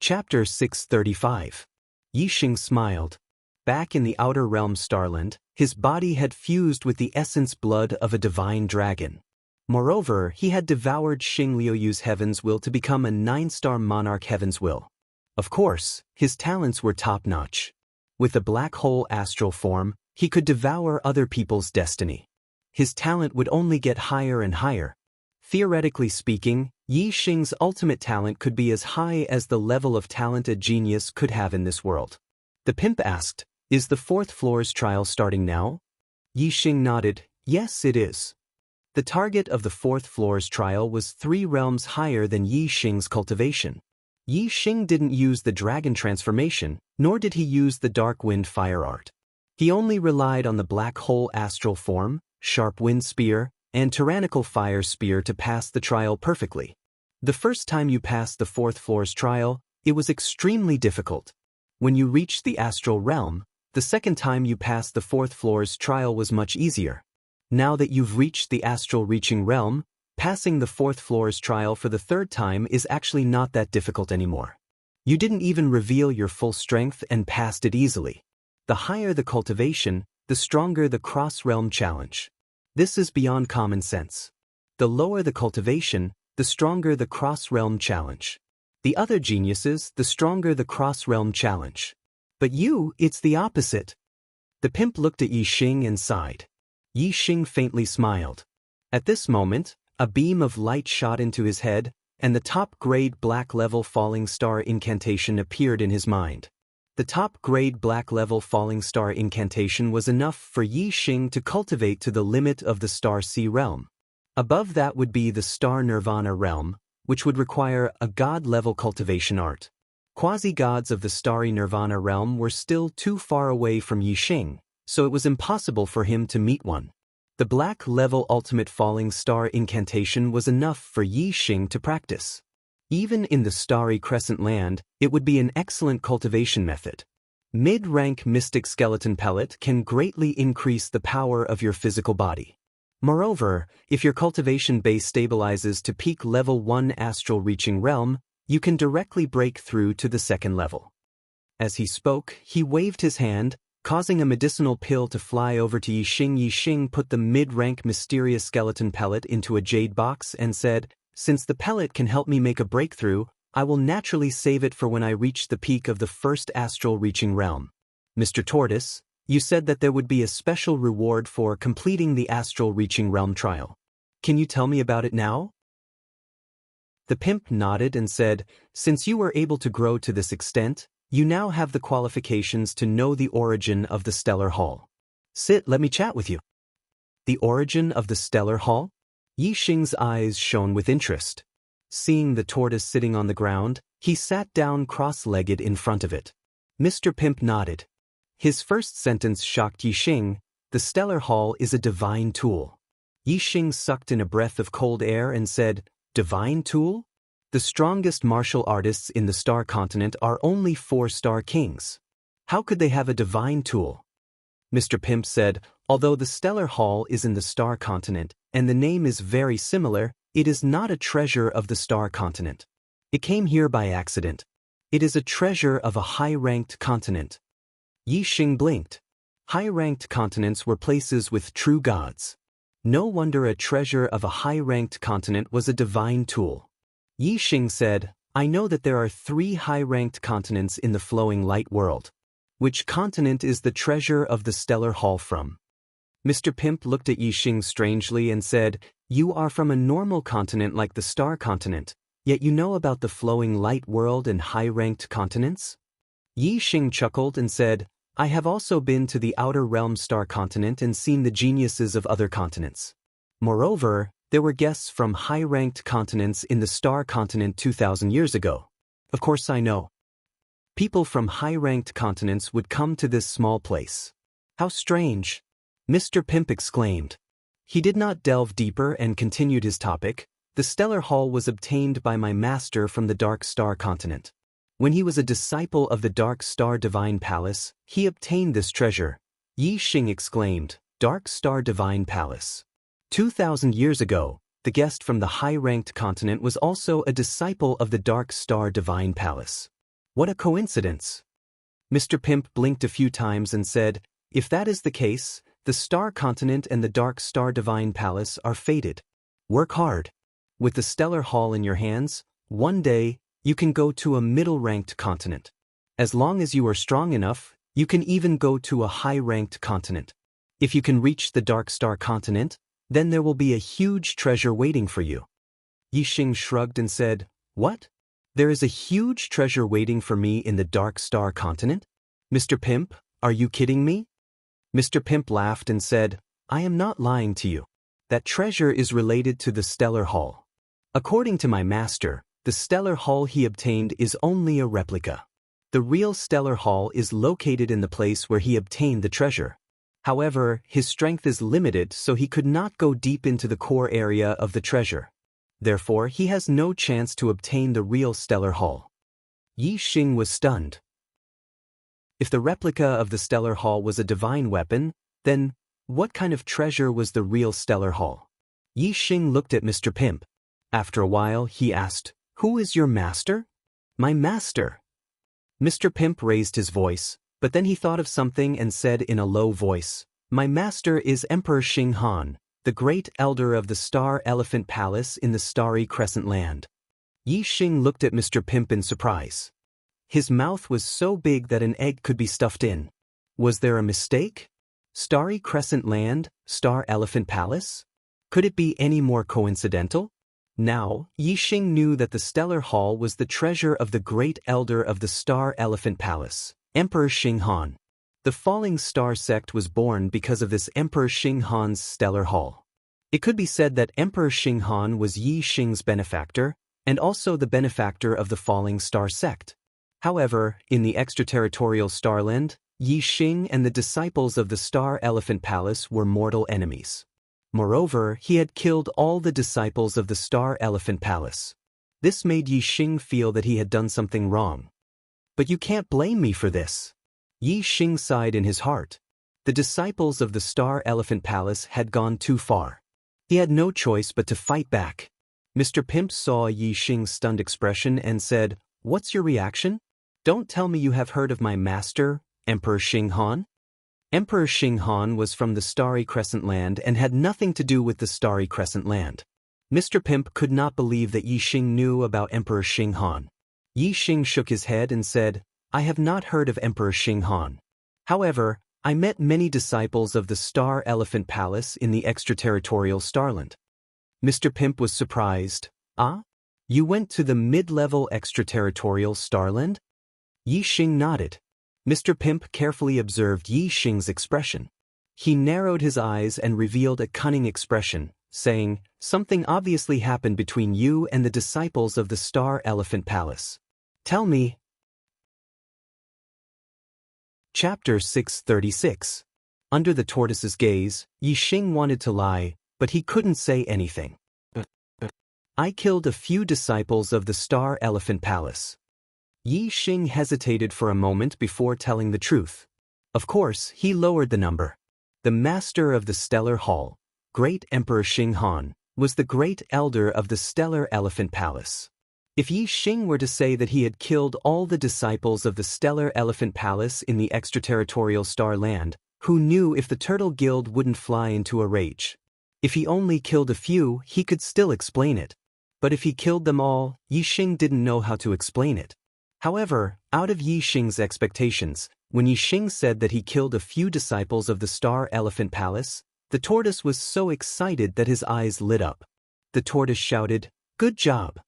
Chapter 635. Yixing smiled. Back in the Outer Realm Starland, his body had fused with the essence blood of a divine dragon. Moreover, he had devoured Xing Liuyu's Heaven's Will to become a 9-star monarch Heaven's Will. Of course, his talents were top-notch. With a black hole astral form, he could devour other people's destiny. His talent would only get higher and higher. Theoretically speaking, Yixing's ultimate talent could be as high as the level of talent a genius could have in this world. The pimp asked, "Is the 4th floor's trial starting now?" Yixing nodded, "Yes, it is." The target of the 4th floor's trial was 3 realms higher than Yixing's cultivation. Yixing didn't use the dragon transformation, nor did he use the dark wind fire art. He only relied on the black hole astral form, sharp wind spear, and tyrannical fire spear to pass the trial perfectly. The first time you passed the 4th floor's trial, it was extremely difficult. When you reached the astral realm, the second time you passed the 4th floor's trial was much easier. Now that you've reached the astral reaching realm, passing the 4th floor's trial for the 3rd time is actually not that difficult anymore. You didn't even reveal your full strength and passed it easily. The higher the cultivation, the stronger the cross-realm challenge. This is beyond common sense. The lower the cultivation, the stronger the cross-realm challenge. The other geniuses, the stronger the cross-realm challenge. But you, it's the opposite. The pimp looked at Yixing and sighed. Yixing faintly smiled. At this moment, a beam of light shot into his head, and the top-grade black-level falling star incantation appeared in his mind. The top-grade black-level falling star incantation was enough for Yixing to cultivate to the limit of the Star Sea realm. Above that would be the Star Nirvana realm, which would require a god-level cultivation art. Quasi-gods of the Starry Nirvana realm were still too far away from Yixing, so it was impossible for him to meet one. The black-level ultimate falling star incantation was enough for Yixing to practice. Even in the starry crescent land, it would be an excellent cultivation method. Mid-rank mystic skeleton pellet can greatly increase the power of your physical body. Moreover, if your cultivation base stabilizes to peak level 1 astral reaching realm, you can directly break through to the 2nd level. As he spoke, he waved his hand, causing a medicinal pill to fly over to Yixing. Yixing put the mid-rank mysterious skeleton pellet into a jade box and said, "Since the pellet can help me make a breakthrough, I will naturally save it for when I reach the peak of the 1st astral reaching realm. Mr. Tortoise, you said that there would be a special reward for completing the astral reaching realm trial. Can you tell me about it now?" The pimp nodded and said, "Since you were able to grow to this extent, you now have the qualifications to know the origin of the Stellar Hall. Sit, let me chat with you." The origin of the Stellar Hall? Yixing's eyes shone with interest. Seeing the tortoise sitting on the ground, he sat down cross-legged in front of it. Mr. Pimp nodded. His first sentence shocked Yixing. "The Stellar Hall is a divine tool." Yixing sucked in a breath of cold air and said, "Divine tool? The strongest martial artists in the Star Continent are only 4-star kings. How could they have a divine tool?" Mr. Pimp said, "Although the Stellar Hall is in the Star Continent, and the name is very similar, it is not a treasure of the Star Continent. It came here by accident. It is a treasure of a high-ranked continent." Yixing blinked. High-ranked continents were places with true gods. No wonder a treasure of a high-ranked continent was a divine tool. Yixing said, "I know that there are 3 high-ranked continents in the flowing light world. Which continent is the treasure of the Stellar Hall from?" Mr. Pimp looked at Yixing strangely and said, "You are from a normal continent like the Star Continent, yet you know about the flowing light world and high-ranked continents?" Yixing chuckled and said, "I have also been to the Outer Realm Star Continent and seen the geniuses of other continents. Moreover, there were guests from high-ranked continents in the Star Continent 2,000 years ago. Of course I know. People from high-ranked continents would come to this small place. How strange," Mr. Pimp exclaimed. He did not delve deeper and continued his topic. "The Stellar Hall was obtained by my master from the Dark Star Continent. When he was a disciple of the Dark Star Divine Palace, he obtained this treasure." Yixing exclaimed, "Dark Star Divine Palace. 2,000 years ago, the guest from the high-ranked continent was also a disciple of the Dark Star Divine Palace. What a coincidence. Mr. Pimp blinked a few times and said, if that is the case, the Star Continent and the Dark Star Divine Palace are fated. Work hard. With the Stellar Hall in your hands, one day, you can go to a middle-ranked continent. As long as you are strong enough, you can even go to a high-ranked continent. If you can reach the Dark Star Continent, then there will be a huge treasure waiting for you. Yixing shrugged and said, what? There is a huge treasure waiting for me in the Dark Star Continent? Mr. Pimp, are you kidding me? Mr. Pimp laughed and said, I am not lying to you. That treasure is related to the Stellar Hall. According to my master, the Stellar Hall he obtained is only a replica. The real Stellar Hall is located in the place where he obtained the treasure. However, his strength is limited, so he could not go deep into the core area of the treasure. Therefore, he has no chance to obtain the real Stellar Hall. Yixing was stunned. If the replica of the Stellar Hall was a divine weapon, then what kind of treasure was the real Stellar Hall? Yixing looked at Mr. Pimp. After a while, he asked, who is your master? My master. Mr. Pimp raised his voice, but then he thought of something and said in a low voice, my master is Emperor Xinghan, the great elder of the Star Elephant Palace in the Starry Crescent Land. Yixing looked at Mr. Pimp in surprise. His mouth was so big that an egg could be stuffed in. Was there a mistake? Starry Crescent Land, Star Elephant Palace? Could it be any more coincidental? Now, Yixing knew that the Stellar Hall was the treasure of the great elder of the Star Elephant Palace, Emperor Xinghan. The Falling Star sect was born because of this Emperor Xinghan's Stellar Hall. It could be said that Emperor Xinghan was Yixing's benefactor, and also the benefactor of the Falling Star sect. However, in the extraterritorial Starland, Yixing and the disciples of the Star Elephant Palace were mortal enemies. Moreover, he had killed all the disciples of the Star Elephant Palace. This made Yixing feel that he had done something wrong. But you can't blame me for this. Yixing sighed in his heart. The disciples of the Star Elephant Palace had gone too far. He had no choice but to fight back. Mr. Pimp saw Yixing's stunned expression and said, what's your reaction? Don't tell me you have heard of my master, Emperor Xinghan? Emperor Xinghan was from the Starry Crescent Land and had nothing to do with the Starry Crescent Land. Mr. Pimp could not believe that Yixing knew about Emperor Xinghan. Yixing shook his head and said, I have not heard of Emperor Xinghan. However, I met many disciples of the Star Elephant Palace in the extraterritorial Starland. Mr. Pimp was surprised. Ah? You went to the mid-level extraterritorial Starland? Yixing nodded. Mr. Pimp carefully observed Yixing's expression. He narrowed his eyes and revealed a cunning expression, saying, something obviously happened between you and the disciples of the Star Elephant Palace. Tell me. Chapter 636. Under the tortoise's gaze, Yixing wanted to lie, but he couldn't say anything. I killed a few disciples of the Star Elephant Palace. Yixing hesitated for a moment before telling the truth. Of course, he lowered the number. The master of the Stellar Hall, Great Emperor Xinghan, was the great elder of the Stellar Elephant Palace. If Yixing were to say that he had killed all the disciples of the Stellar Elephant Palace in the extraterritorial Starland, who knew if the Turtle Guild wouldn't fly into a rage? If he only killed a few, he could still explain it. But if he killed them all, Yixing didn't know how to explain it. However, out of Yixing's expectations, when Yixing said that he killed a few disciples of the Star Elephant Palace, the tortoise was so excited that his eyes lit up. The tortoise shouted, "Good job!"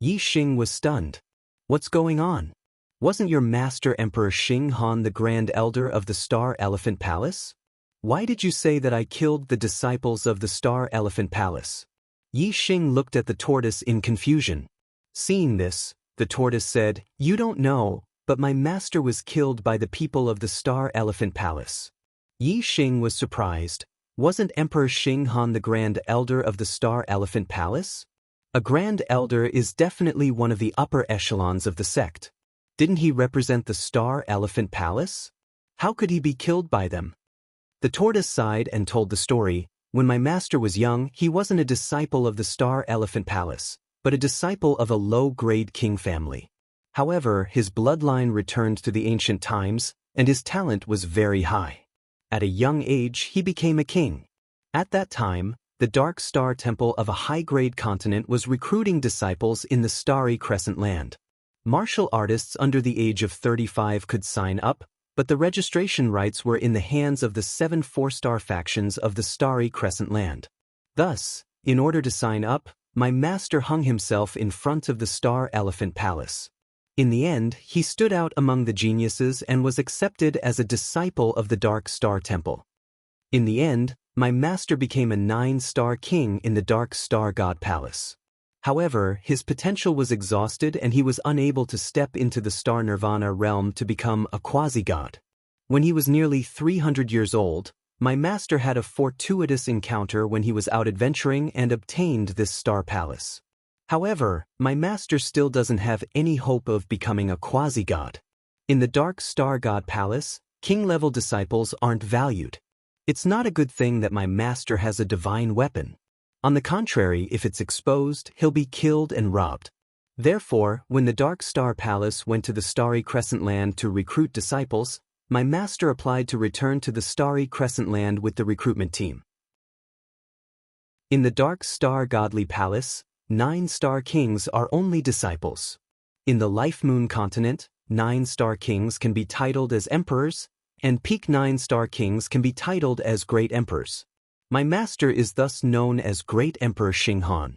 Yixing was stunned. What's going on? Wasn't your master Emperor Xinghan the Grand Elder of the Star Elephant Palace? Why did you say that I killed the disciples of the Star Elephant Palace? Yixing looked at the tortoise in confusion. Seeing this, the tortoise said, "You don't know, but my master was killed by the people of the Star Elephant Palace." Yixing was surprised. Wasn't Emperor Xinghan the Grand Elder of the Star Elephant Palace? A Grand Elder is definitely one of the upper echelons of the sect. Didn't he represent the Star Elephant Palace? How could he be killed by them? The tortoise sighed and told the story. When my master was young, he wasn't a disciple of the Star Elephant Palace, but a disciple of a low-grade king family. However, his bloodline returned to the ancient times, and his talent was very high. At a young age, he became a king. At that time, the Dark Star Temple of a high-grade continent was recruiting disciples in the Starry Crescent Land. Martial artists under the age of 35 could sign up, but the registration rights were in the hands of the 7 4-star factions of the Starry Crescent Land. Thus, in order to sign up, my master hung himself in front of the Star Elephant Palace. In the end, he stood out among the geniuses and was accepted as a disciple of the Dark Star Temple. In the end, my master became a 9-star king in the Dark Star God Palace. However, his potential was exhausted and he was unable to step into the Star Nirvana realm to become a quasi-god. When he was nearly 300 years old, my master had a fortuitous encounter when he was out adventuring and obtained this star palace. However, my master still doesn't have any hope of becoming a quasi-god. In the Dark Star God Palace, king-level disciples aren't valued. It's not a good thing that my master has a divine weapon. On the contrary, if it's exposed, he'll be killed and robbed. Therefore, when the Dark Star Palace went to the Starry Crescent Land to recruit disciples, my master applied to return to the Starry Crescent Land with the recruitment team. In the Dark Star Godly Palace, 9-star kings are only disciples. In the Life Moon continent, 9-star kings can be titled as emperors, and peak 9-star kings can be titled as great emperors. My master is thus known as Great Emperor Xinghan.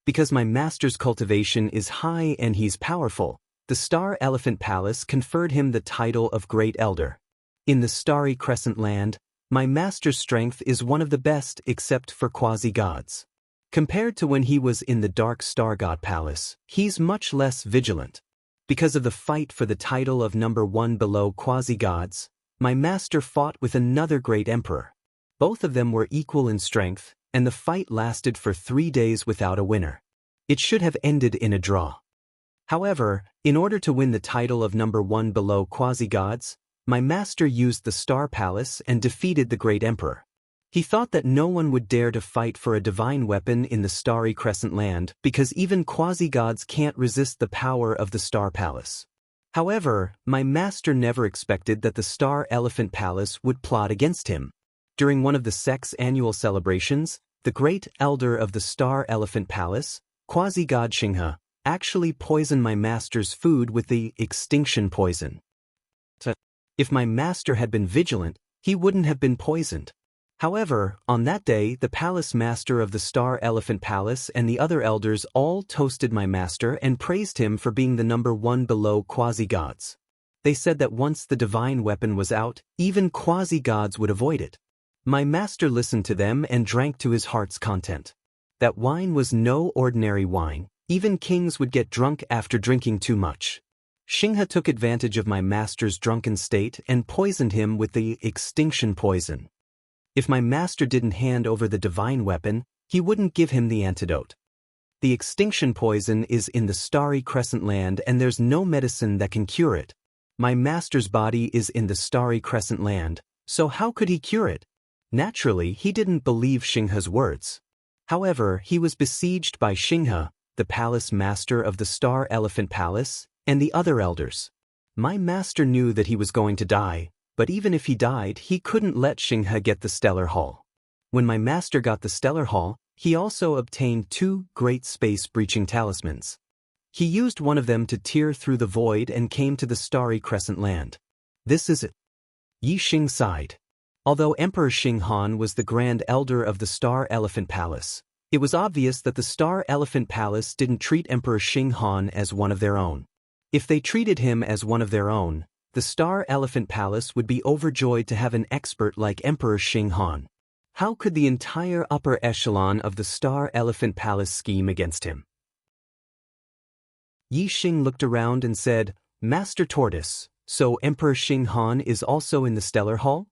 Because my master's cultivation is high and he's powerful, the Star Elephant Palace conferred him the title of Great Elder. In the Starry Crescent Land, my master's strength is one of the best except for quasi-gods. Compared to when he was in the Dark Star God Palace, he's much less vigilant. Because of the fight for the title of number 1 below quasi-gods, my master fought with another great emperor. Both of them were equal in strength, and the fight lasted for 3 days without a winner. It should have ended in a draw. However, in order to win the title of number 1 below quasi-gods, my master used the Star Palace and defeated the Great Emperor. He thought that no one would dare to fight for a divine weapon in the Starry Crescent Land because even quasi-gods can't resist the power of the Star Palace. However, my master never expected that the Star Elephant Palace would plot against him. During one of the sect's annual celebrations, the Great Elder of the Star Elephant Palace, quasi-god Xianxia, actually poisoned my master's food with the extinction poison. If my master had been vigilant, he wouldn't have been poisoned. However, on that day, the palace master of the Star Elephant Palace and the other elders all toasted my master and praised him for being the number 1 below quasi-gods. They said that once the divine weapon was out, even quasi-gods would avoid it. My master listened to them and drank to his heart's content. That wine was no ordinary wine. Even kings would get drunk after drinking too much. Xianxia took advantage of my master's drunken state and poisoned him with the extinction poison. If my master didn't hand over the divine weapon, he wouldn't give him the antidote. The extinction poison is in the Starry Crescent Land and there's no medicine that can cure it. My master's body is in the Starry Crescent Land, so how could he cure it? Naturally, he didn't believe Xianxia's words. However, he was besieged by Xianxia, the palace master of the Star Elephant Palace, and the other elders. My master knew that he was going to die, but even if he died, he couldn't let Xianxia get the Stellar Hall. When my master got the Stellar Hall, he also obtained 2 great space-breaching talismans. He used one of them to tear through the void and came to the Starry Crescent Land. This is it. Yi Xing sighed. Although Emperor Xinghan was the Grand Elder of the Star Elephant Palace, it was obvious that the Star Elephant Palace didn't treat Emperor Xinghan as one of their own. If they treated him as one of their own, the Star Elephant Palace would be overjoyed to have an expert like Emperor Xinghan. How could the entire upper echelon of the Star Elephant Palace scheme against him? Yi Xing looked around and said, "Master Tortoise, so Emperor Xinghan is also in the Stellar Hall?"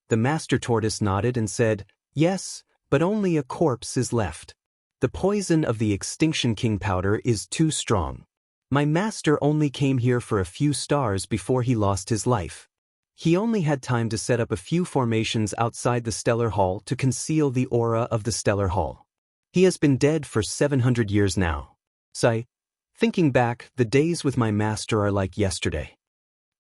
The Master Tortoise nodded and said, "Yes, but only a corpse is left. The poison of the Extinction King powder is too strong. My master only came here for a few stars before he lost his life. He only had time to set up a few formations outside the Stellar Hall to conceal the aura of the Stellar Hall. He has been dead for 700 years now. Thinking back, the days with my master are like yesterday.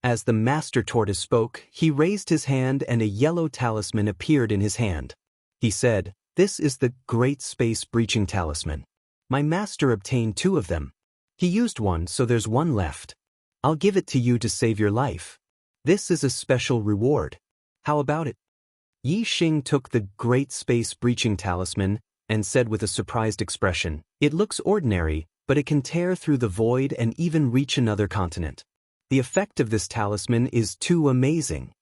As the master tortoise spoke, he raised his hand and a yellow talisman appeared in his hand. He said, "This is the Great Space Breaching Talisman. My master obtained 2 of them. He used one, so there's one left. I'll give it to you to save your life. This is a special reward. How about it?" Yi Xing took the Great Space Breaching Talisman and said with a surprised expression, "It looks ordinary, but it can tear through the void and even reach another continent. The effect of this talisman is too amazing."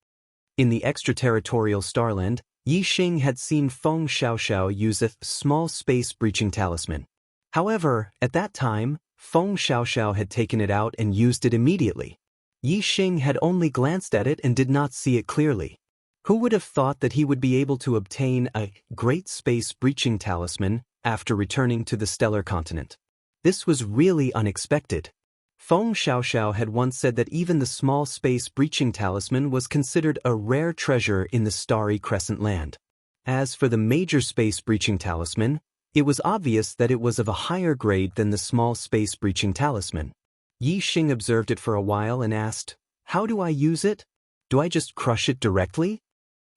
In the extraterritorial starland, Yi Xing had seen Feng Xiaoxiao use a small space-breaching talisman. However, at that time, Feng Xiaoxiao had taken it out and used it immediately. Yi Xing had only glanced at it and did not see it clearly. Who would have thought that he would be able to obtain a great space-breaching talisman after returning to the stellar continent? This was really unexpected. Feng Xiaoxiao had once said that even the small space-breaching talisman was considered a rare treasure in the starry crescent land. As for the major space-breaching talisman, it was obvious that it was of a higher grade than the small space-breaching talisman. Yi Xing observed it for a while and asked, "How do I use it? Do I just crush it directly?"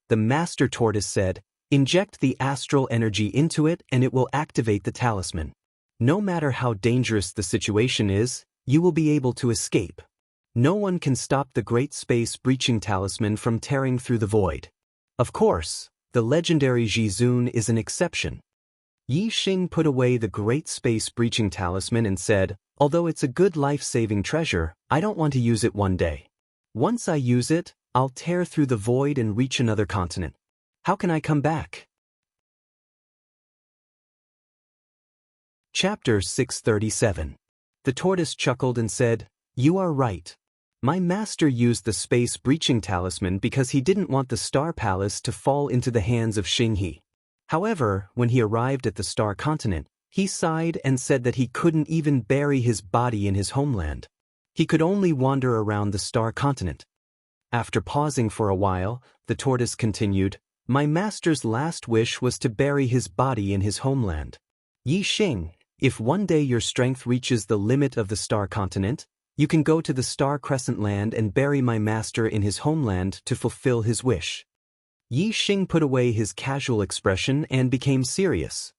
The master tortoise said, "Inject the astral energy into it and it will activate the talisman. No matter how dangerous the situation is, you will be able to escape. No one can stop the great space-breaching talisman from tearing through the void. Of course, the legendary Zhizun is an exception." Yi Xing put away the great space-breaching talisman and said, "Although it's a good life-saving treasure, I don't want to use it one day. Once I use it, I'll tear through the void and reach another continent. How can I come back?" Chapter 637. The tortoise chuckled and said, "You are right. My master used the space-breaching talisman because he didn't want the Star Palace to fall into the hands of Xinghe. However, when he arrived at the Star Continent, he sighed and said that he couldn't even bury his body in his homeland. He could only wander around the Star Continent." After pausing for a while, the tortoise continued, "My master's last wish was to bury his body in his homeland. Yi Xing, if one day your strength reaches the limit of the Star Continent, you can go to the Star Crescent Land and bury my master in his homeland to fulfill his wish." Yi Xing put away his casual expression and became serious.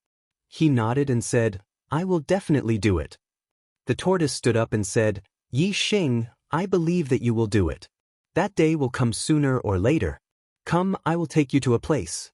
He nodded and said, "I will definitely do it." The tortoise stood up and said, "Yi Xing, I believe that you will do it. That day will come sooner or later. Come, I will take you to a place."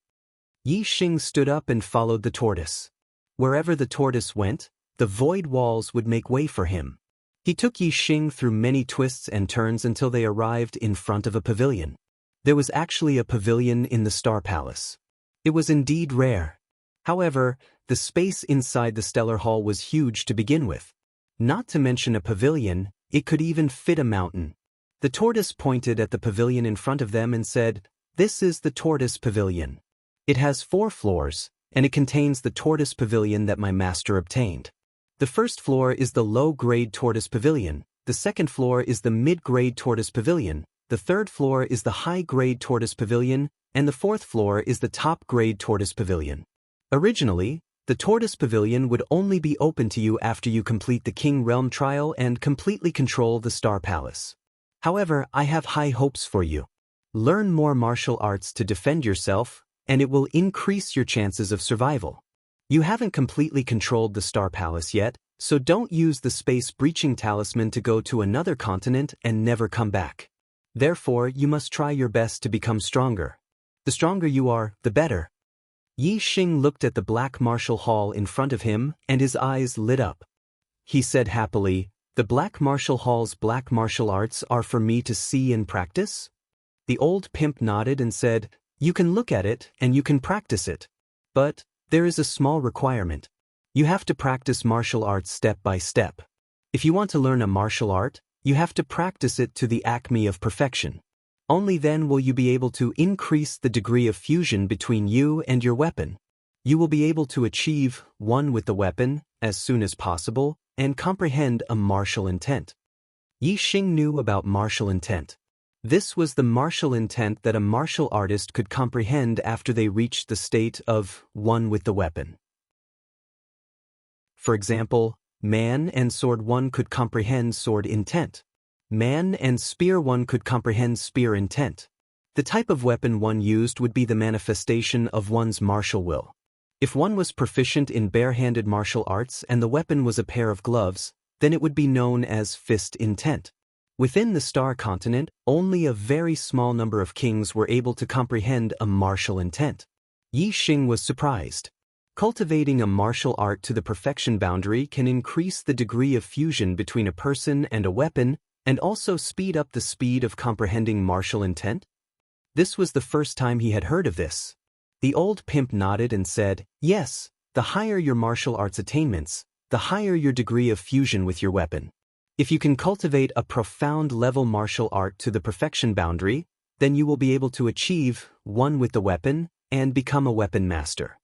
Yi Xing stood up and followed the tortoise. Wherever the tortoise went, the void walls would make way for him. He took Yi Xing through many twists and turns until they arrived in front of a pavilion. There was actually a pavilion in the Star Palace. It was indeed rare. However, the space inside the Stellar Hall was huge to begin with. Not to mention a pavilion, it could even fit a mountain. The tortoise pointed at the pavilion in front of them and said, "This is the Tortoise Pavilion. It has 4 floors, and it contains the Tortoise Pavilion that my master obtained. The first floor is the low-grade Tortoise Pavilion, the second floor is the mid-grade Tortoise Pavilion, the third floor is the high-grade Tortoise Pavilion, and the fourth floor is the top-grade Tortoise Pavilion. Originally, the Tortoise Pavilion would only be open to you after you complete the King Realm trial and completely control the Star Palace. However, I have high hopes for you. Learn more martial arts to defend yourself, and it will increase your chances of survival. You haven't completely controlled the Star Palace yet, so don't use the space-breaching talisman to go to another continent and never come back. Therefore, you must try your best to become stronger. The stronger you are, the better." Yi Xing looked at the Black Martial Hall in front of him, and his eyes lit up. He said happily, "The Black Martial Hall's black martial arts are for me to see and practice?" The old pimp nodded and said, "You can look at it and you can practice it. But there is a small requirement. You have to practice martial arts step by step. If you want to learn a martial art, you have to practice it to the acme of perfection. Only then will you be able to increase the degree of fusion between you and your weapon. You will be able to achieve one with the weapon as soon as possible and comprehend a martial intent." Yi Xing knew about martial intent. This was the martial intent that a martial artist could comprehend after they reached the state of one with the weapon. For example, Man and sword 1 could comprehend sword intent. Man and spear 1 could comprehend spear intent. The type of weapon one used would be the manifestation of one's martial will. If one was proficient in bare-handed martial arts and the weapon was a pair of gloves, then it would be known as fist intent. Within the Star Continent, only a very small number of kings were able to comprehend a martial intent. Yi Xing was surprised. Cultivating a martial art to the perfection boundary can increase the degree of fusion between a person and a weapon and also speed up the speed of comprehending martial intent? This was the first time he had heard of this. The old pimp nodded and said, "Yes, the higher your martial arts attainments, the higher your degree of fusion with your weapon. If you can cultivate a profound level martial art to the perfection boundary, then you will be able to achieve one with the weapon and become a weapon master.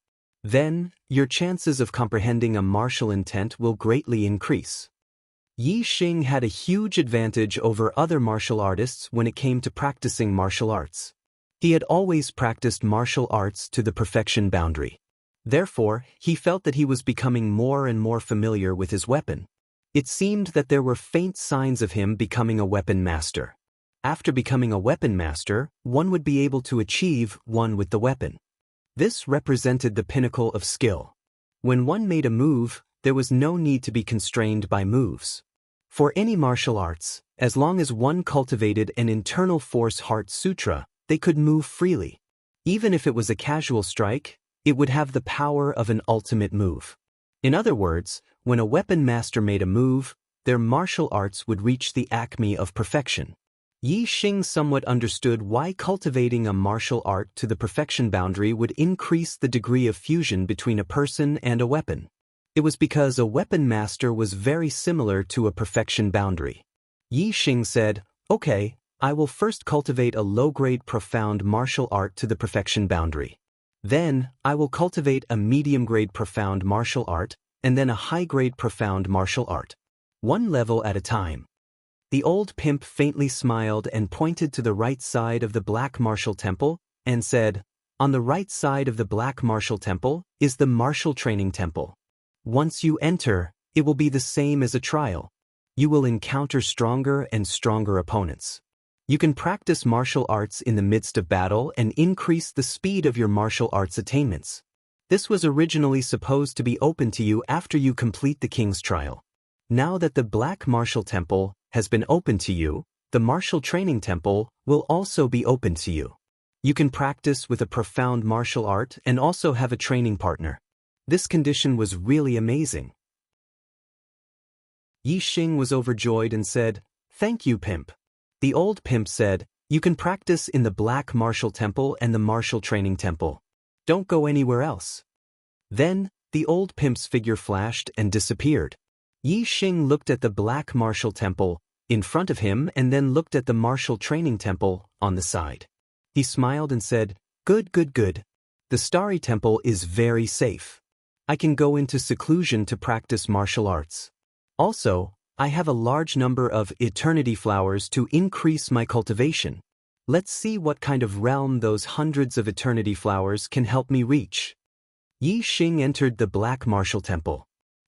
Then, your chances of comprehending a martial intent will greatly increase." Yi Xing had a huge advantage over other martial artists when it came to practicing martial arts. He had always practiced martial arts to the perfection boundary. Therefore, he felt that he was becoming more and more familiar with his weapon. It seemed that there were faint signs of him becoming a weapon master. After becoming a weapon master, one would be able to achieve one with the weapon. This represented the pinnacle of skill. When one made a move, there was no need to be constrained by moves. For any martial arts, as long as one cultivated an internal force heart sutra, they could move freely. Even if it was a casual strike, it would have the power of an ultimate move. In other words, when a weapon master made a move, their martial arts would reach the acme of perfection. Yi Xing somewhat understood why cultivating a martial art to the perfection boundary would increase the degree of fusion between a person and a weapon. It was because a weapon master was very similar to a perfection boundary. Yi Xing said, "Okay, I will first cultivate a low-grade profound martial art to the perfection boundary. Then, I will cultivate a medium-grade profound martial art, and then a high-grade profound martial art. One level at a time." The old pimp faintly smiled and pointed to the right side of the Black Martial Temple, and said, "On the right side of the Black Martial Temple is the Martial Training Temple. Once you enter, it will be the same as a trial. You will encounter stronger and stronger opponents. You can practice martial arts in the midst of battle and increase the speed of your martial arts attainments. This was originally supposed to be open to you after you complete the King's Trial. Now that the Black Martial Temple has been open to you, the Martial Training Temple will also be open to you. You can practice with a profound martial art and also have a training partner." This condition was really amazing. Yi Xing was overjoyed and said, "Thank you, pimp." The old pimp said, "You can practice in the Black Martial Temple and the Martial Training Temple. Don't go anywhere else." Then, the old pimp's figure flashed and disappeared. Yi Xing looked at the Black Martial Temple in front of him and then looked at the Martial Training Temple on the side. He smiled and said, "Good, good, good. The Starry Temple is very safe. I can go into seclusion to practice martial arts. Also, I have a large number of eternity flowers to increase my cultivation. Let's see what kind of realm those hundreds of eternity flowers can help me reach." Yi Xing entered the Black Martial Temple.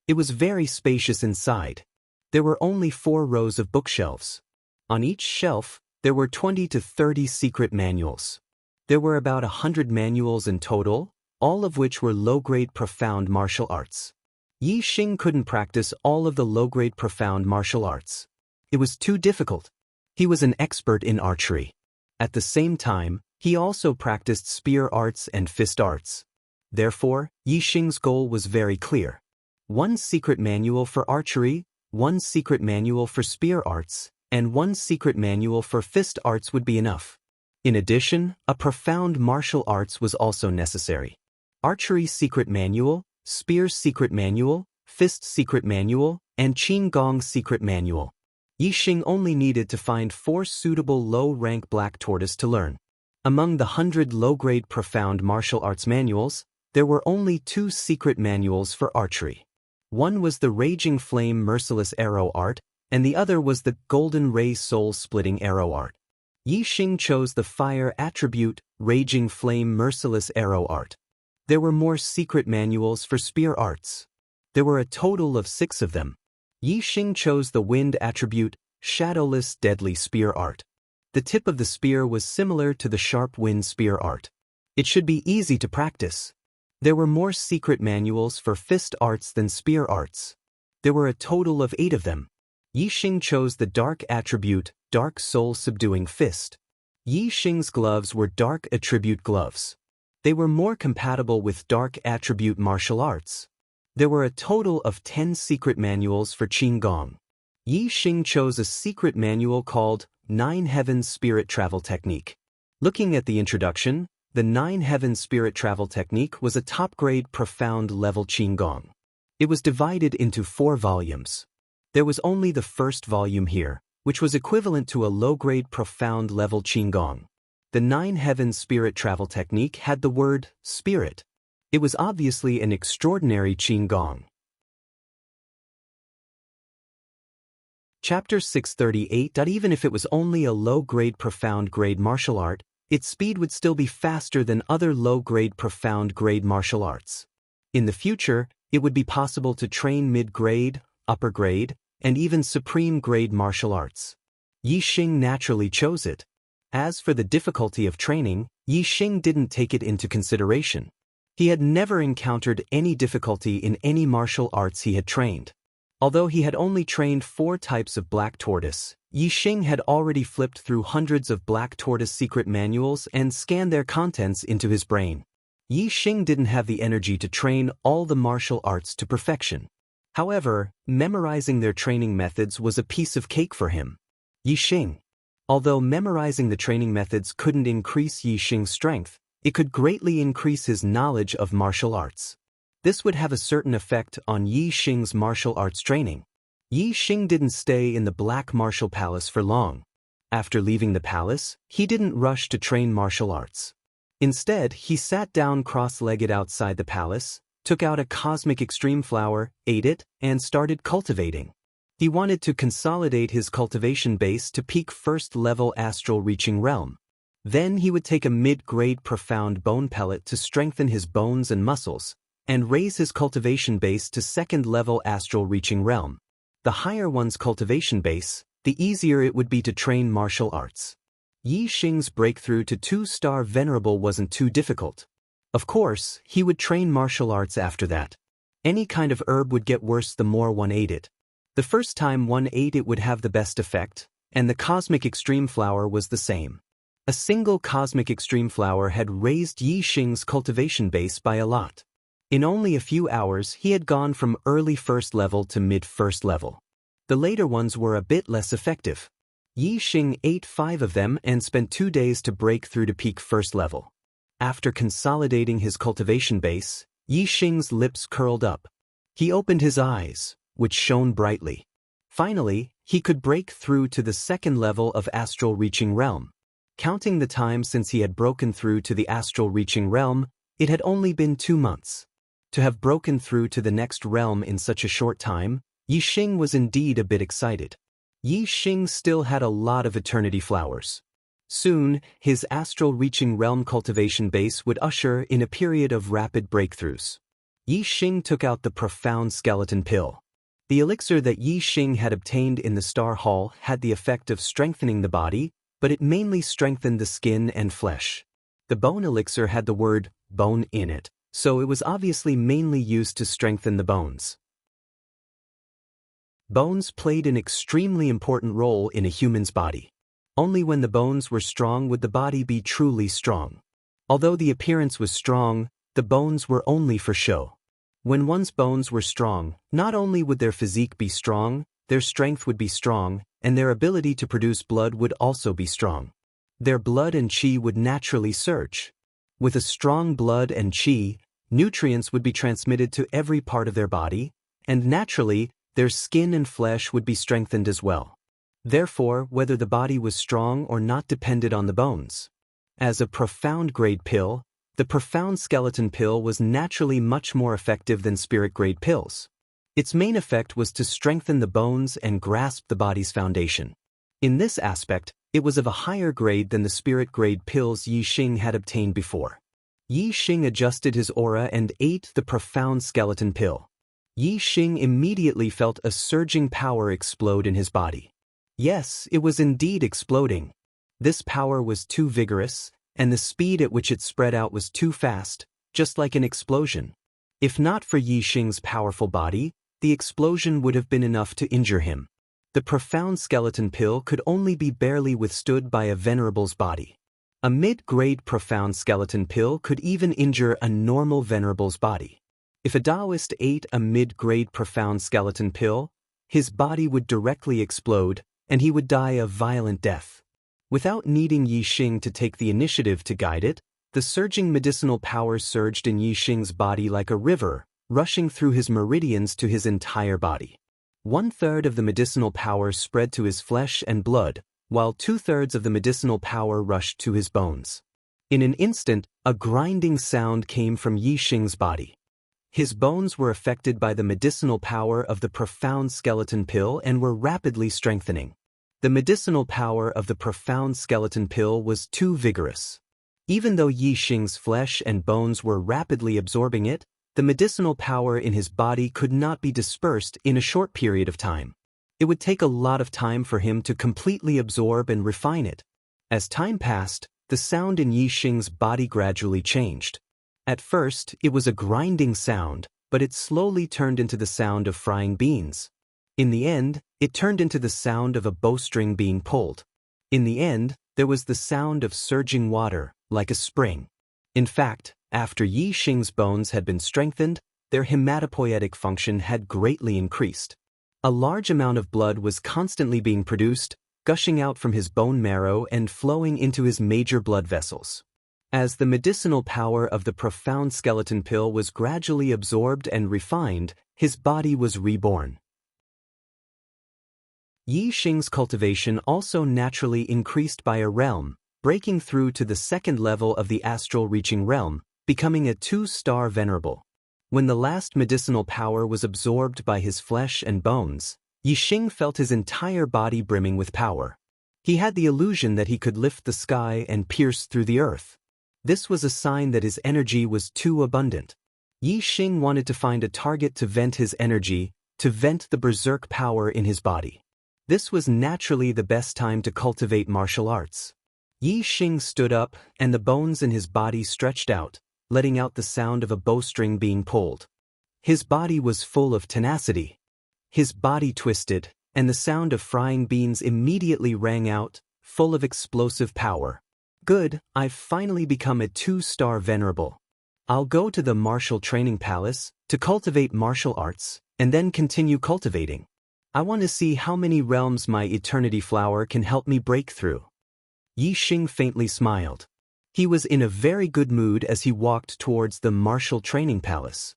It was very spacious inside. There were only 4 rows of bookshelves. On each shelf, there were 20 to 30 secret manuals. There were about 100 manuals in total, all of which were low-grade profound martial arts. Yi Xing couldn't practice all of the low-grade profound martial arts. It was too difficult. He was an expert in archery. At the same time, he also practiced spear arts and fist arts. Therefore, Yi Xing's goal was very clear. 1 secret manual for archery, 1 secret manual for spear arts, and 1 secret manual for fist arts would be enough. In addition, a profound martial arts was also necessary. Archery secret manual, spear secret manual, fist secret manual, and qigong secret manual. Yi Xing only needed to find 4 suitable low-rank black tortoise to learn. Among the 100 low-grade profound martial arts manuals, there were only 2 secret manuals for archery. One was the Raging Flame Merciless Arrow Art, and the other was the Golden Ray Soul-Splitting Arrow Art. Yi Xing chose the Fire Attribute Raging Flame Merciless Arrow Art. There were more secret manuals for spear arts. There were a total of 6 of them. Yi Xing chose the wind attribute, shadowless deadly spear art. The tip of the spear was similar to the sharp wind spear art. It should be easy to practice. There were more secret manuals for fist arts than spear arts. There were a total of 8 of them. Yi Xing chose the dark attribute, dark soul subduing fist. Yi Xing's gloves were dark attribute gloves. They were more compatible with dark attribute martial arts. There were a total of 10 secret manuals for Qinggong. Yi Xing chose a secret manual called 9 Heavens Spirit Travel Technique. Looking at the introduction, the 9 Heavens Spirit Travel Technique was a top-grade profound level Qinggong. It was divided into 4 volumes. There was only the first volume here, which was equivalent to a low-grade profound level Qinggong. The 9 Heavens Spirit Travel Technique had the word spirit. It was obviously an extraordinary Qinggong. Chapter 638. Even if it was only a low-grade profound grade martial art, its speed would still be faster than other low-grade profound grade martial arts. In the future, it would be possible to train mid-grade, upper grade, and even supreme grade martial arts. Yi Xing naturally chose it. As for the difficulty of training, Yi Xing didn't take it into consideration. He had never encountered any difficulty in any martial arts he had trained. Although he had only trained 4 types of black tortoise, Yi Xing had already flipped through hundreds of black tortoise secret manuals and scanned their contents into his brain. Yi Xing didn't have the energy to train all the martial arts to perfection. However, memorizing their training methods was a piece of cake for him. Yi Xing. Although memorizing the training methods couldn't increase Yi Xing's strength, it could greatly increase his knowledge of martial arts. This would have a certain effect on Yi Xing's martial arts training. Yi Xing didn't stay in the Black Martial Palace for long. After leaving the palace, he didn't rush to train martial arts. Instead, he sat down cross-legged outside the palace, took out a cosmic extreme flower, ate it, and started cultivating. He wanted to consolidate his cultivation base to peak first-level astral-reaching realm. Then he would take a mid-grade profound bone pellet to strengthen his bones and muscles, and raise his cultivation base to second-level astral-reaching realm. The higher one's cultivation base, the easier it would be to train martial arts. Yi Xing's breakthrough to 2-star venerable wasn't too difficult. Of course, he would train martial arts after that. Any kind of herb would get worse the more one ate it. The first time one ate it would have the best effect, and the cosmic extreme flower was the same. A single cosmic extreme flower had raised Yi Xing's cultivation base by a lot. In only a few hours he had gone from early first level to mid-first level. The later ones were a bit less effective. Yi Xing ate 5 of them and spent 2 days to break through to peak first level. After consolidating his cultivation base, Yi Xing's lips curled up. He opened his eyes, which shone brightly. Finally, he could break through to the second level of astral reaching realm. Counting the time since he had broken through to the astral reaching realm, it had only been 2 months. To have broken through to the next realm in such a short time, Yi Xing was indeed a bit excited. Yi Xing still had a lot of eternity flowers. Soon, his astral reaching realm cultivation base would usher in a period of rapid breakthroughs. Yi Xing took out the profound skeleton pill. The elixir that Yi Xing had obtained in the Star Hall had the effect of strengthening the body, but it mainly strengthened the skin and flesh. The bone elixir had the word bone in it, so it was obviously mainly used to strengthen the bones. Bones played an extremely important role in a human's body. Only when the bones were strong would the body be truly strong. Although the appearance was strong, the bones were only for show. When one's bones were strong, not only would their physique be strong, their strength would be strong, and their ability to produce blood would also be strong. Their blood and qi would naturally surge. With a strong blood and qi, nutrients would be transmitted to every part of their body, and naturally, their skin and flesh would be strengthened as well. Therefore, whether the body was strong or not depended on the bones. As a profound grade pill, the profound skeleton pill was naturally much more effective than spirit grade pills. Its main effect was to strengthen the bones and grasp the body's foundation. In this aspect, it was of a higher grade than the spirit grade pills Yi Xing had obtained before. Yi Xing adjusted his aura and ate the profound skeleton pill. Yi Xing immediately felt a surging power explode in his body. Yes, it was indeed exploding. This power was too vigorous, and the speed at which it spread out was too fast, just like an explosion. If not for Yi Xing's powerful body, the explosion would have been enough to injure him. The profound skeleton pill could only be barely withstood by a venerable's body. A mid-grade profound skeleton pill could even injure a normal venerable's body. If a Taoist ate a mid-grade profound skeleton pill, his body would directly explode, and he would die a violent death. Without needing Yi Xing to take the initiative to guide it, the surging medicinal power surged in Yi Xing's body like a river, rushing through his meridians to his entire body. 1/3 of the medicinal power spread to his flesh and blood, while 2/3 of the medicinal power rushed to his bones. In an instant, a grinding sound came from Yi Xing's body. His bones were affected by the medicinal power of the profound skeleton pill and were rapidly strengthening. The medicinal power of the profound skeleton pill was too vigorous. Even though Yi Xing's flesh and bones were rapidly absorbing it, the medicinal power in his body could not be dispersed in a short period of time. It would take a lot of time for him to completely absorb and refine it. As time passed, the sound in Yi Xing's body gradually changed. At first, it was a grinding sound, but it slowly turned into the sound of frying beans. In the end, it turned into the sound of a bowstring being pulled. In the end, there was the sound of surging water, like a spring. In fact, after Yi Xing's bones had been strengthened, their hematopoietic function had greatly increased. A large amount of blood was constantly being produced, gushing out from his bone marrow and flowing into his major blood vessels. As the medicinal power of the profound skeleton pill was gradually absorbed and refined, his body was reborn. Yi Xing's cultivation also naturally increased by a realm, breaking through to the second level of the astral-reaching realm, becoming a 2-star venerable. When the last medicinal power was absorbed by his flesh and bones, Yi Xing felt his entire body brimming with power. He had the illusion that he could lift the sky and pierce through the earth. This was a sign that his energy was too abundant. Yi Xing wanted to find a target to vent his energy, to vent the berserk power in his body. This was naturally the best time to cultivate martial arts. Yi Xing stood up, and the bones in his body stretched out, letting out the sound of a bowstring being pulled. His body was full of tenacity. His body twisted, and the sound of frying beans immediately rang out, full of explosive power. Good, I've finally become a 2-star venerable. I'll go to the martial training palace to cultivate martial arts, and then continue cultivating. I want to see how many realms my eternity flower can help me break through. Yi Xing faintly smiled. He was in a very good mood as he walked towards the martial training palace.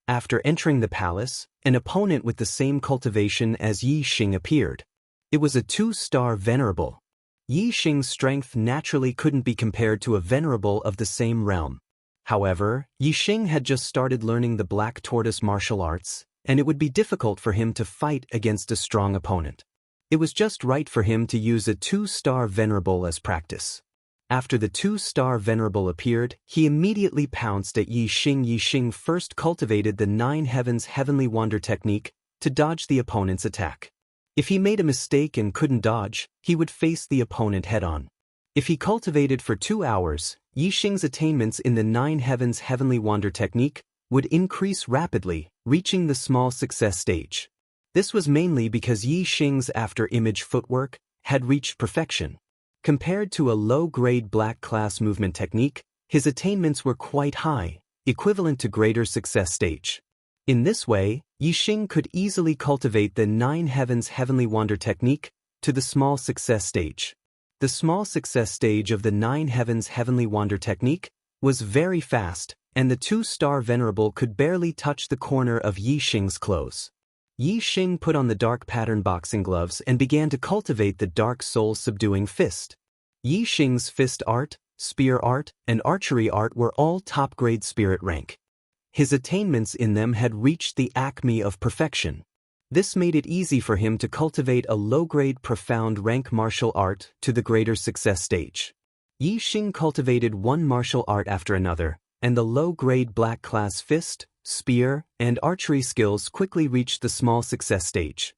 After entering the palace, an opponent with the same cultivation as Yi Xing appeared. It was a 2-star venerable. Yi Xing's strength naturally couldn't be compared to a venerable of the same realm. However, Yi Xing had just started learning the Black Tortoise martial arts, and it would be difficult for him to fight against a strong opponent. It was just right for him to use a 2-star venerable as practice. After the 2-star venerable appeared, he immediately pounced at Yi Xing. Yi Xing first cultivated the 9 Heavens Heavenly Wander technique to dodge the opponent's attack. If he made a mistake and couldn't dodge, he would face the opponent head-on. If he cultivated for 2 hours, Yi Xing's attainments in the 9 Heavens Heavenly Wander technique would increase rapidly, reaching the small success stage. This was mainly because Yi Xing's after-image footwork had reached perfection. Compared to a low-grade black class movement technique, his attainments were quite high, equivalent to greater success stage. In this way, Yi Xing could easily cultivate the 9 Heavens Heavenly Wander technique to the small success stage. The small success stage of the 9 Heavens Heavenly Wander technique was very fast, and the 2-star venerable could barely touch the corner of Yi Xing's clothes. Yi Xing put on the dark pattern boxing gloves and began to cultivate the dark soul-subduing fist. Yi Xing's fist art, spear art, and archery art were all top-grade spirit rank. His attainments in them had reached the acme of perfection. This made it easy for him to cultivate a low-grade profound rank martial art to the greater success stage. Yi Xing cultivated one martial art after another, and the low-grade black class fist, spear, and archery skills quickly reached the small success stage.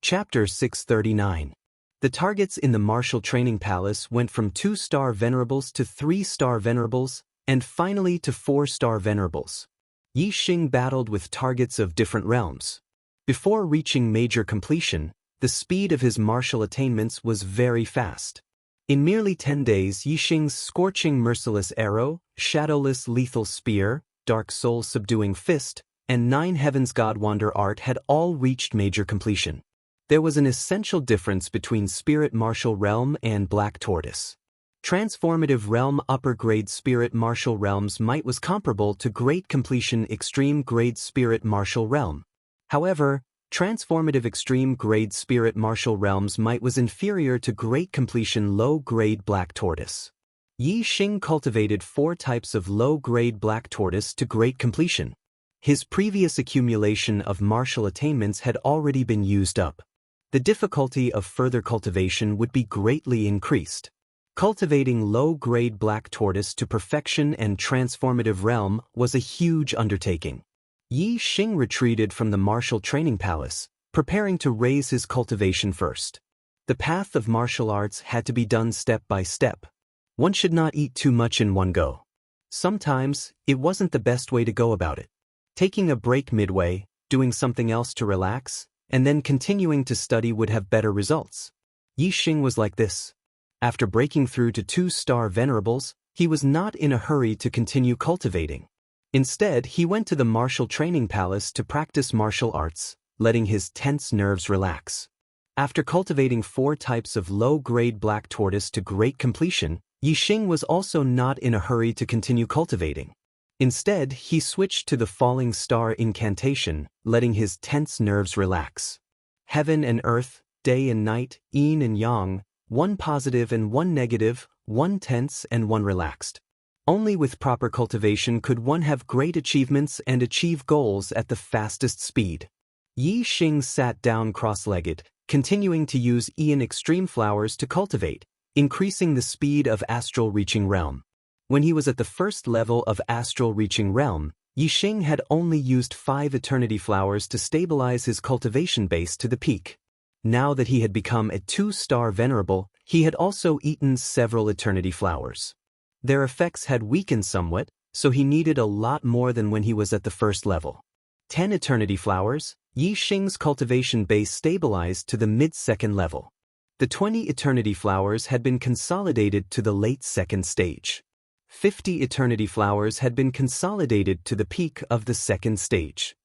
Chapter 639. The targets in the martial training palace went from 2-star venerables to 3-star venerables, and finally to 4-star venerables. Yi Xing battled with targets of different realms. Before reaching major completion, the speed of his martial attainments was very fast. In merely 10 days, Yi Xing's scorching merciless arrow, shadowless lethal spear, dark soul subduing fist, and 9 heavens godwander art had all reached major completion. There was an essential difference between Spirit Martial Realm and Black Tortoise. Transformative Realm Upper Grade Spirit Martial Realm's might was comparable to Great Completion Extreme Grade Spirit Martial Realm. However, Transformative Extreme Grade Spirit Martial Realm's might was inferior to Great Completion Low Grade Black Tortoise. Yi Xing cultivated 4 types of Low Grade Black Tortoise to Great Completion. His previous accumulation of martial attainments had already been used up. The difficulty of further cultivation would be greatly increased. Cultivating low-grade Black Tortoise to perfection and Transformative Realm was a huge undertaking. Yi Xing retreated from the martial training palace, preparing to raise his cultivation first. The path of martial arts had to be done step by step. One should not eat too much in one go. Sometimes, it wasn't the best way to go about it. Taking a break midway, doing something else to relax, and then continuing to study would have better results. Yi Xing was like this. After breaking through to 2-star venerables, he was not in a hurry to continue cultivating. Instead, he went to the martial training palace to practice martial arts, letting his tense nerves relax. After cultivating 4 types of low-grade Black Tortoise to great completion, Yi Xing was also not in a hurry to continue cultivating. Instead, he switched to the Falling Star incantation, letting his tense nerves relax. Heaven and earth, day and night, yin and yang, 1 positive and 1 negative, 1 tense and 1 relaxed. Only with proper cultivation could one have great achievements and achieve goals at the fastest speed. Yi Xing sat down cross-legged, continuing to use Ian Extreme Flowers to cultivate, increasing the speed of Astral Reaching Realm. When he was at the first level of Astral Reaching Realm, Yi Xing had only used 5 Eternity Flowers to stabilize his cultivation base to the peak. Now that he had become a 2-star venerable, he had also eaten several Eternity Flowers. Their effects had weakened somewhat, so he needed a lot more than when he was at the first level. 10 Eternity Flowers, Yi Xing's cultivation base stabilized to the mid-second level. The 20 Eternity Flowers had been consolidated to the late second stage. 50 Eternity Flowers had been consolidated to the peak of the second stage.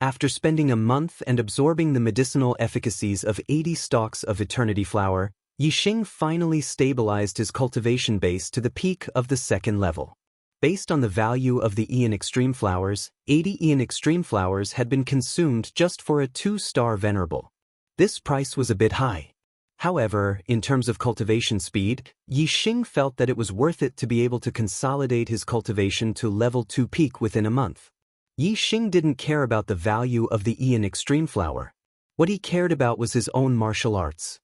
After spending a month and absorbing the medicinal efficacies of 80 stalks of Eternity Flower, Yi Xing finally stabilized his cultivation base to the peak of the second level. Based on the value of the Ian Extreme Flowers, 80 Ian Extreme Flowers had been consumed just for a 2-star venerable. This price was a bit high. However, in terms of cultivation speed, Yi Xing felt that it was worth it to be able to consolidate his cultivation to level 2 peak within a month. Yi Xing didn't care about the value of the Ian Extreme Flower. What he cared about was his own martial arts.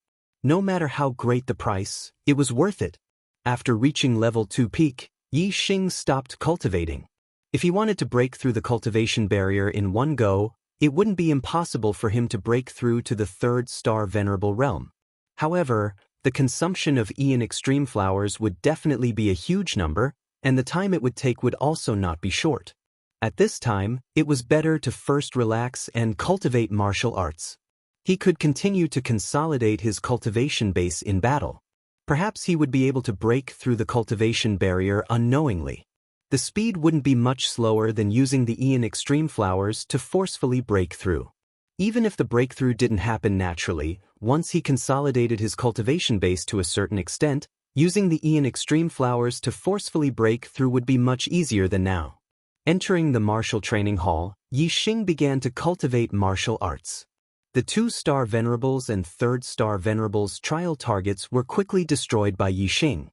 No matter how great the price, it was worth it. After reaching level 2 peak, Yi Xing stopped cultivating. If he wanted to break through the cultivation barrier in one go, it wouldn't be impossible for him to break through to the 3rd-star venerable realm. However, the consumption of Ian Extreme Flowers would definitely be a huge number, and the time it would take would also not be short. At this time, it was better to first relax and cultivate martial arts. He could continue to consolidate his cultivation base in battle. Perhaps he would be able to break through the cultivation barrier unknowingly. The speed wouldn't be much slower than using the Ian Extreme Flowers to forcefully break through. Even if the breakthrough didn't happen naturally, once he consolidated his cultivation base to a certain extent, using the Ian Extreme Flowers to forcefully break through would be much easier than now. Entering the martial training hall, Yi Xing began to cultivate martial arts. The 2-star venerables and 3rd-star venerables trial targets were quickly destroyed by Yi Xing.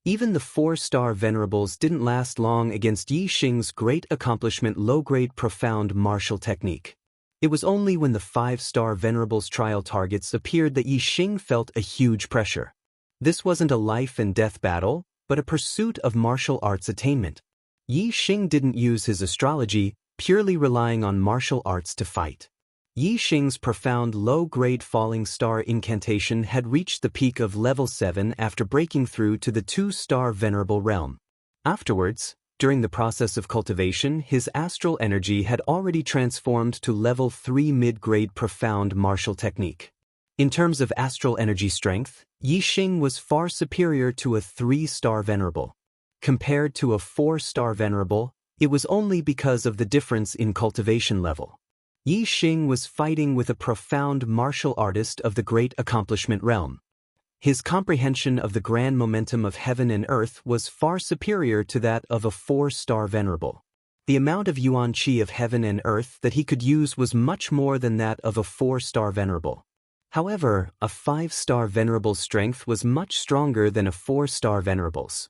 Even the 4-star venerables didn't last long against Yi Xing's great accomplishment low-grade profound martial technique. It was only when the 5-star venerables trial targets appeared that Yi Xing felt a huge pressure. This wasn't a life-and-death battle, but a pursuit of martial arts attainment. Yi Xing didn't use his astrology, purely relying on martial arts to fight. Yi Xing's profound low-grade falling star incantation had reached the peak of level 7 after breaking through to the 2-star venerable realm. Afterwards, during the process of cultivation, his astral energy had already transformed to level 3 mid-grade profound martial technique. In terms of astral energy strength, Yi Xing was far superior to a 3-star venerable. Compared to a 4-star venerable, it was only because of the difference in cultivation level. Yi Xing was fighting with a profound martial artist of the great accomplishment realm. His comprehension of the grand momentum of heaven and earth was far superior to that of a 4-star venerable. The amount of yuan qi of heaven and earth that he could use was much more than that of a 4-star venerable. However, a 5-star venerable's strength was much stronger than a 4-star venerable's.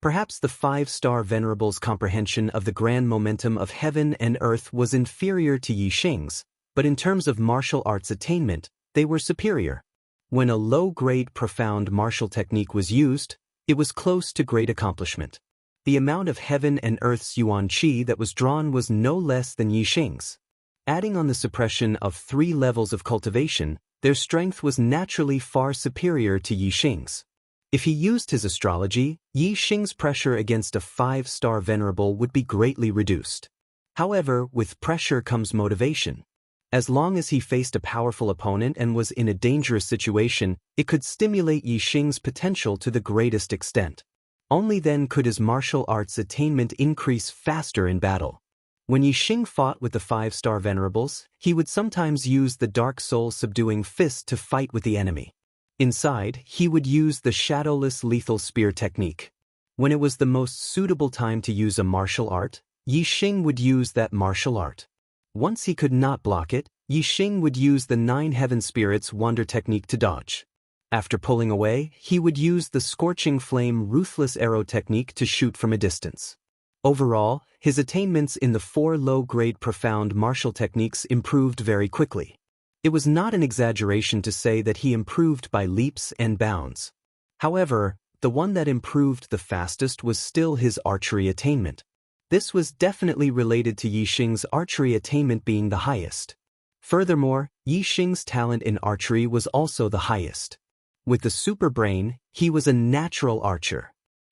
Perhaps the 5-star venerable's comprehension of the grand momentum of heaven and earth was inferior to Yi Xing's, but in terms of martial arts attainment, they were superior. When a low-grade profound martial technique was used, it was close to great accomplishment. The amount of heaven and earth's yuan qi that was drawn was no less than Yi Xing's. Adding on the suppression of 3 levels of cultivation, their strength was naturally far superior to Yi Xing's. If he used his astrology, Yi Xing's pressure against a 5-star venerable would be greatly reduced. However, with pressure comes motivation. As long as he faced a powerful opponent and was in a dangerous situation, it could stimulate Yi Xing's potential to the greatest extent. Only then could his martial arts attainment increase faster in battle. When Yi Xing fought with the 5-star venerables, he would sometimes use the dark soul subduing fist to fight with the enemy. Inside, he would use the shadowless lethal spear technique. When it was the most suitable time to use a martial art, Yi Xing would use that martial art. Once he could not block it, Yi Xing would use the 9 heaven spirits wonder technique to dodge. After pulling away, he would use the scorching flame ruthless arrow technique to shoot from a distance. Overall, his attainments in the 4 low-grade profound martial techniques improved very quickly. It was not an exaggeration to say that he improved by leaps and bounds. However, the one that improved the fastest was still his archery attainment. This was definitely related to Yi Xing's archery attainment being the highest. Furthermore, Yi Xing's talent in archery was also the highest. With the super brain, he was a natural archer.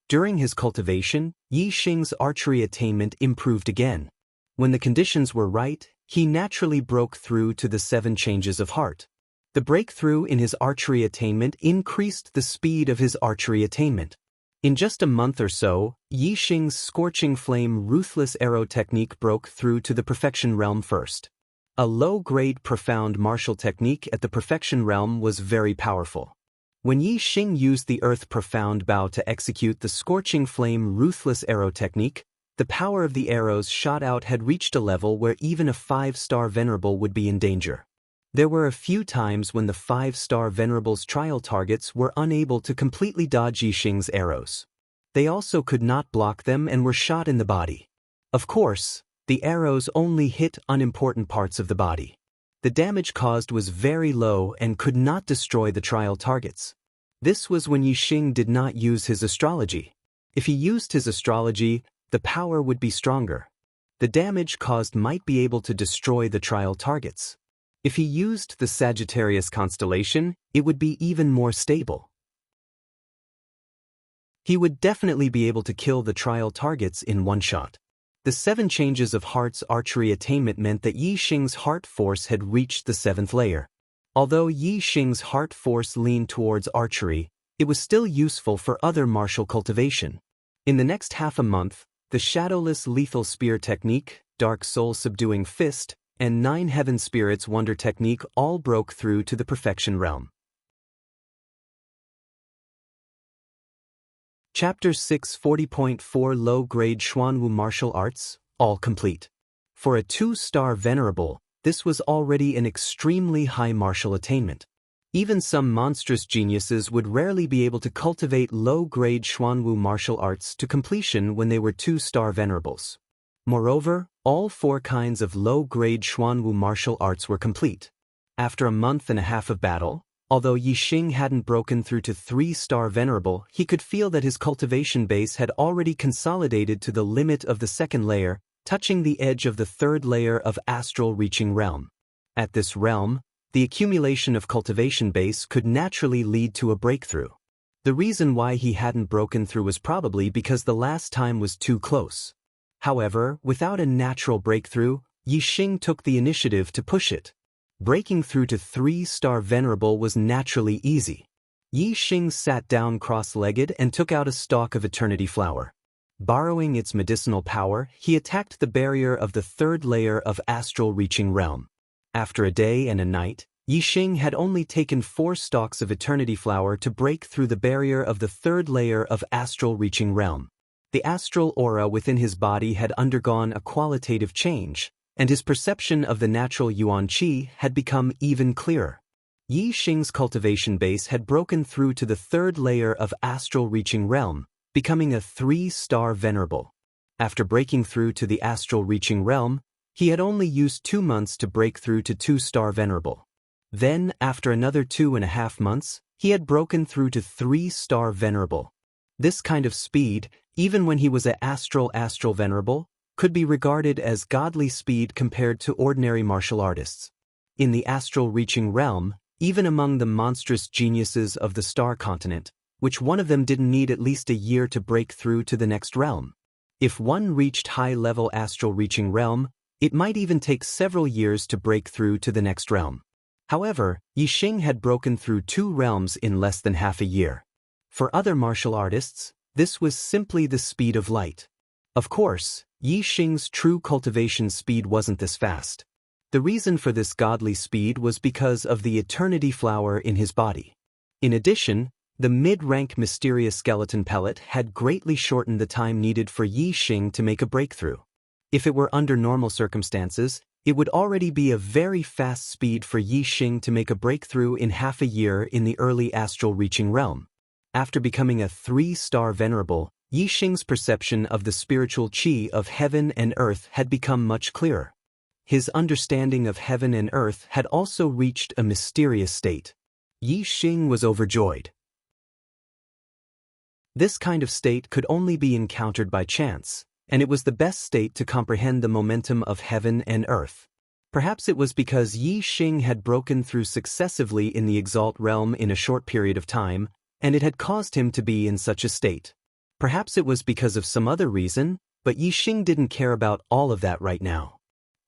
During his cultivation, Yi Xing's archery attainment improved again. When the conditions were right, he naturally broke through to the 7 changes of heart. The breakthrough in his archery attainment increased the speed of his archery attainment. In just a month or so, Yi Xing's scorching flame ruthless arrow technique broke through to the perfection realm first. A low-grade profound martial technique at the perfection realm was very powerful. When Yi Xing used the earth profound bow to execute the scorching flame ruthless arrow technique, the power of the arrows shot out had reached a level where even a 5-star venerable would be in danger. There were a few times when the 5-star venerable's trial targets were unable to completely dodge Yi Xing's arrows. They also could not block them and were shot in the body. Of course, the arrows only hit unimportant parts of the body. The damage caused was very low and could not destroy the trial targets. This was when Yi Xing did not use his astrology. If he used his astrology, the power would be stronger. The damage caused might be able to destroy the trial targets. If he used the Sagittarius constellation, it would be even more stable. He would definitely be able to kill the trial targets in one shot. The 7 changes of heart's archery attainment meant that Yi Xing's heart force had reached the 7th layer. Although Yi Xing's heart force leaned towards archery, it was still useful for other martial cultivation. In the next half a month, the shadowless lethal spear technique, dark soul subduing fist, and 9 heaven spirits wonder technique all broke through to the perfection realm. Chapter 6 40.4 Low-Grade Xuanwu Martial Arts, all complete. For a 2-star venerable, this was already an extremely high martial attainment. Even some monstrous geniuses would rarely be able to cultivate low-grade Xuanwu martial arts to completion when they were 2-star venerables. Moreover, all 4 kinds of low-grade Xuanwu martial arts were complete. After a month and a half of battle, Although Yixing hadn't broken through to 3-star Venerable, he could feel that his cultivation base had already consolidated to the limit of the second layer, touching the edge of the third layer of astral reaching realm. At this realm, the accumulation of cultivation base could naturally lead to a breakthrough. The reason why he hadn't broken through was probably because the last time was too close. However, without a natural breakthrough, Yixing took the initiative to push it. Breaking through to 3-star Venerable was naturally easy. Yixing sat down cross-legged and took out a stalk of Eternity Flower. Borrowing its medicinal power, he attacked the barrier of the third layer of astral reaching realm. After a day and a night, Yixing had only taken 4 stalks of Eternity Flower to break through the barrier of the third layer of astral reaching realm. The astral aura within his body had undergone a qualitative change, and his perception of the natural yuan qi had become even clearer. Yixing's cultivation base had broken through to the third layer of astral reaching realm, becoming a 3-star Venerable. After breaking through to the astral reaching realm, he had only used 2 months to break through to 2-star Venerable. Then, after another 2.5 months, he had broken through to 3-star Venerable. This kind of speed, even when he was an astral Venerable, could be regarded as godly speed compared to ordinary martial artists. In the astral reaching realm, even among the monstrous geniuses of the Star Continent, which one of them didn't need at least a year to break through to the next realm. If one reached high-level astral reaching realm, it might even take several years to break through to the next realm. However, Yixing had broken through 2 realms in less than half a year. For other martial artists, this was simply the speed of light. Of course, Yixing's true cultivation speed wasn't this fast. The reason for this godly speed was because of the Eternity Flower in his body. In addition, the mid-rank mysterious skeleton pellet had greatly shortened the time needed for Yixing to make a breakthrough. If it were under normal circumstances, it would already be a very fast speed for Yixing to make a breakthrough in half a year in the early astral reaching realm. After becoming a 3-star Venerable, Yixing's perception of the spiritual qi of heaven and earth had become much clearer. His understanding of heaven and earth had also reached a mysterious state. Yixing was overjoyed. This kind of state could only be encountered by chance, and it was the best state to comprehend the momentum of heaven and earth. Perhaps it was because Yixing had broken through successively in the Exalt realm in a short period of time, and it had caused him to be in such a state. Perhaps it was because of some other reason, but Yixing didn't care about all of that right now.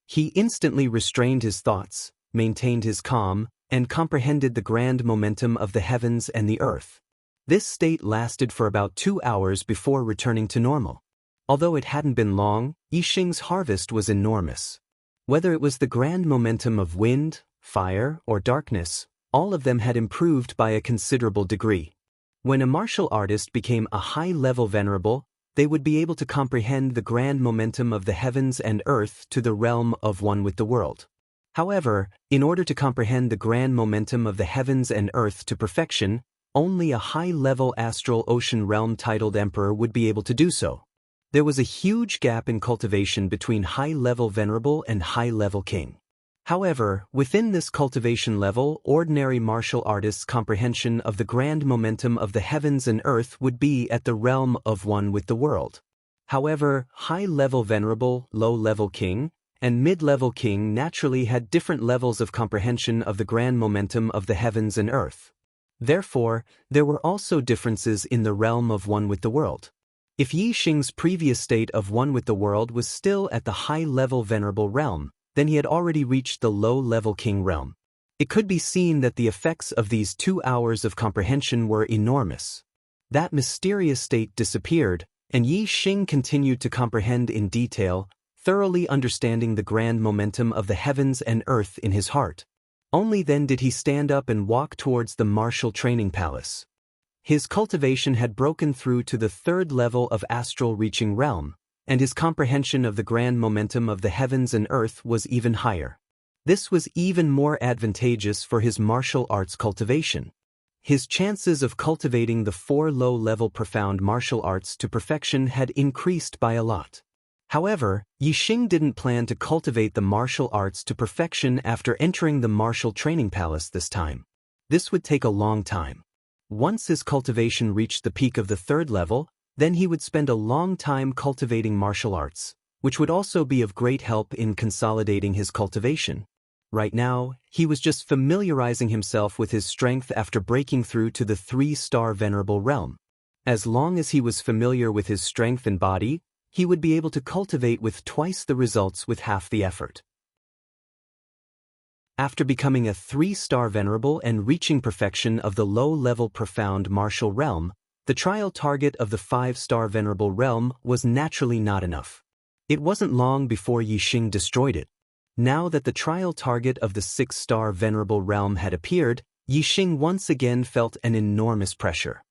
He instantly restrained his thoughts, maintained his calm, and comprehended the grand momentum of the heavens and the earth. This state lasted for about 2 hours before returning to normal. Although it hadn't been long, Yixing's harvest was enormous. Whether it was the grand momentum of wind, fire, or darkness, all of them had improved by a considerable degree. When a martial artist became a high-level Venerable, they would be able to comprehend the grand momentum of the heavens and earth to the realm of one with the world. However, in order to comprehend the grand momentum of the heavens and earth to perfection, only a high-level astral ocean realm titled Emperor would be able to do so. There was a huge gap in cultivation between high-level Venerable and high-level King. However, within this cultivation level, ordinary martial artists' comprehension of the grand momentum of the heavens and earth would be at the realm of one with the world. However, high-level Venerable, low-level King, and mid-level King naturally had different levels of comprehension of the grand momentum of the heavens and earth. Therefore, there were also differences in the realm of one with the world. If Yixing's previous state of one with the world was still at the high-level Venerable realm, then he had already reached the low-level King realm. It could be seen that the effects of these 2 hours of comprehension were enormous. That mysterious state disappeared, and Yixing continued to comprehend in detail, thoroughly understanding the grand momentum of the heavens and earth in his heart. Only then did he stand up and walk towards the martial training palace. His cultivation had broken through to the 3rd level of astral reaching realm, and his comprehension of the grand momentum of the heavens and earth was even higher. This was even more advantageous for his martial arts cultivation. His chances of cultivating the 4 low-level profound martial arts to perfection had increased by a lot. However, Yixing didn't plan to cultivate the martial arts to perfection after entering the martial training palace this time. This would take a long time. Once his cultivation reached the peak of the 3rd level, then he would spend a long time cultivating martial arts, which would also be of great help in consolidating his cultivation. Right now, he was just familiarizing himself with his strength after breaking through to the 3-star Venerable realm. As long as he was familiar with his strength and body, he would be able to cultivate with twice the results with half the effort. After becoming a 3-star Venerable and reaching perfection of the low-level Profound Martial Realm, the trial target of the 5-star Venerable Realm was naturally not enough. It wasn't long before Yixing destroyed it. Now that the trial target of the 6-star Venerable Realm had appeared, Yixing once again felt an enormous pressure.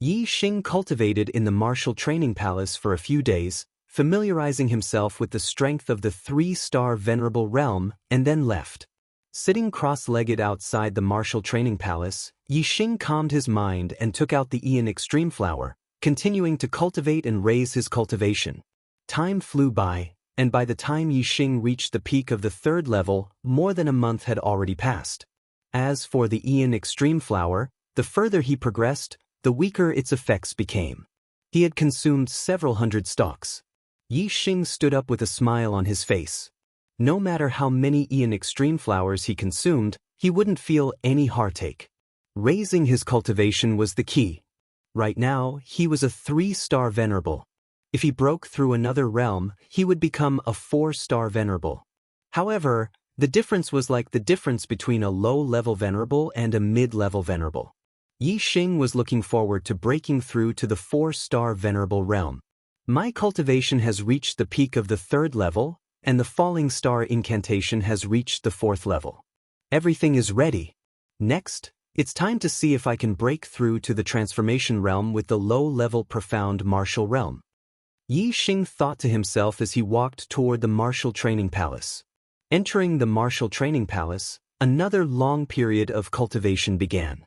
Yixing cultivated in the Martial Training Palace for a few days, familiarizing himself with the strength of the 3-star Venerable Realm, and then left. Sitting cross-legged outside the Martial Training Palace, Yixing calmed his mind and took out the Ian Extreme Flower, continuing to cultivate and raise his cultivation. Time flew by, and by the time Yixing reached the peak of the 3rd level, more than a month had already passed. As for the Ian Extreme Flower, the further he progressed, the weaker its effects became. He had consumed several hundred stalks. Yixing stood up with a smile on his face. No matter how many Ian Extreme Flowers he consumed, he wouldn't feel any heartache. Raising his cultivation was the key. Right now, he was a 3-star Venerable. If he broke through another realm, he would become a 4-star Venerable. However, the difference was like the difference between a low-level Venerable and a mid-level Venerable. Yixing was looking forward to breaking through to the 4-star Venerable realm. My cultivation has reached the peak of the 3rd level, and the Falling Star incantation has reached the 4th level. Everything is ready. Next, it's time to see if I can break through to the Transformation realm with the low-level Profound Martial realm. Yixing thought to himself as he walked toward the Martial Training Palace. Entering the Martial Training Palace, another long period of cultivation began.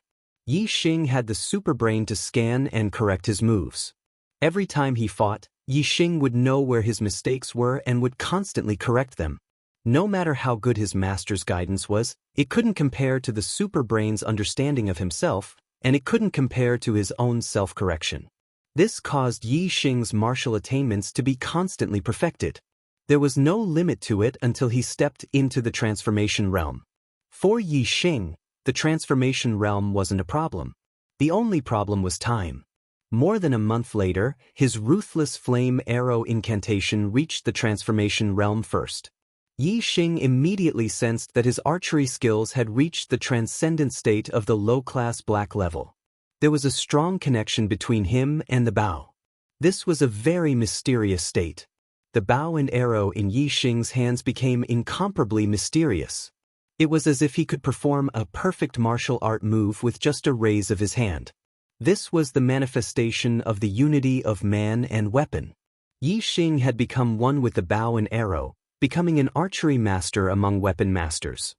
Yixing had the super brain to scan and correct his moves. Every time he fought, Yixing would know where his mistakes were and would constantly correct them. No matter how good his master's guidance was, it couldn't compare to the super brain's understanding of himself, and it couldn't compare to his own self-correction. This caused Yixing's martial attainments to be constantly perfected. There was no limit to it until he stepped into the Transformation realm. For Yixing, the Transformation realm wasn't a problem. The only problem was time. More than a month later, his Ruthless Flame Arrow incantation reached the Transformation realm first. Yixing immediately sensed that his archery skills had reached the transcendent state of the low-class black level. There was a strong connection between him and the bow. This was a very mysterious state. The bow and arrow in Yixing's hands became incomparably mysterious. It was as if he could perform a perfect martial art move with just a raise of his hand. This was the manifestation of the unity of man and weapon. Yixing had become one with the bow and arrow, becoming an archery master among weapon masters.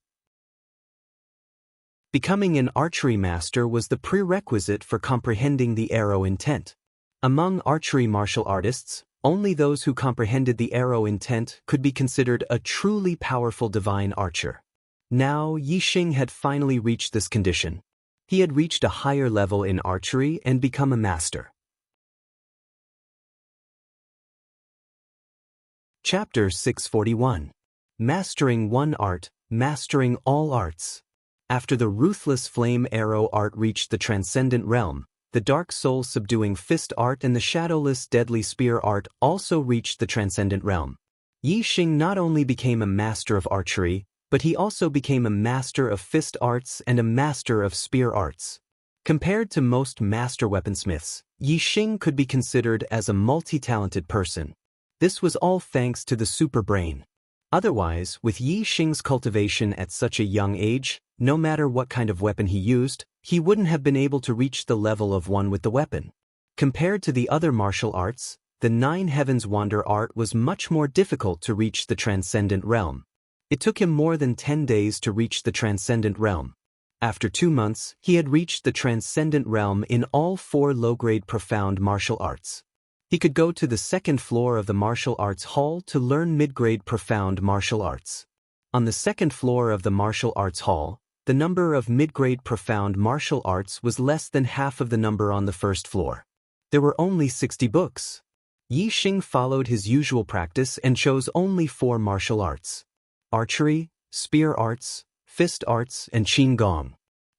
Becoming an archery master was the prerequisite for comprehending the arrow intent. Among archery martial artists, only those who comprehended the arrow intent could be considered a truly powerful divine archer. Now, Yixing had finally reached this condition. He had reached a higher level in archery and become a master. Chapter 641. Mastering One Art, Mastering All Arts. After the Ruthless Flame Arrow art reached the Transcendent realm, the Dark Soul Subduing Fist art and the Shadowless Deadly Spear art also reached the Transcendent realm. Yixing not only became a master of archery, but he also became a master of fist arts and a master of spear arts. Compared to most master weaponsmiths, Yixing could be considered as a multi-talented person. This was all thanks to the super brain. Otherwise, with Yixing's cultivation at such a young age, no matter what kind of weapon he used, he wouldn't have been able to reach the level of one with the weapon. Compared to the other martial arts, the Nine Heavens Wander art was much more difficult to reach the Transcendent realm. It took him more than 10 days to reach the Transcendent realm. After 2 months, he had reached the Transcendent realm in all 4 low-grade profound martial arts. He could go to the 2nd floor of the martial arts hall to learn mid-grade profound martial arts. On the 2nd floor of the martial arts hall, the number of mid-grade profound martial arts was less than half of the number on the first floor. There were only 60 books. Yi Xing followed his usual practice and chose only 4 martial arts: archery, spear arts, fist arts, and qigong.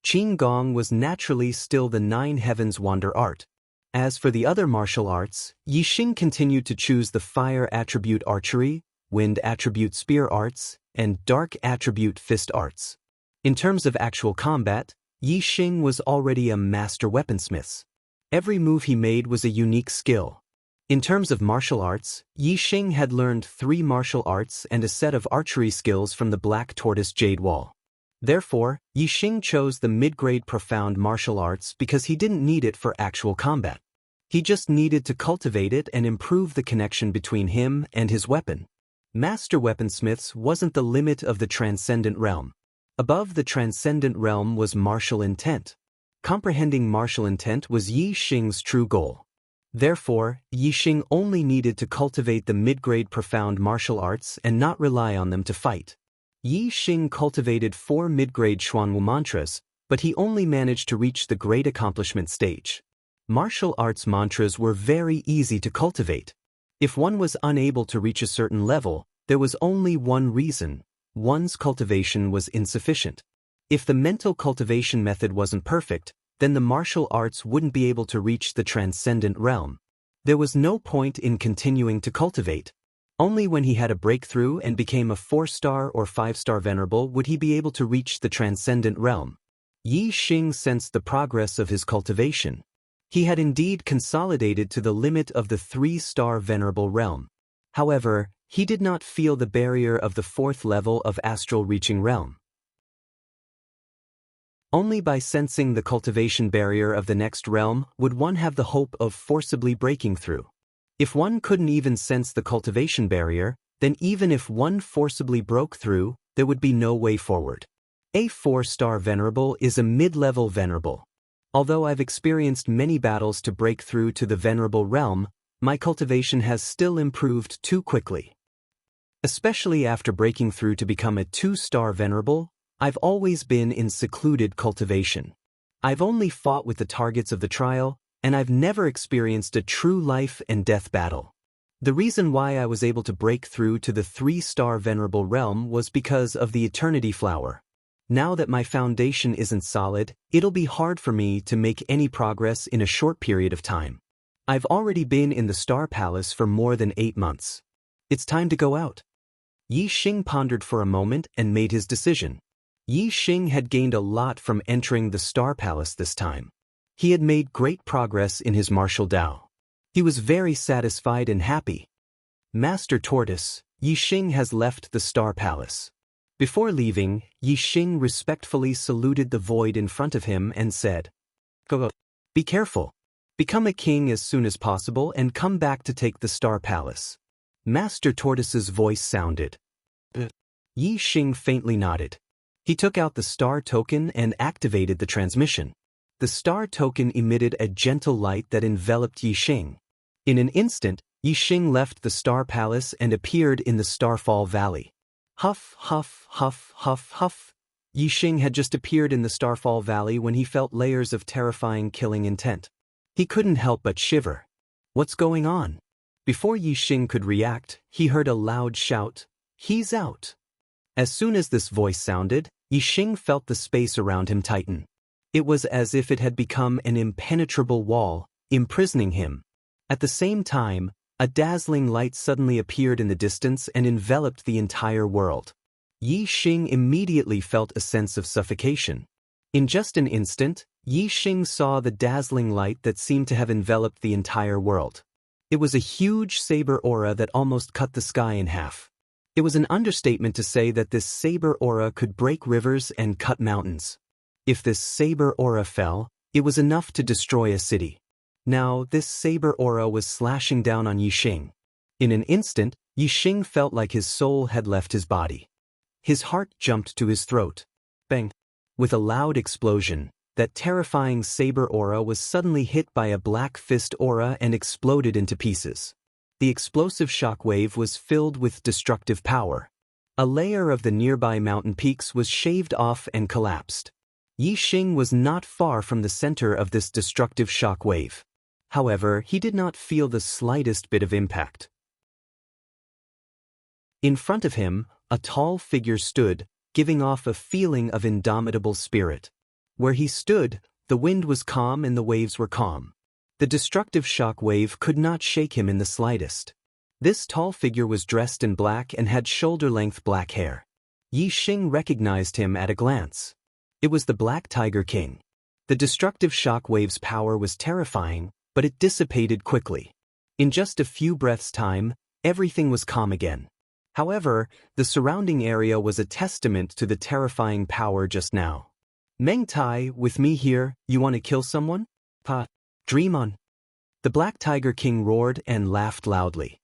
Qigong was naturally still the 9 heavens wonder art. As for the other martial arts, Yi Xing continued to choose the fire attribute archery, wind attribute spear arts, and dark attribute fist arts. In terms of actual combat, Yi Xing was already a master weaponsmith. Every move he made was a unique skill. In terms of martial arts, Yi Xing had learned 3 martial arts and a set of archery skills from the Black Tortoise Jade Wall. Therefore, Yi Xing chose the mid-grade profound martial arts because he didn't need it for actual combat. He just needed to cultivate it and improve the connection between him and his weapon. Master weaponsmiths wasn't the limit of the transcendent realm. Above the transcendent realm was martial intent. Comprehending martial intent was Yi Xing's true goal. Therefore, Yi Xing only needed to cultivate the mid-grade profound martial arts and not rely on them to fight. Yi Xing cultivated 4 mid-grade Xuanwu mantras, but he only managed to reach the great accomplishment stage. Martial arts mantras were very easy to cultivate. If one was unable to reach a certain level, there was only one reason: one's cultivation was insufficient. If the mental cultivation method wasn't perfect, then the martial arts wouldn't be able to reach the transcendent realm. There was no point in continuing to cultivate. Only when he had a breakthrough and became a 4-star or 5-star venerable would he be able to reach the transcendent realm. Yi Xing sensed the progress of his cultivation. He had indeed consolidated to the limit of the 3-star venerable realm. However, he did not feel the barrier of the 4th level of astral reaching realm. Only by sensing the cultivation barrier of the next realm would one have the hope of forcibly breaking through. If one couldn't even sense the cultivation barrier, then even if one forcibly broke through, there would be no way forward. A 4-star venerable is a mid-level venerable. Although I've experienced many battles to break through to the venerable realm, my cultivation has still improved too quickly. Especially after breaking through to become a 2-star venerable, I've always been in secluded cultivation. I've only fought with the targets of the trial, and I've never experienced a true life and death battle. The reason why I was able to break through to the 3-star venerable realm was because of the Eternity Flower. Now that my foundation isn't solid, it'll be hard for me to make any progress in a short period of time. I've already been in the Star Palace for more than 8 months. It's time to go out. Yi Xing pondered for a moment and made his decision. Yi Xing had gained a lot from entering the Star Palace this time. He had made great progress in his martial Dao. He was very satisfied and happy. Master Tortoise, Yi Xing has left the Star Palace. Before leaving, Yi Xing respectfully saluted the void in front of him and said, "Go. Be careful. Become a king as soon as possible and come back to take the Star Palace." Master Tortoise's voice sounded. Yi Xing faintly nodded. He took out the star token and activated the transmission. The star token emitted a gentle light that enveloped Yi Xing. In an instant, Yi Xing left the Star Palace and appeared in the Starfall Valley. Huff, huff, huff, huff, huff. Yi Xing had just appeared in the Starfall Valley when he felt layers of terrifying killing intent. He couldn't help but shiver. What's going on? Before Yi Xing could react, he heard a loud shout, "He's out!" As soon as this voice sounded, Yi Xing felt the space around him tighten. It was as if it had become an impenetrable wall, imprisoning him. At the same time, a dazzling light suddenly appeared in the distance and enveloped the entire world. Yi Xing immediately felt a sense of suffocation. In just an instant, Yi Xing saw the dazzling light that seemed to have enveloped the entire world. It was a huge saber aura that almost cut the sky in half. It was an understatement to say that this saber aura could break rivers and cut mountains. If this saber aura fell, it was enough to destroy a city. Now, this saber aura was slashing down on Yi Xing. In an instant, Yi Xing felt like his soul had left his body. His heart jumped to his throat. Bang! With a loud explosion, that terrifying saber aura was suddenly hit by a black fist aura and exploded into pieces. The explosive shockwave was filled with destructive power. A layer of the nearby mountain peaks was shaved off and collapsed. Yi Xing was not far from the center of this destructive shock wave. However, he did not feel the slightest bit of impact. In front of him, a tall figure stood, giving off a feeling of indomitable spirit. Where he stood, the wind was calm and the waves were calm. The destructive shock wave could not shake him in the slightest. This tall figure was dressed in black and had shoulder-length black hair. Yi Xing recognized him at a glance. It was the Black Tiger King. The destructive shock wave's power was terrifying, but it dissipated quickly. In just a few breaths' time, everything was calm again. However, the surrounding area was a testament to the terrifying power just now. Meng Tai, with me here, you want to kill someone? Dream on. The Black Tiger King roared and laughed loudly.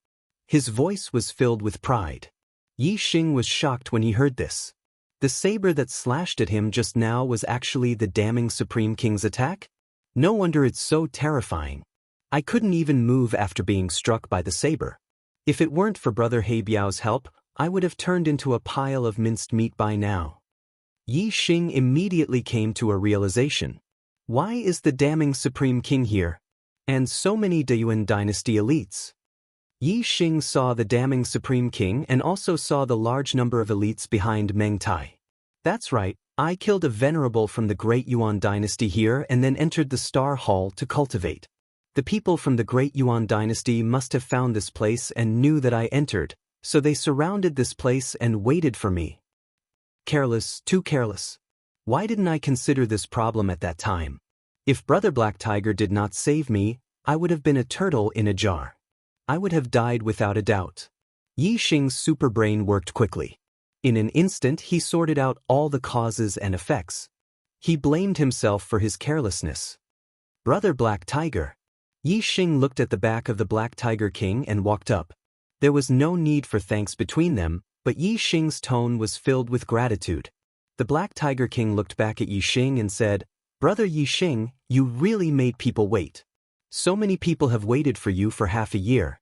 His voice was filled with pride. Yi Xing was shocked when he heard this. The saber that slashed at him just now was actually the damning Supreme King's attack? No wonder it's so terrifying. I couldn't even move after being struck by the saber. If it weren't for Brother Heibiao's help, I would have turned into a pile of minced meat by now. Yi Xing immediately came to a realization. Why is the damning Supreme King here? And so many Deyuan dynasty elites. Yi Xing saw the damning Supreme King and also saw the large number of elites behind Meng Tai. That's right, I killed a venerable from the Great Yuan dynasty here and then entered the Star Hall to cultivate. The people from the Great Yuan dynasty must have found this place and knew that I entered, so they surrounded this place and waited for me. Careless, too careless. Why didn't I consider this problem at that time? If Brother Black Tiger did not save me, I would have been a turtle in a jar. I would have died without a doubt. Yi Xing's super brain worked quickly. In an instant he sorted out all the causes and effects. He blamed himself for his carelessness. Brother Black Tiger. Yi Xing looked at the back of the Black Tiger King and walked up. There was no need for thanks between them, but Yi Xing's tone was filled with gratitude. The Black Tiger King looked back at Yi Xing and said, Brother Yi Xing, you really made people wait. So many people have waited for you for half a year.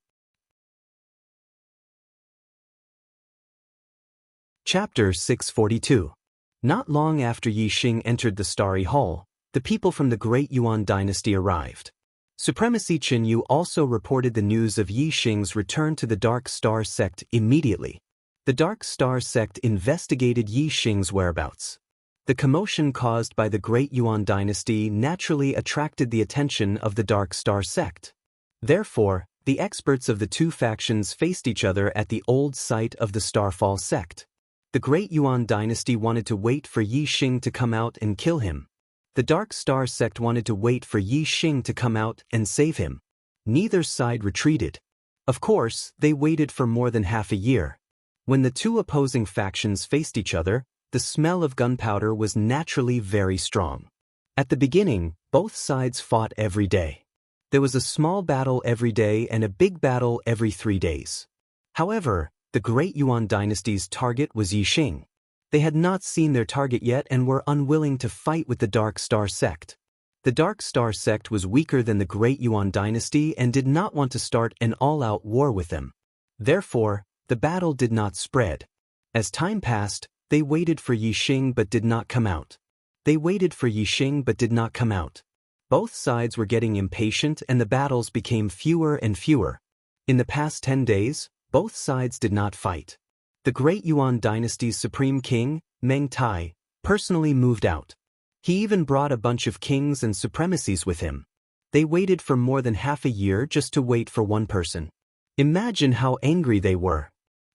Chapter 642. Not long after Yi Xing entered the Starry Hall, the people from the Great Yuan dynasty arrived. Supremacy Qin Yu also reported the news of Yi Xing's return to the Dark Star sect immediately. The Dark Star sect investigated Yi Xing's whereabouts. The commotion caused by the Great Yuan dynasty naturally attracted the attention of the Dark Star sect. Therefore, the experts of the two factions faced each other at the old site of the Starfall sect. The Great Yuan dynasty wanted to wait for Yi Xing to come out and kill him. The Dark Star sect wanted to wait for Yi Xing to come out and save him. Neither side retreated. Of course, they waited for more than half a year. When the two opposing factions faced each other, the smell of gunpowder was naturally very strong. At the beginning, both sides fought every day. There was a small battle every day and a big battle every 3 days. However, the Great Yuan dynasty's target was Yi Xing. They had not seen their target yet and were unwilling to fight with the Dark Star sect. The Dark Star sect was weaker than the Great Yuan dynasty and did not want to start an all-out war with them. Therefore, the battle did not spread. As time passed, they waited for Yi Xing but did not come out. They waited for Yi Xing but did not come out. Both sides were getting impatient and the battles became fewer and fewer. In the past 10 days, both sides did not fight. The Great Yuan dynasty's supreme king, Meng Tai, personally moved out. He even brought a bunch of kings and supremacies with him. They waited for more than half a year just to wait for one person. Imagine how angry they were.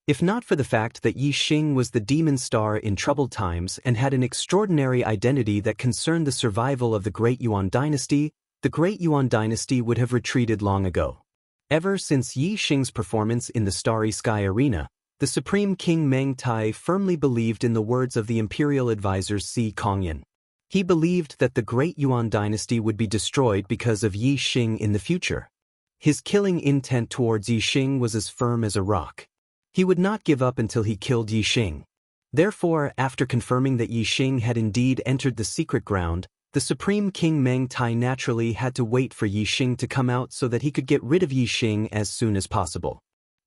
If not for the fact that Yi Xing was the demon star in troubled times and had an extraordinary identity that concerned the survival of the Great Yuan dynasty, the Great Yuan dynasty would have retreated long ago. Ever since Yi Xing's performance in the Starry Sky Arena, the Supreme King Meng Tai firmly believed in the words of the imperial advisor Si Kongyan. He believed that the Great Yuan dynasty would be destroyed because of Yi Xing in the future. His killing intent towards Yi Xing was as firm as a rock. He would not give up until he killed Yi Xing. Therefore, after confirming that Yi Xing had indeed entered the secret ground, the Supreme King Meng Tai naturally had to wait for Yi Xing to come out so that he could get rid of Yi Xing as soon as possible.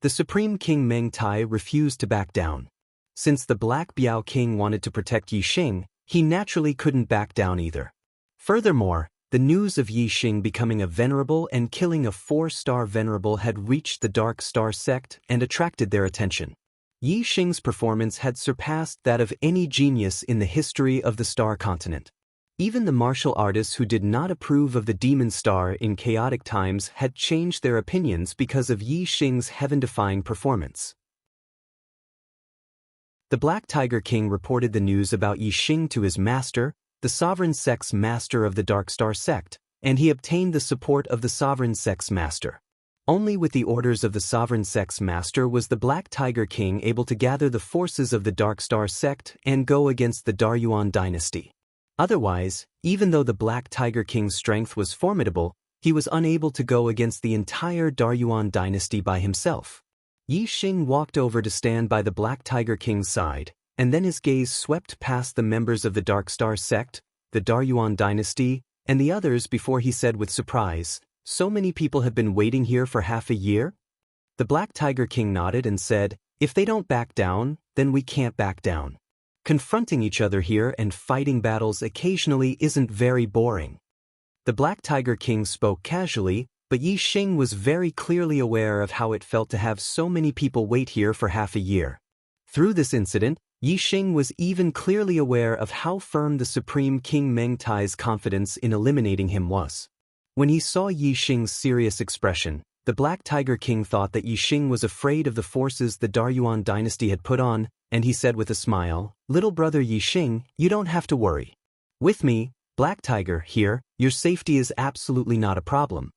The Supreme King Meng Tai refused to back down. Since the Black Biao King wanted to protect Yixing, he naturally couldn't back down either. Furthermore, the news of Yixing becoming a venerable and killing a 4-star venerable had reached the Dark Star sect and attracted their attention. Yixing's performance had surpassed that of any genius in the history of the Star Continent. Even the martial artists who did not approve of the Demon Star in chaotic times had changed their opinions because of Yixing's heaven-defying performance. The Black Tiger King reported the news about Yixing to his master, the Sovereign Sect's master of the Dark Star sect, and he obtained the support of the Sovereign Sect's master. Only with the orders of the Sovereign Sect's master was the Black Tiger King able to gather the forces of the Dark Star sect and go against the Daryuan dynasty. Otherwise, even though the Black Tiger King's strength was formidable, he was unable to go against the entire Daryuan dynasty by himself. Yixing walked over to stand by the Black Tiger King's side, and then his gaze swept past the members of the Dark Star sect, the Daryuan dynasty, and the others before he said with surprise, "So many people have been waiting here for half a year?" The Black Tiger King nodded and said, "If they don't back down, then we can't back down. Confronting each other here and fighting battles occasionally isn't very boring." The Black Tiger King spoke casually, but Yixing was very clearly aware of how it felt to have so many people wait here for half a year. Through this incident, Yixing was even clearly aware of how firm the Supreme King Meng Tai's confidence in eliminating him was. When he saw Yixing's serious expression, the Black Tiger King thought that Yixing was afraid of the forces the Daryuan dynasty had put on, and he said with a smile, "Little brother Yixing, you don't have to worry. With me, Black Tiger, here, your safety is absolutely not a problem."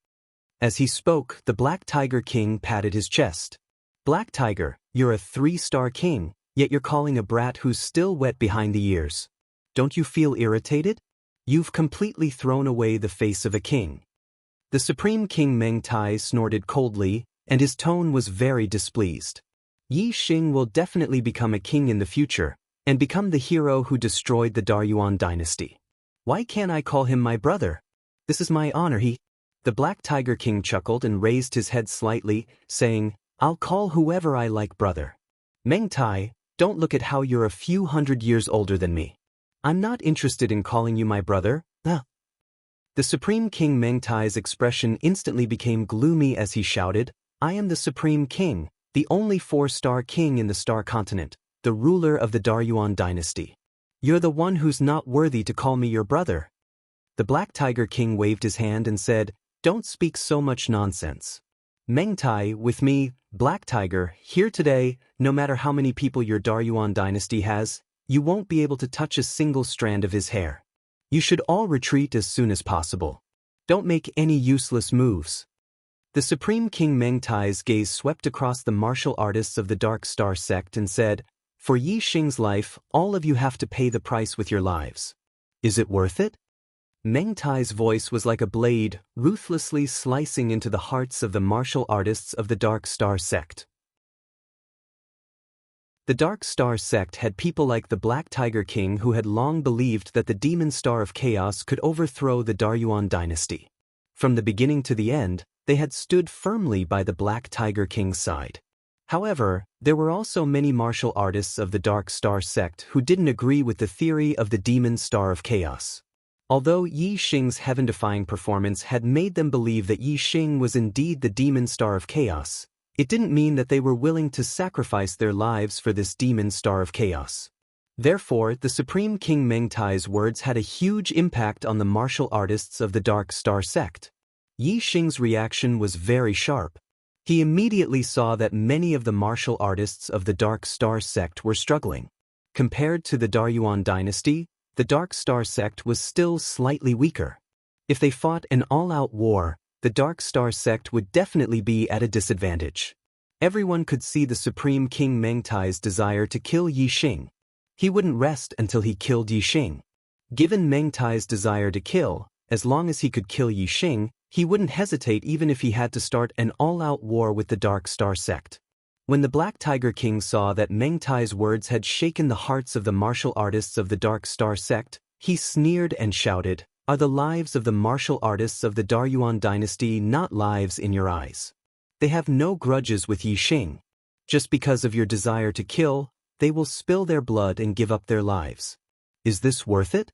As he spoke, the Black Tiger King patted his chest. "Black Tiger, you're a 3-star king, yet you're calling a brat who's still wet behind the ears. Don't you feel irritated? You've completely thrown away the face of a king." The Supreme King Meng Tai snorted coldly, and his tone was very displeased. Yixing will definitely become a king in the future, and become the hero who destroyed the Daryuan dynasty. Why can't I call him my brother? This is my honor. The Black Tiger King chuckled and raised his head slightly, saying, "I'll call whoever I like brother. Meng Tai, don't look at how you're a few hundred years older than me. I'm not interested in calling you my brother." The Supreme King Meng Tai's expression instantly became gloomy as he shouted, "I am the Supreme King, the only 4-star king in the Star Continent, the ruler of the Daryuan dynasty. You're the one who's not worthy to call me your brother." The Black Tiger King waved his hand and said, "Don't speak so much nonsense. Meng Tai, with me, Black Tiger, here today, no matter how many people your Daryuan dynasty has, you won't be able to touch a single strand of his hair. You should all retreat as soon as possible. Don't make any useless moves." The Supreme King Meng Tai's gaze swept across the martial artists of the Dark Star sect and said, "For Yixing's life, all of you have to pay the price with your lives. Is it worth it?" Meng Tai's voice was like a blade, ruthlessly slicing into the hearts of the martial artists of the Dark Star sect. The Dark Star sect had people like the Black Tiger King who had long believed that the Demon Star of Chaos could overthrow the Daryuan dynasty. From the beginning to the end, they had stood firmly by the Black Tiger King's side. However, there were also many martial artists of the Dark Star sect who didn't agree with the theory of the Demon Star of Chaos. Although Yixing's heaven-defying performance had made them believe that Yixing was indeed the Demon Star of Chaos, it didn't mean that they were willing to sacrifice their lives for this Demon Star of Chaos. Therefore, the Supreme King Meng Tai's words had a huge impact on the martial artists of the Dark Star sect. Yixing's reaction was very sharp. He immediately saw that many of the martial artists of the Dark Star sect were struggling. Compared to the Daryuan dynasty, the Dark Star sect was still slightly weaker. If they fought an all-out war, the Dark Star sect would definitely be at a disadvantage. Everyone could see the Supreme King Meng Tai's desire to kill Yixing. He wouldn't rest until he killed Yixing. Given Meng Tai's desire to kill, as long as he could kill Yixing, he wouldn't hesitate even if he had to start an all-out war with the Dark Star sect. When the Black Tiger King saw that Meng Tai's words had shaken the hearts of the martial artists of the Dark Star sect, he sneered and shouted, "Are the lives of the martial artists of the Daryuan dynasty not lives in your eyes? They have no grudges with Yixing. Just because of your desire to kill, they will spill their blood and give up their lives. Is this worth it?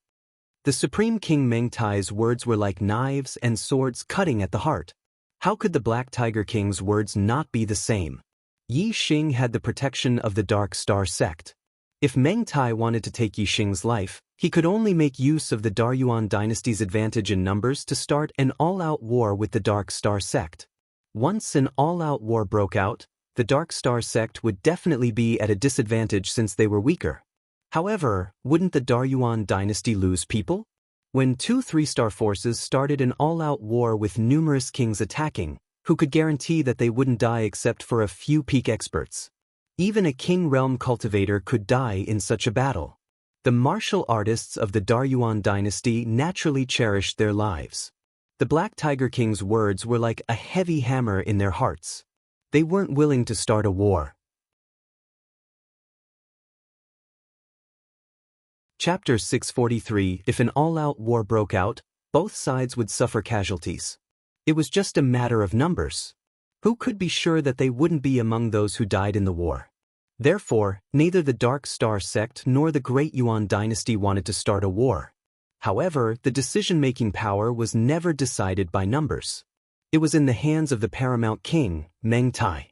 The Supreme King Mengtai's words were like knives and swords cutting at the heart. How could the Black Tiger King's words not be the same? Yi Xing had the protection of the Dark Star sect. If Mengtai wanted to take Yi Xing's life, he could only make use of the Daryuan dynasty's advantage in numbers to start an all-out war with the Dark Star sect. Once an all-out war broke out, the Dark Star sect would definitely be at a disadvantage since they were weaker. However, wouldn't the Daryuan dynasty lose people? When two three-star forces started an all-out war with numerous kings attacking, who could guarantee that they wouldn't die except for a few peak experts? Even a king realm cultivator could die in such a battle. The martial artists of the Daryuan dynasty naturally cherished their lives. The Black Tiger King's words were like a heavy hammer in their hearts. They weren't willing to start a war. Chapter 643. If an all-out war broke out, both sides would suffer casualties. It was just a matter of numbers. Who could be sure that they wouldn't be among those who died in the war? Therefore, neither the Dark Star sect nor the Great Yuan dynasty wanted to start a war. However, the decision-making power was never decided by numbers. It was in the hands of the paramount king, Mengtai.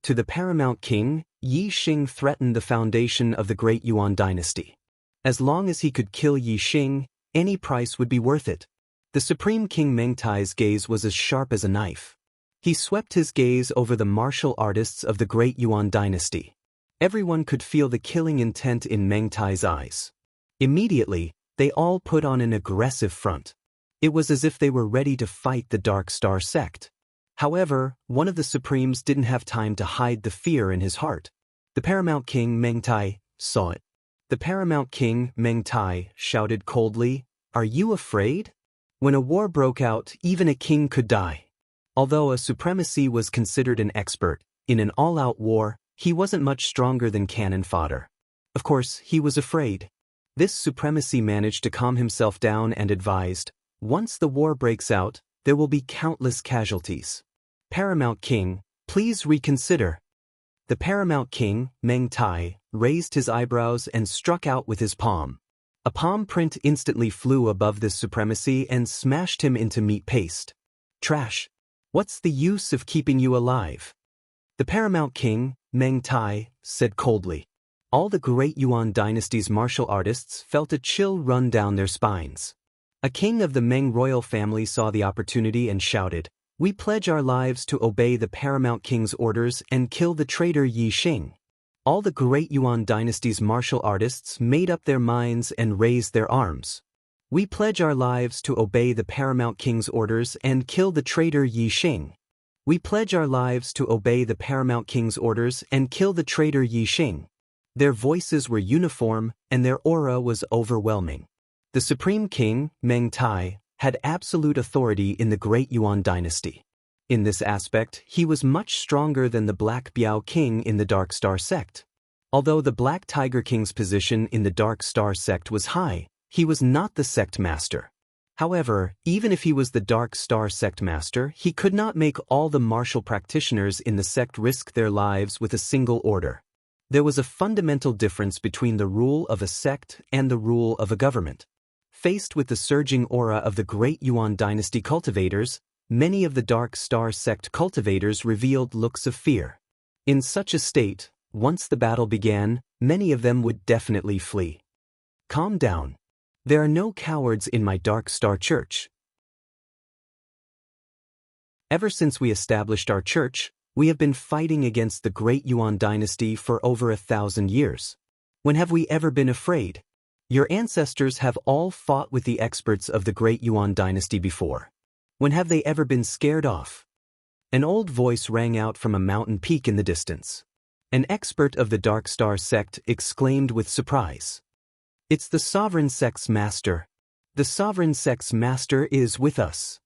To the paramount king, Yi Xing threatened the foundation of the Great Yuan dynasty. As long as he could kill Yi Xing, any price would be worth it. The Supreme King Mengtai's gaze was as sharp as a knife. He swept his gaze over the martial artists of the Great Yuan dynasty. Everyone could feel the killing intent in Mengtai's eyes. Immediately, they all put on an aggressive front. It was as if they were ready to fight the Dark Star sect. However, one of the Supremes didn't have time to hide the fear in his heart. The paramount king Mengtai saw it. The paramount king Mengtai shouted coldly, "Are you afraid?" When a war broke out, even a king could die. Although a supremacy was considered an expert, in an all-out war, he wasn't much stronger than cannon fodder. Of course, he was afraid. This supremacy managed to calm himself down and advised, "Once the war breaks out, there will be countless casualties. Paramount King, please reconsider." The paramount king, Mengtai, raised his eyebrows and struck out with his palm. A palm print instantly flew above this supremacy and smashed him into meat paste. "Trash. What's the use of keeping you alive?" The paramount king, Mengtai, said coldly. All the Great Yuan dynasty's martial artists felt a chill run down their spines. A king of the Meng royal family saw the opportunity and shouted, "We pledge our lives to obey the paramount king's orders and kill the traitor Yi Xing." All the Great Yuan dynasty's martial artists made up their minds and raised their arms. "We pledge our lives to obey the paramount king's orders and kill the traitor Yi Xing. We pledge our lives to obey the paramount king's orders and kill the traitor Yi Xing." Their voices were uniform and their aura was overwhelming. The Supreme King, Mengtai, had absolute authority in the Great Yuan dynasty. In this aspect, he was much stronger than the Black Biao King in the Dark Star sect. Although the Black Tiger King's position in the Dark Star sect was high, he was not the sect master. However, even if he was the Dark Star sect master, he could not make all the martial practitioners in the sect risk their lives with a single order. There was a fundamental difference between the rule of a sect and the rule of a government. Faced with the surging aura of the Great Yuan dynasty cultivators, many of the Dark Star sect cultivators revealed looks of fear. In such a state, once the battle began, many of them would definitely flee. "Calm down. There are no cowards in my Dark Star church. Ever since we established our church, we have been fighting against the Great Yuan dynasty for over 1,000 years. When have we ever been afraid? Your ancestors have all fought with the experts of the Great Yuan dynasty before. When have they ever been scared off?" An old voice rang out from a mountain peak in the distance. An expert of the Dark Star sect exclaimed with surprise. "It's the Sovereign Sect's master. The Sovereign Sect's master is with us."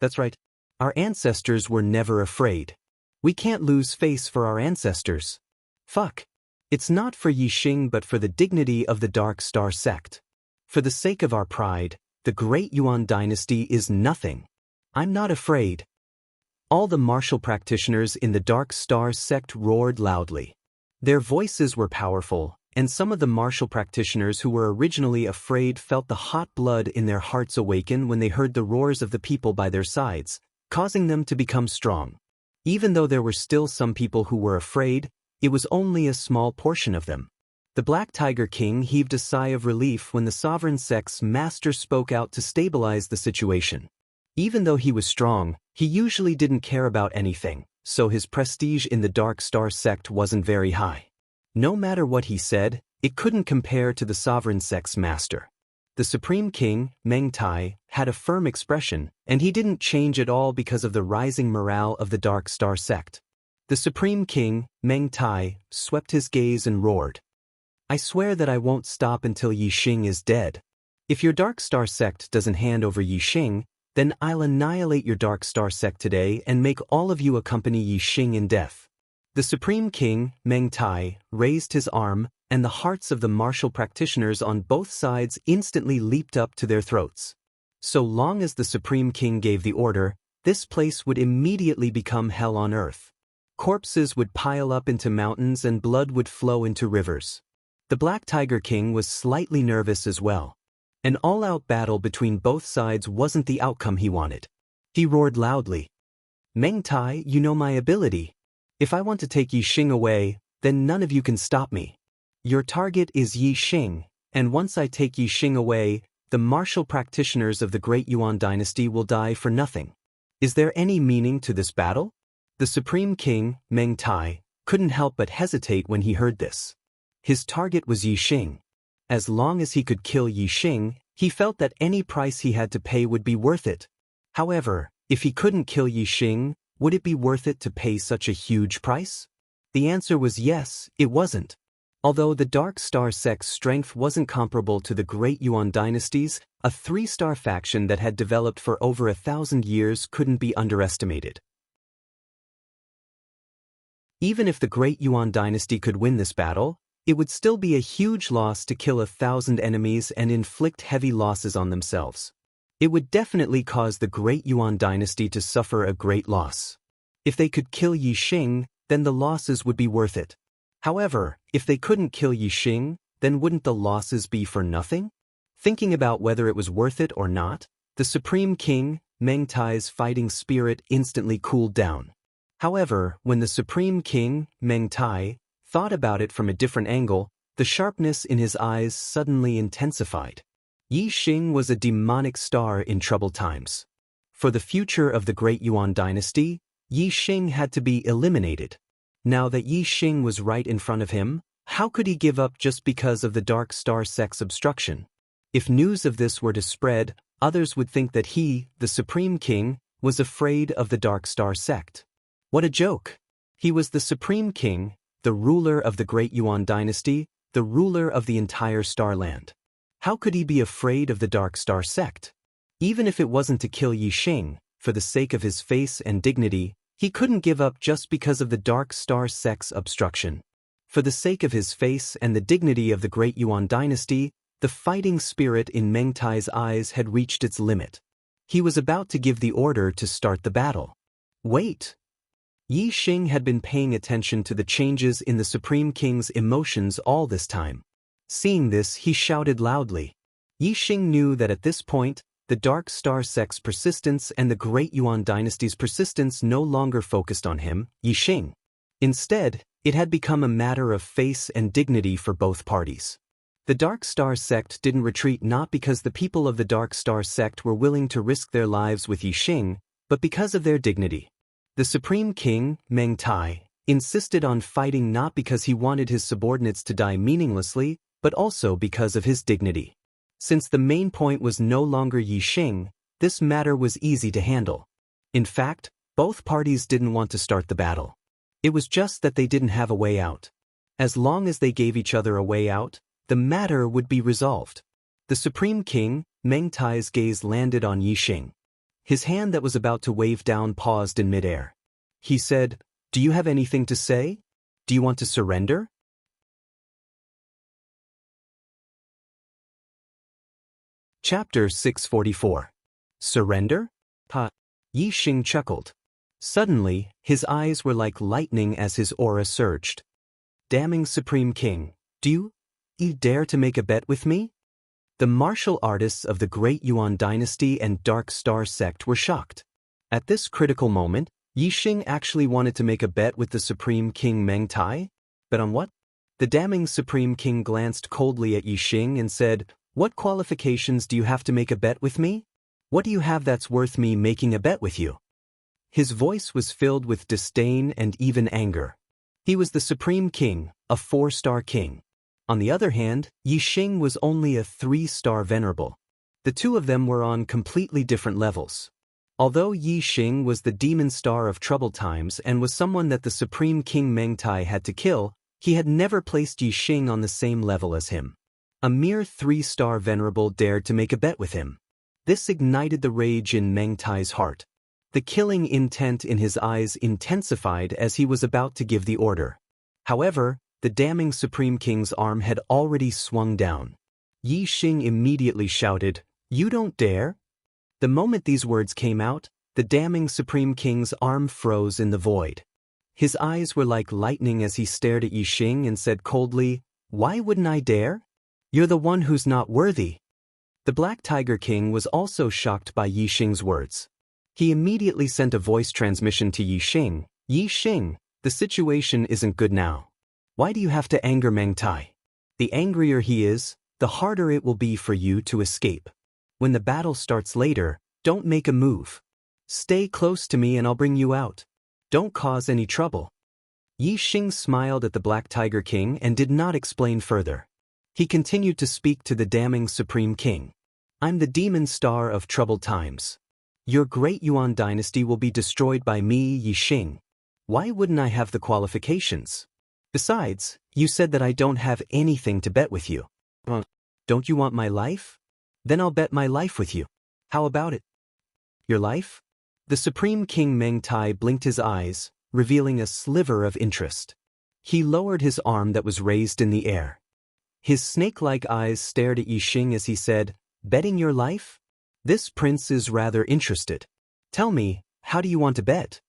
That's right. Our ancestors were never afraid. We can't lose face for our ancestors. Fuck. It's not for Yi Xing but for the dignity of the Dark Star sect. For the sake of our pride, the Great Yuan dynasty is nothing. I'm not afraid. All the martial practitioners in the Dark Star sect roared loudly. Their voices were powerful, and some of the martial practitioners who were originally afraid felt the hot blood in their hearts awaken when they heard the roars of the people by their sides, causing them to become strong. Even though there were still some people who were afraid, it was only a small portion of them. The Black Tiger King heaved a sigh of relief when the sovereign sect's master spoke out to stabilize the situation. Even though he was strong, he usually didn't care about anything, so his prestige in the Dark Star sect wasn't very high. No matter what he said, it couldn't compare to the sovereign sect's master. The Supreme King, Meng Tai, had a firm expression, and he didn't change at all because of the rising morale of the Dark Star sect. The Supreme King, Meng Tai, swept his gaze and roared, "I swear that I won't stop until Yi Xing is dead. If your Dark Star sect doesn't hand over Yi Xing, then I'll annihilate your Dark Star sect today and make all of you accompany Yi Xing in death." The Supreme King, Meng Tai, raised his arm, and the hearts of the martial practitioners on both sides instantly leaped up to their throats. So long as the Supreme King gave the order, this place would immediately become hell on earth. Corpses would pile up into mountains and blood would flow into rivers. The Black Tiger King was slightly nervous as well. An all-out battle between both sides wasn't the outcome he wanted. He roared loudly, "Meng Tai, you know my ability. If I want to take Yi Xing away, then none of you can stop me. Your target is Yi Xing, and once I take Yi Xing away, the martial practitioners of the Great Yuan dynasty will die for nothing. Is there any meaning to this battle?" The Supreme King, Meng Tai, couldn't help but hesitate when he heard this. His target was Yi Xing. As long as he could kill Yi Xing, he felt that any price he had to pay would be worth it. However, if he couldn't kill Yi Xing, would it be worth it to pay such a huge price? The answer was yes, it wasn't. Although the Dark Star sect's strength wasn't comparable to the Great Yuan dynasties, a 3-star faction that had developed for over 1,000 years couldn't be underestimated. Even if the Great Yuan dynasty could win this battle, it would still be a huge loss to kill 1,000 enemies and inflict heavy losses on themselves. It would definitely cause the Great Yuan dynasty to suffer a great loss. If they could kill Yi Xing, then the losses would be worth it. However, if they couldn't kill Yi Xing, then wouldn't the losses be for nothing? Thinking about whether it was worth it or not, the Supreme King, Meng Tai's fighting spirit instantly cooled down. However, when the Supreme King, Meng Tai, thought about it from a different angle, the sharpness in his eyes suddenly intensified. Yi Xing was a demonic star in troubled times. For the future of the Great Yuan dynasty, Yi Xing had to be eliminated. Now that Yi Xing was right in front of him, how could he give up just because of the Dark Star sect's obstruction? If news of this were to spread, others would think that he, the Supreme King, was afraid of the Dark Star sect. What a joke! He was the Supreme King, the ruler of the Great Yuan dynasty, the ruler of the entire Starland. How could he be afraid of the Dark Star sect? Even if it wasn't to kill Yi Xing, for the sake of his face and dignity, he couldn't give up just because of the Dark Star sect's obstruction. For the sake of his face and the dignity of the Great Yuan dynasty, the fighting spirit in Meng Tai's eyes had reached its limit. He was about to give the order to start the battle. Wait! Yi Xing had been paying attention to the changes in the Supreme King's emotions all this time. Seeing this, he shouted loudly. Yi Xing knew that at this point, the Dark Star sect's persistence and the Great Yuan dynasty's persistence no longer focused on him, Yi Xing. Instead, it had become a matter of face and dignity for both parties. The Dark Star sect didn't retreat not because the people of the Dark Star sect were willing to risk their lives with Yi Xing, but because of their dignity. The Supreme King, Meng Tai, insisted on fighting not because he wanted his subordinates to die meaninglessly, but also because of his dignity. Since the main point was no longer Yi Xing, this matter was easy to handle. In fact, both parties didn't want to start the battle. It was just that they didn't have a way out. As long as they gave each other a way out, the matter would be resolved. The Supreme King, Meng Tai's gaze landed on Yi Xing. His hand that was about to wave down paused in midair. He said, "Do you have anything to say? Do you want to surrender?" Chapter 644. Surrender? Ha! Yi Xing chuckled. Suddenly, his eyes were like lightning as his aura surged. "Damning Supreme King, do you You dare to make a bet with me? The martial artists of the Great Yuan Dynasty and Dark Star sect were shocked. At this critical moment, Yixing actually wanted to make a bet with the Supreme King Meng Tai? Bet on what? The damning Supreme King glanced coldly at Yixing and said, "What qualifications do you have to make a bet with me? What do you have that's worth me making a bet with you?" His voice was filled with disdain and even anger. He was the Supreme King, a 4-star king. On the other hand, Yixing was only a 3-star venerable. The two of them were on completely different levels. Although Yixing was the demon star of troubled times and was someone that the Supreme King Meng Tai had to kill, he had never placed Yixing on the same level as him. A mere 3-star venerable dared to make a bet with him. This ignited the rage in Meng Tai's heart. The killing intent in his eyes intensified as he was about to give the order. However, the damning Supreme King's arm had already swung down. Yixing immediately shouted, "You don't dare!" The moment these words came out, the damning Supreme King's arm froze in the void. His eyes were like lightning as he stared at Yixing and said coldly, "Why wouldn't I dare? You're the one who's not worthy." The Black Tiger King was also shocked by Yixing's words. He immediately sent a voice transmission to Yixing, "Yixing, the situation isn't good now. Why do you have to anger Meng Tai? The angrier he is, the harder it will be for you to escape. When the battle starts later, don't make a move. Stay close to me and I'll bring you out. Don't cause any trouble." Yixing smiled at the Black Tiger King and did not explain further. He continued to speak to the damning Supreme King. "I'm the demon star of troubled times. Your Great Yuan Dynasty will be destroyed by me, Yixing. Why wouldn't I have the qualifications? Besides, you said that I don't have anything to bet with you. Don't you want my life? Then I'll bet my life with you. How about it?" "Your life?" The Supreme King Meng Tai blinked his eyes, revealing a sliver of interest. He lowered his arm that was raised in the air. His snake-like eyes stared at Yixing as he said, "Betting your life? This prince is rather interested. Tell me, how do you want to bet?"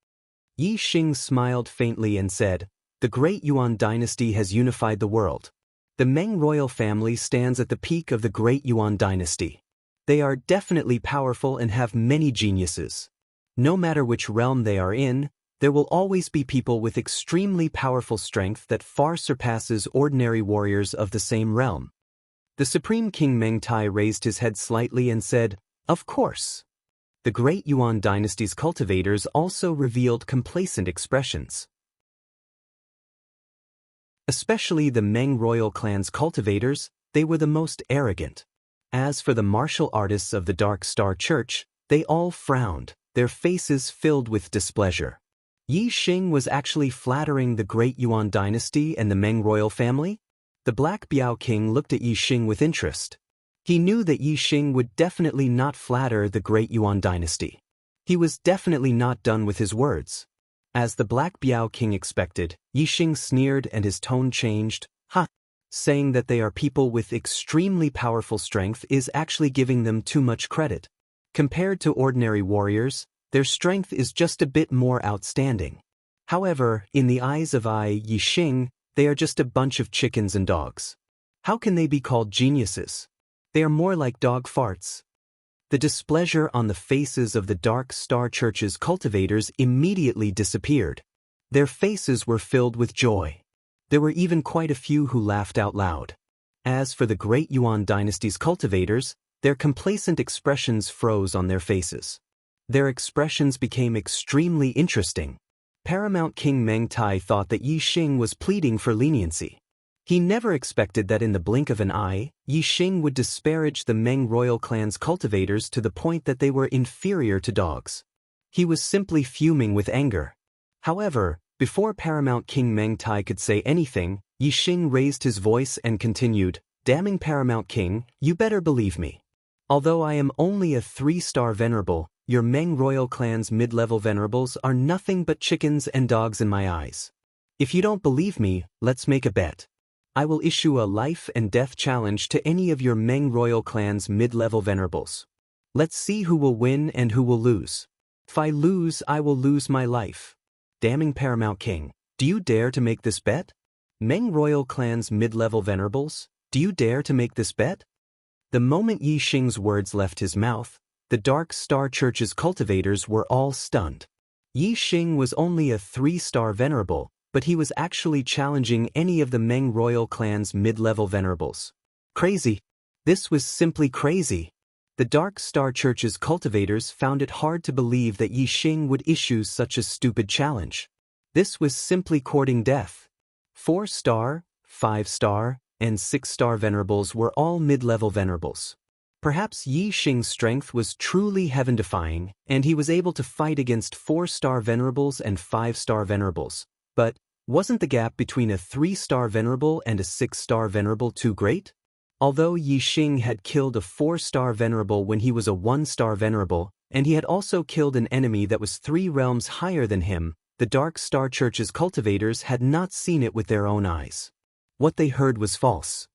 Yixing smiled faintly and said, "The Great Yuan Dynasty has unified the world. The Meng royal family stands at the peak of the Great Yuan Dynasty. They are definitely powerful and have many geniuses. No matter which realm they are in, there will always be people with extremely powerful strength that far surpasses ordinary warriors of the same realm." The Supreme King Meng Tai raised his head slightly and said, "Of course." The Great Yuan Dynasty's cultivators also revealed complacent expressions. Especially the Meng royal clan's cultivators, they were the most arrogant. As for the martial artists of the Dark Star Church, they all frowned, their faces filled with displeasure. Yixing was actually flattering the Great Yuan Dynasty and the Meng royal family? The Black Biao King looked at Yixing with interest. He knew that Yixing would definitely not flatter the Great Yuan Dynasty. He was definitely not done with his words. As the Black Biao King expected, Yixing sneered and his tone changed. "Ha! Saying that they are people with extremely powerful strength is actually giving them too much credit. Compared to ordinary warriors, their strength is just a bit more outstanding. However, in the eyes of Yixing, they are just a bunch of chickens and dogs. How can they be called geniuses? They are more like dog farts." The displeasure on the faces of the Dark Star Church's cultivators immediately disappeared. Their faces were filled with joy. There were even quite a few who laughed out loud. As for the Great Yuan Dynasty's cultivators, their complacent expressions froze on their faces. Their expressions became extremely interesting. Paramount King Meng Tai thought that Yixing was pleading for leniency. He never expected that in the blink of an eye, Yixing would disparage the Meng royal clan's cultivators to the point that they were inferior to dogs. He was simply fuming with anger. However, before Paramount King Meng Tai could say anything, Yixing raised his voice and continued, "Damning Paramount King, you better believe me. Although I am only a 3-star venerable, your Meng royal clan's mid-level venerables are nothing but chickens and dogs in my eyes. If you don't believe me, let's make a bet. I will issue a life and death challenge to any of your Meng royal clan's mid-level venerables. Let's see who will win and who will lose. If I lose, I will lose my life. Damning Paramount King, do you dare to make this bet? Meng royal clan's mid-level venerables, Do you dare to make this bet? The moment Yi Xing's words left his mouth, the Dark Star Church's cultivators were all stunned. Yi Xing was only a 3-star venerable, but he was actually challenging any of the Meng royal clan's mid-level venerables. Crazy. This was simply crazy. The Dark Star Church's cultivators found it hard to believe that Yi Xing would issue such a stupid challenge. This was simply courting death. 4-star, 5-star, and 6-star venerables were all mid-level venerables. Perhaps Yi Xing's strength was truly heaven-defying, and he was able to fight against 4-star venerables and 5-star venerables. But wasn't the gap between a 3-star venerable and a 6-star venerable too great? Although Yi Xing had killed a 4-star venerable when he was a 1-star venerable, and he had also killed an enemy that was 3 realms higher than him, the Dark Star Church's cultivators had not seen it with their own eyes. What they heard was false.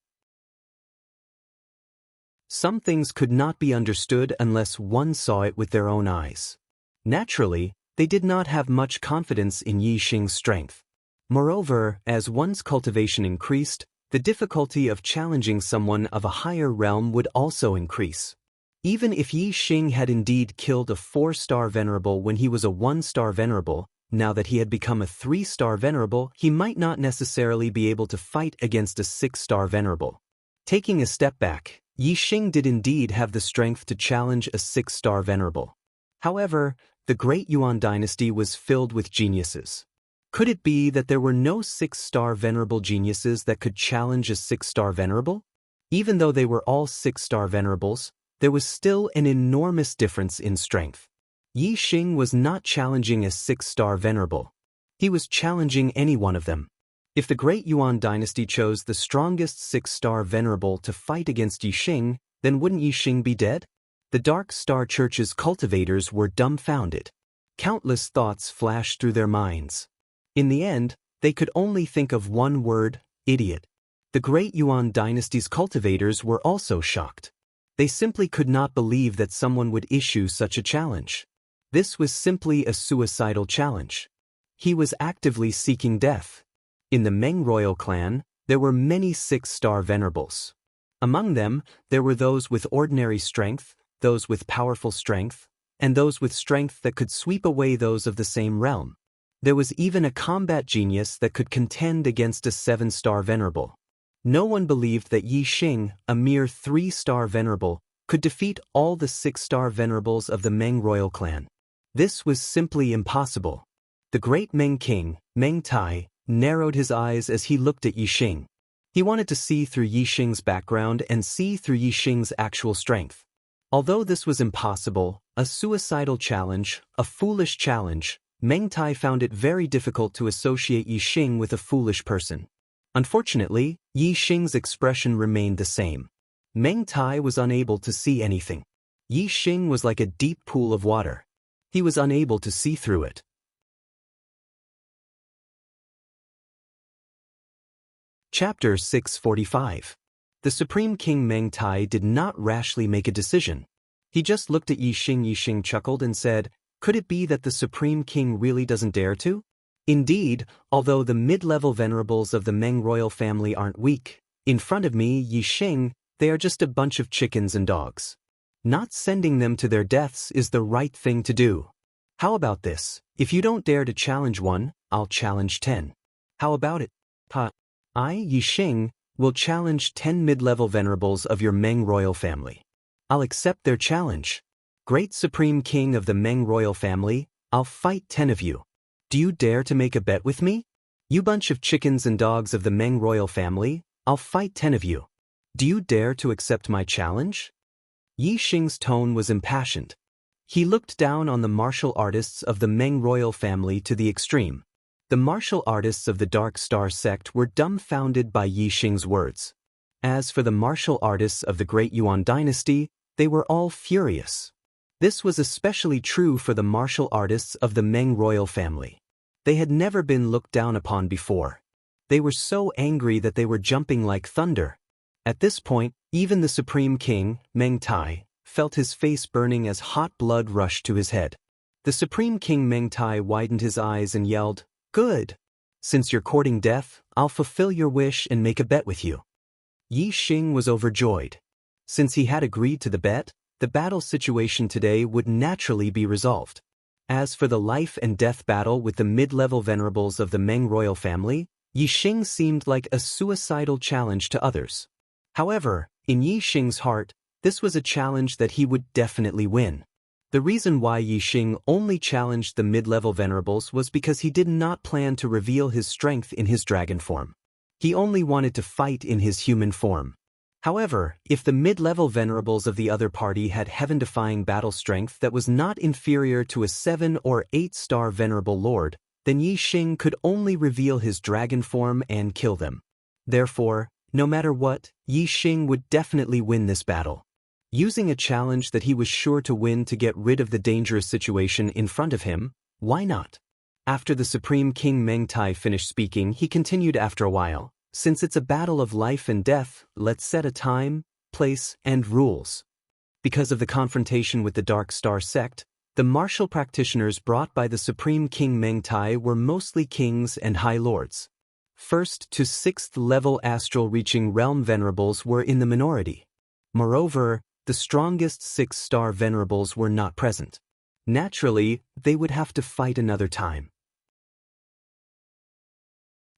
Some things could not be understood unless one saw it with their own eyes. Naturally, they did not have much confidence in Yi Xing's strength. Moreover, as one's cultivation increased, the difficulty of challenging someone of a higher realm would also increase. Even if Yi Xing had indeed killed a 4-star venerable when he was a 1-star venerable, now that he had become a 3-star venerable, he might not necessarily be able to fight against a 6-star venerable. Taking a step back, Yi Xing did indeed have the strength to challenge a 6-star venerable. However, the Great Yuan dynasty was filled with geniuses. Could it be that there were no 6-star venerable geniuses that could challenge a 6-star venerable? Even though they were all 6-star venerables, there was still an enormous difference in strength. Yi Xing was not challenging a 6-star venerable. He was challenging any one of them. If the Great Yuan dynasty chose the strongest 6-star venerable to fight against Yi Xing, then wouldn't Yi Xing be dead? The Dark Star Church's cultivators were dumbfounded. Countless thoughts flashed through their minds. In the end, they could only think of one word: idiot. The Great Yuan dynasty's cultivators were also shocked. They simply could not believe that someone would issue such a challenge. This was simply a suicidal challenge. He was actively seeking death. In the Meng royal clan, there were many 6-star venerables. Among them, there were those with ordinary strength, those with powerful strength, and those with strength that could sweep away those of the same realm. There was even a combat genius that could contend against a 7-star venerable. No one believed that Yi Xing, a mere 3-star venerable, could defeat all the 6-star venerables of the Meng royal clan. This was simply impossible. The great Meng king, Meng Tai, narrowed his eyes as he looked at Yi Xing. He wanted to see through Yi Xing's background and see through Yi Xing's actual strength. Although this was impossible, a suicidal challenge, a foolish challenge, Meng Tai found it very difficult to associate Yi Xing with a foolish person. Unfortunately, Yi Xing's expression remained the same. Meng Tai was unable to see anything. Yi Xing was like a deep pool of water. He was unable to see through it. Chapter 645. The Supreme King Meng Tai did not rashly make a decision. He just looked at Yi Xing. Yi Xing chuckled and said, "Could it be that the Supreme King really doesn't dare to?" Indeed, although the mid-level venerables of the Meng royal family aren't weak, in front of me, Yi Xing, they are just a bunch of chickens and dogs. Not sending them to their deaths is the right thing to do. How about this? If you don't dare to challenge one, I'll challenge 10. How about it? I, Yi Xing, will challenge 10 mid-level venerables of your Meng royal family. I'll accept their challenge. Great Supreme King of the Meng royal family, I'll fight 10 of you. Do you dare to make a bet with me? You bunch of chickens and dogs of the Meng royal family, I'll fight 10 of you. Do you dare to accept my challenge? Yi Xing's tone was impassioned. He looked down on the martial artists of the Meng royal family to the extreme. The martial artists of the Dark Star sect were dumbfounded by Yi Xing's words. As for the martial artists of the Great Yuan dynasty, they were all furious. This was especially true for the martial artists of the Meng royal family. They had never been looked down upon before. They were so angry that they were jumping like thunder. At this point, even the Supreme King, Meng Tai, felt his face burning as hot blood rushed to his head. The Supreme King Meng Tai widened his eyes and yelled, "Good! Since you're courting death, I'll fulfill your wish and make a bet with you." Yi Xing was overjoyed. Since he had agreed to the bet, the battle situation today would naturally be resolved. As for the life and death battle with the mid-level venerables of the Meng royal family, Yi Xing seemed like a suicidal challenge to others. However, in Yi Xing's heart, this was a challenge that he would definitely win. The reason why Yi Xing only challenged the mid-level venerables was because he did not plan to reveal his strength in his dragon form. He only wanted to fight in his human form. However, if the mid-level venerables of the other party had heaven-defying battle strength that was not inferior to a 7 or 8-star venerable lord, then Yi Xing could only reveal his dragon form and kill them. Therefore, no matter what, Yi Xing would definitely win this battle. Using a challenge that he was sure to win to get rid of the dangerous situation in front of him, why not? After the Supreme King Meng Tai finished speaking, he continued after a while. Since it's a battle of life and death, let's set a time, place, and rules. Because of the confrontation with the Dark Star sect, the martial practitioners brought by the Supreme King Meng Tai were mostly kings and high lords. 1st to 6th level astral reaching realm venerables were in the minority. Moreover, the strongest 6-star venerables were not present. Naturally, they would have to fight another time.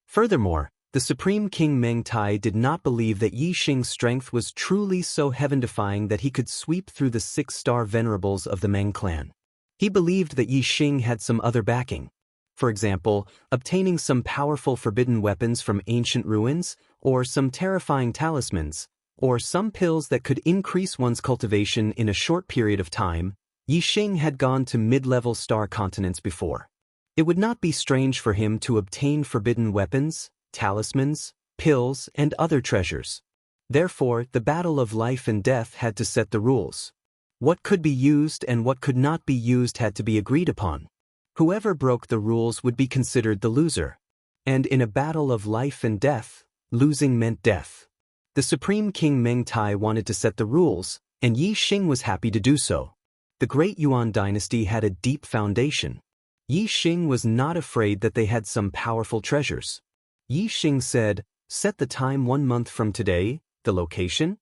Furthermore, the Supreme King Meng Tai did not believe that Yi Xing's strength was truly so heaven-defying that he could sweep through the 6-star venerables of the Meng clan. He believed that Yi Xing had some other backing. For example, obtaining some powerful forbidden weapons from ancient ruins, or some terrifying talismans, or some pills that could increase one's cultivation in a short period of time. Yi Xing had gone to mid-level star continents before. It would not be strange for him to obtain forbidden weapons, talismans, pills, and other treasures. Therefore, the battle of life and death had to set the rules. What could be used and what could not be used had to be agreed upon. Whoever broke the rules would be considered the loser. And in a battle of life and death, losing meant death. The Supreme King Meng Tai wanted to set the rules, and Yi Xing was happy to do so. The Great Yuan dynasty had a deep foundation. Yi Xing was not afraid that they had some powerful treasures. Yi Xing said, "Set the time 1 month from today, the location?"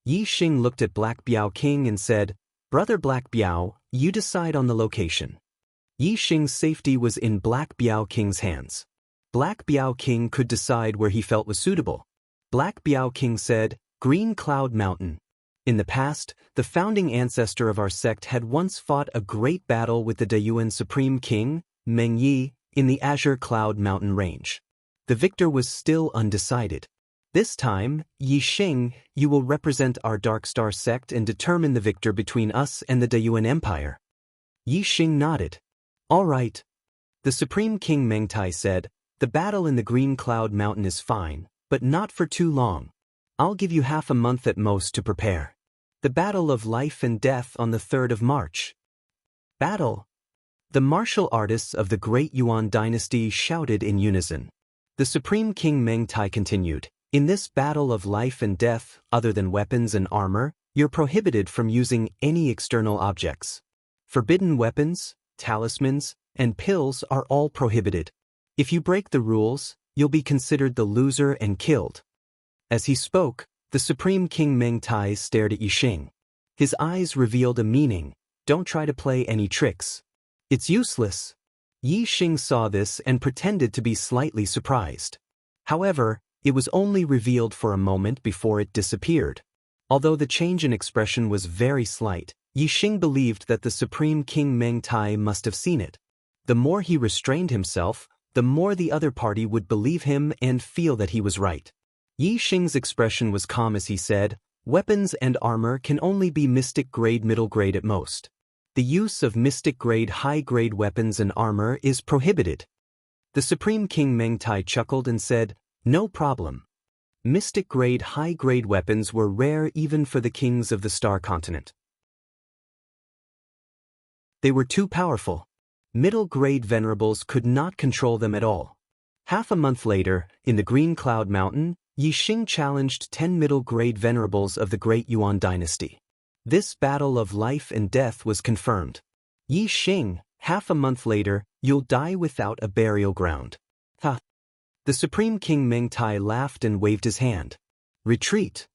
Yi Xing looked at Black Biao King and said, "Brother Black Biao, you decide on the location." Yi Xing's safety was in Black Biao King's hands. Black Biao King could decide where he felt was suitable. Black Biao King said, "Green Cloud Mountain." In the past, the founding ancestor of our sect had once fought a great battle with the Dayuan Supreme King, Meng Yi, in the Azure Cloud Mountain range. The victor was still undecided. This time, Yi Xing, you will represent our Dark Star sect and determine the victor between us and the Dayuan Empire. Yi Xing nodded. All right. The Supreme King Meng Tai said, "The battle in the Green Cloud Mountain is fine, but not for too long. I'll give you half a month at most to prepare. The battle of life and death on the 3rd of March. Battle! The martial artists of the Great Yuan dynasty shouted in unison. The Supreme King Meng Tai continued, "In this battle of life and death, other than weapons and armor, you're prohibited from using any external objects. Forbidden weapons, talismans, and pills are all prohibited. If you break the rules, you'll be considered the loser and killed." As he spoke, the Supreme King Meng Tai stared at Yi Xing. His eyes revealed a meaning. Don't try to play any tricks. It's useless. Yi Xing saw this and pretended to be slightly surprised. However, it was only revealed for a moment before it disappeared. Although the change in expression was very slight, Yi Xing believed that the Supreme King Meng Tai must have seen it. The more he restrained himself, the more the other party would believe him and feel that he was right. Yi Xing's expression was calm as he said, "Weapons and armor can only be mystic grade middle grade at most. The use of mystic grade high grade weapons and armor is prohibited." The Supreme King Meng Tai chuckled and said, "No problem." Mystic grade high grade weapons were rare even for the kings of the Star Continent. They were too powerful. Middle grade venerables could not control them at all. Half a month later, in the Green Cloud Mountain, Yi Xing challenged 10 middle grade venerables of the Great Yuan dynasty. This battle of life and death was confirmed. Yi Xing, half a month later, you'll die without a burial ground. Ha! The Supreme King Meng Tai laughed and waved his hand. Retreat.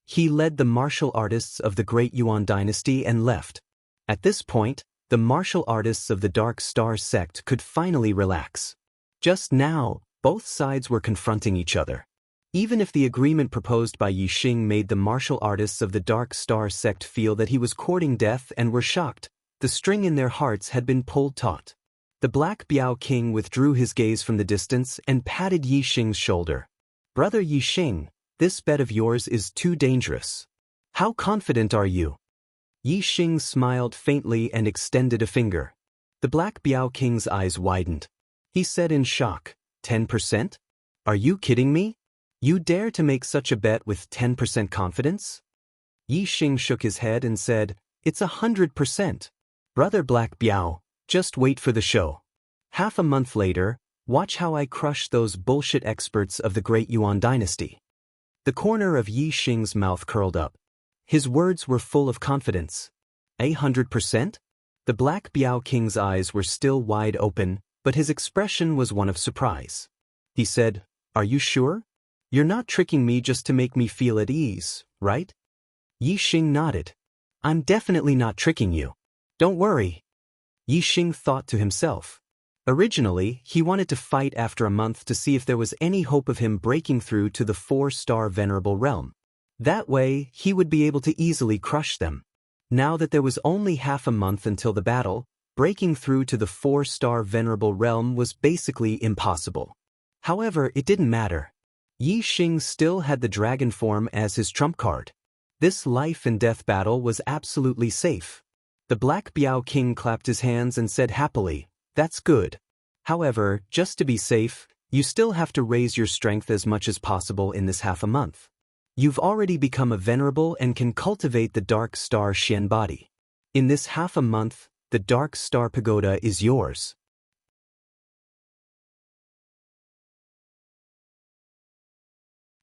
He led the martial artists of the Great Yuan dynasty and left. At this point, the martial artists of the Dark Star sect could finally relax. Just now, both sides were confronting each other. Even if the agreement proposed by Yixing made the martial artists of the Dark Star sect feel that he was courting death and were shocked, the string in their hearts had been pulled taut. The Black Biao King withdrew his gaze from the distance and patted Yixing's shoulder. "Brother Yixing, this bet of yours is too dangerous. How confident are you?" Yixing smiled faintly and extended a finger. The Black Biao King's eyes widened. He said in shock, 10%? Are you kidding me? You dare to make such a bet with 10% confidence? Yixing shook his head and said, "It's 100%. Brother Black Biao, just wait for the show. Half a month later, watch how I crush those bullshit experts of the Great Yuan dynasty." The corner of Yixing's mouth curled up. His words were full of confidence. 100%? The Black Biao King's eyes were still wide open, but his expression was one of surprise. He said, "Are you sure? You're not tricking me just to make me feel at ease, right?" Yixing nodded. "I'm definitely not tricking you. Don't worry." Yixing thought to himself. Originally, he wanted to fight after a month to see if there was any hope of him breaking through to the 4-star Venerable Realm. That way, he would be able to easily crush them. Now that there was only half a month until the battle, breaking through to the 4-star Venerable Realm was basically impossible. However, it didn't matter. Yixing still had the dragon form as his trump card. This life and death battle was absolutely safe. The Black Biao King clapped his hands and said happily, "That's good. However, just to be safe, you still have to raise your strength as much as possible in this half a month. You've already become a venerable and can cultivate the Dark Star Xian body. In this half a month, the Dark Star Pagoda is yours."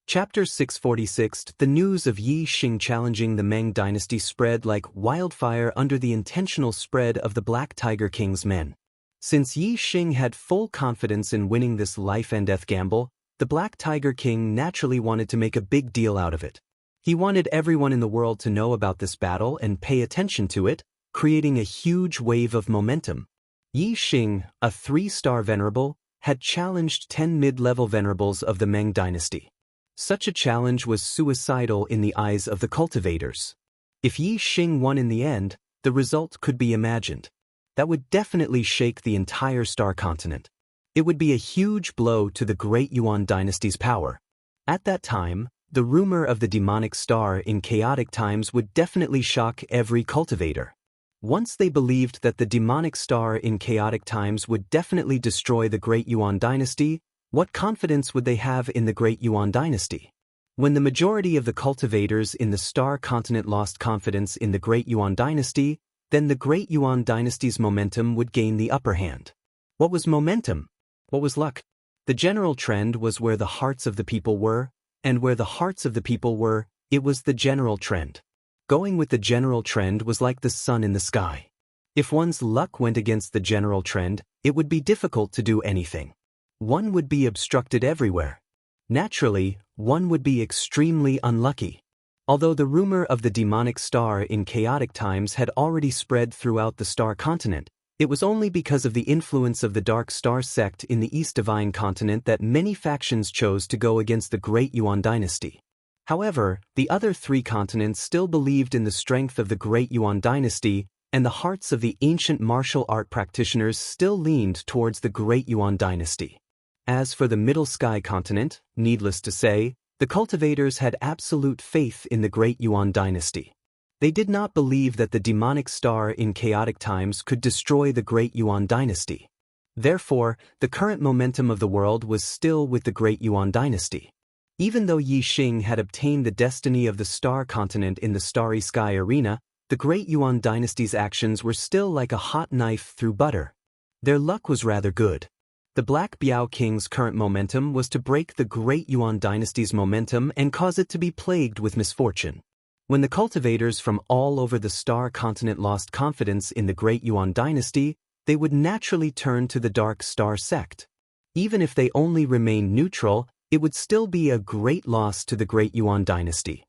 Chapter 646. The news of Yixing challenging the Meng dynasty spread like wildfire under the intentional spread of the Black Tiger King's men. Since Yixing had full confidence in winning this life and death gamble, the Black Tiger King naturally wanted to make a big deal out of it. He wanted everyone in the world to know about this battle and pay attention to it, creating a huge wave of momentum. Yixing, a 3-star venerable, had challenged 10 mid-level venerables of the Meng dynasty. Such a challenge was suicidal in the eyes of the cultivators. If Yixing won in the end, the result could be imagined. That would definitely shake the entire star continent. It would be a huge blow to the Great Yuan dynasty's power. At that time, the rumor of the demonic star in chaotic times would definitely shock every cultivator. Once they believed that the demonic star in chaotic times would definitely destroy the Great Yuan dynasty, what confidence would they have in the Great Yuan dynasty? When the majority of the cultivators in the star continent lost confidence in the Great Yuan dynasty, then the Great Yuan dynasty's momentum would gain the upper hand. What was momentum? What was luck? The general trend was where the hearts of the people were, and where the hearts of the people were, it was the general trend. Going with the general trend was like the sun in the sky. If one's luck went against the general trend, it would be difficult to do anything. One would be obstructed everywhere. Naturally, one would be extremely unlucky. Although the rumor of the demonic star in chaotic times had already spread throughout the star continent, it was only because of the influence of the Dark Star sect in the East Divine continent that many factions chose to go against the Great Yuan dynasty. However, the other 3 continents still believed in the strength of the Great Yuan dynasty, and the hearts of the ancient martial art practitioners still leaned towards the Great Yuan dynasty. As for the Middle Sky continent, needless to say, the cultivators had absolute faith in the Great Yuan dynasty. They did not believe that the demonic star in chaotic times could destroy the Great Yuan dynasty. Therefore, the current momentum of the world was still with the Great Yuan dynasty. Even though Yixing had obtained the destiny of the star continent in the Starry Sky arena, the Great Yuan dynasty's actions were still like a hot knife through butter. Their luck was rather good. The Black Biao King's current momentum was to break the Great Yuan dynasty's momentum and cause it to be plagued with misfortune. When the cultivators from all over the star continent lost confidence in the Great Yuan dynasty, they would naturally turn to the Dark Star sect. Even if they only remained neutral, it would still be a great loss to the Great Yuan dynasty.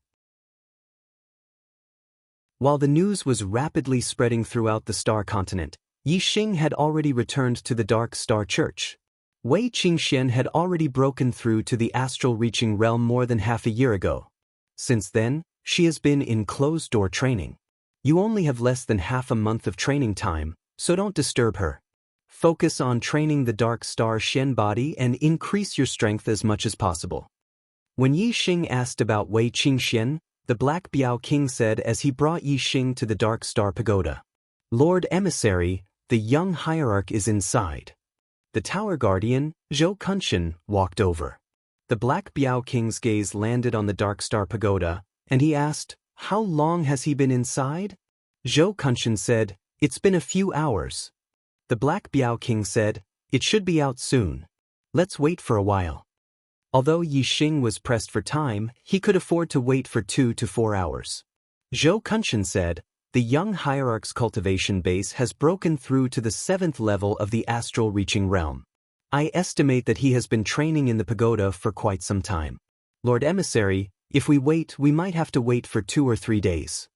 While the news was rapidly spreading throughout the Star Continent, Yixing had already returned to the Dark Star Church. Wei Qingxian had already broken through to the astral-reaching realm more than half a year ago. Since then, she has been in closed-door training. You only have less than half a month of training time, so don't disturb her. Focus on training the Dark Star Shen body and increase your strength as much as possible. When Yixing asked about Wei Qingxian, the Black Biao King said as he brought Yixing to the Dark Star Pagoda. Lord Emissary, the young hierarch is inside. The Tower Guardian, Zhou Kunshan, walked over. The Black Biao King's gaze landed on the Dark Star Pagoda, and he asked, "How long has he been inside?" Zhou Kunshan said, "It's been a few hours." The Black Biao King said, "It should be out soon. Let's wait for a while." Although Yixing was pressed for time, he could afford to wait for 2 to 4 hours. Zhou Kunshan said, "The young hierarch's cultivation base has broken through to the 7th level of the astral reaching realm. I estimate that he has been training in the pagoda for quite some time. Lord Emissary, if we wait, we might have to wait for 2 or 3 days."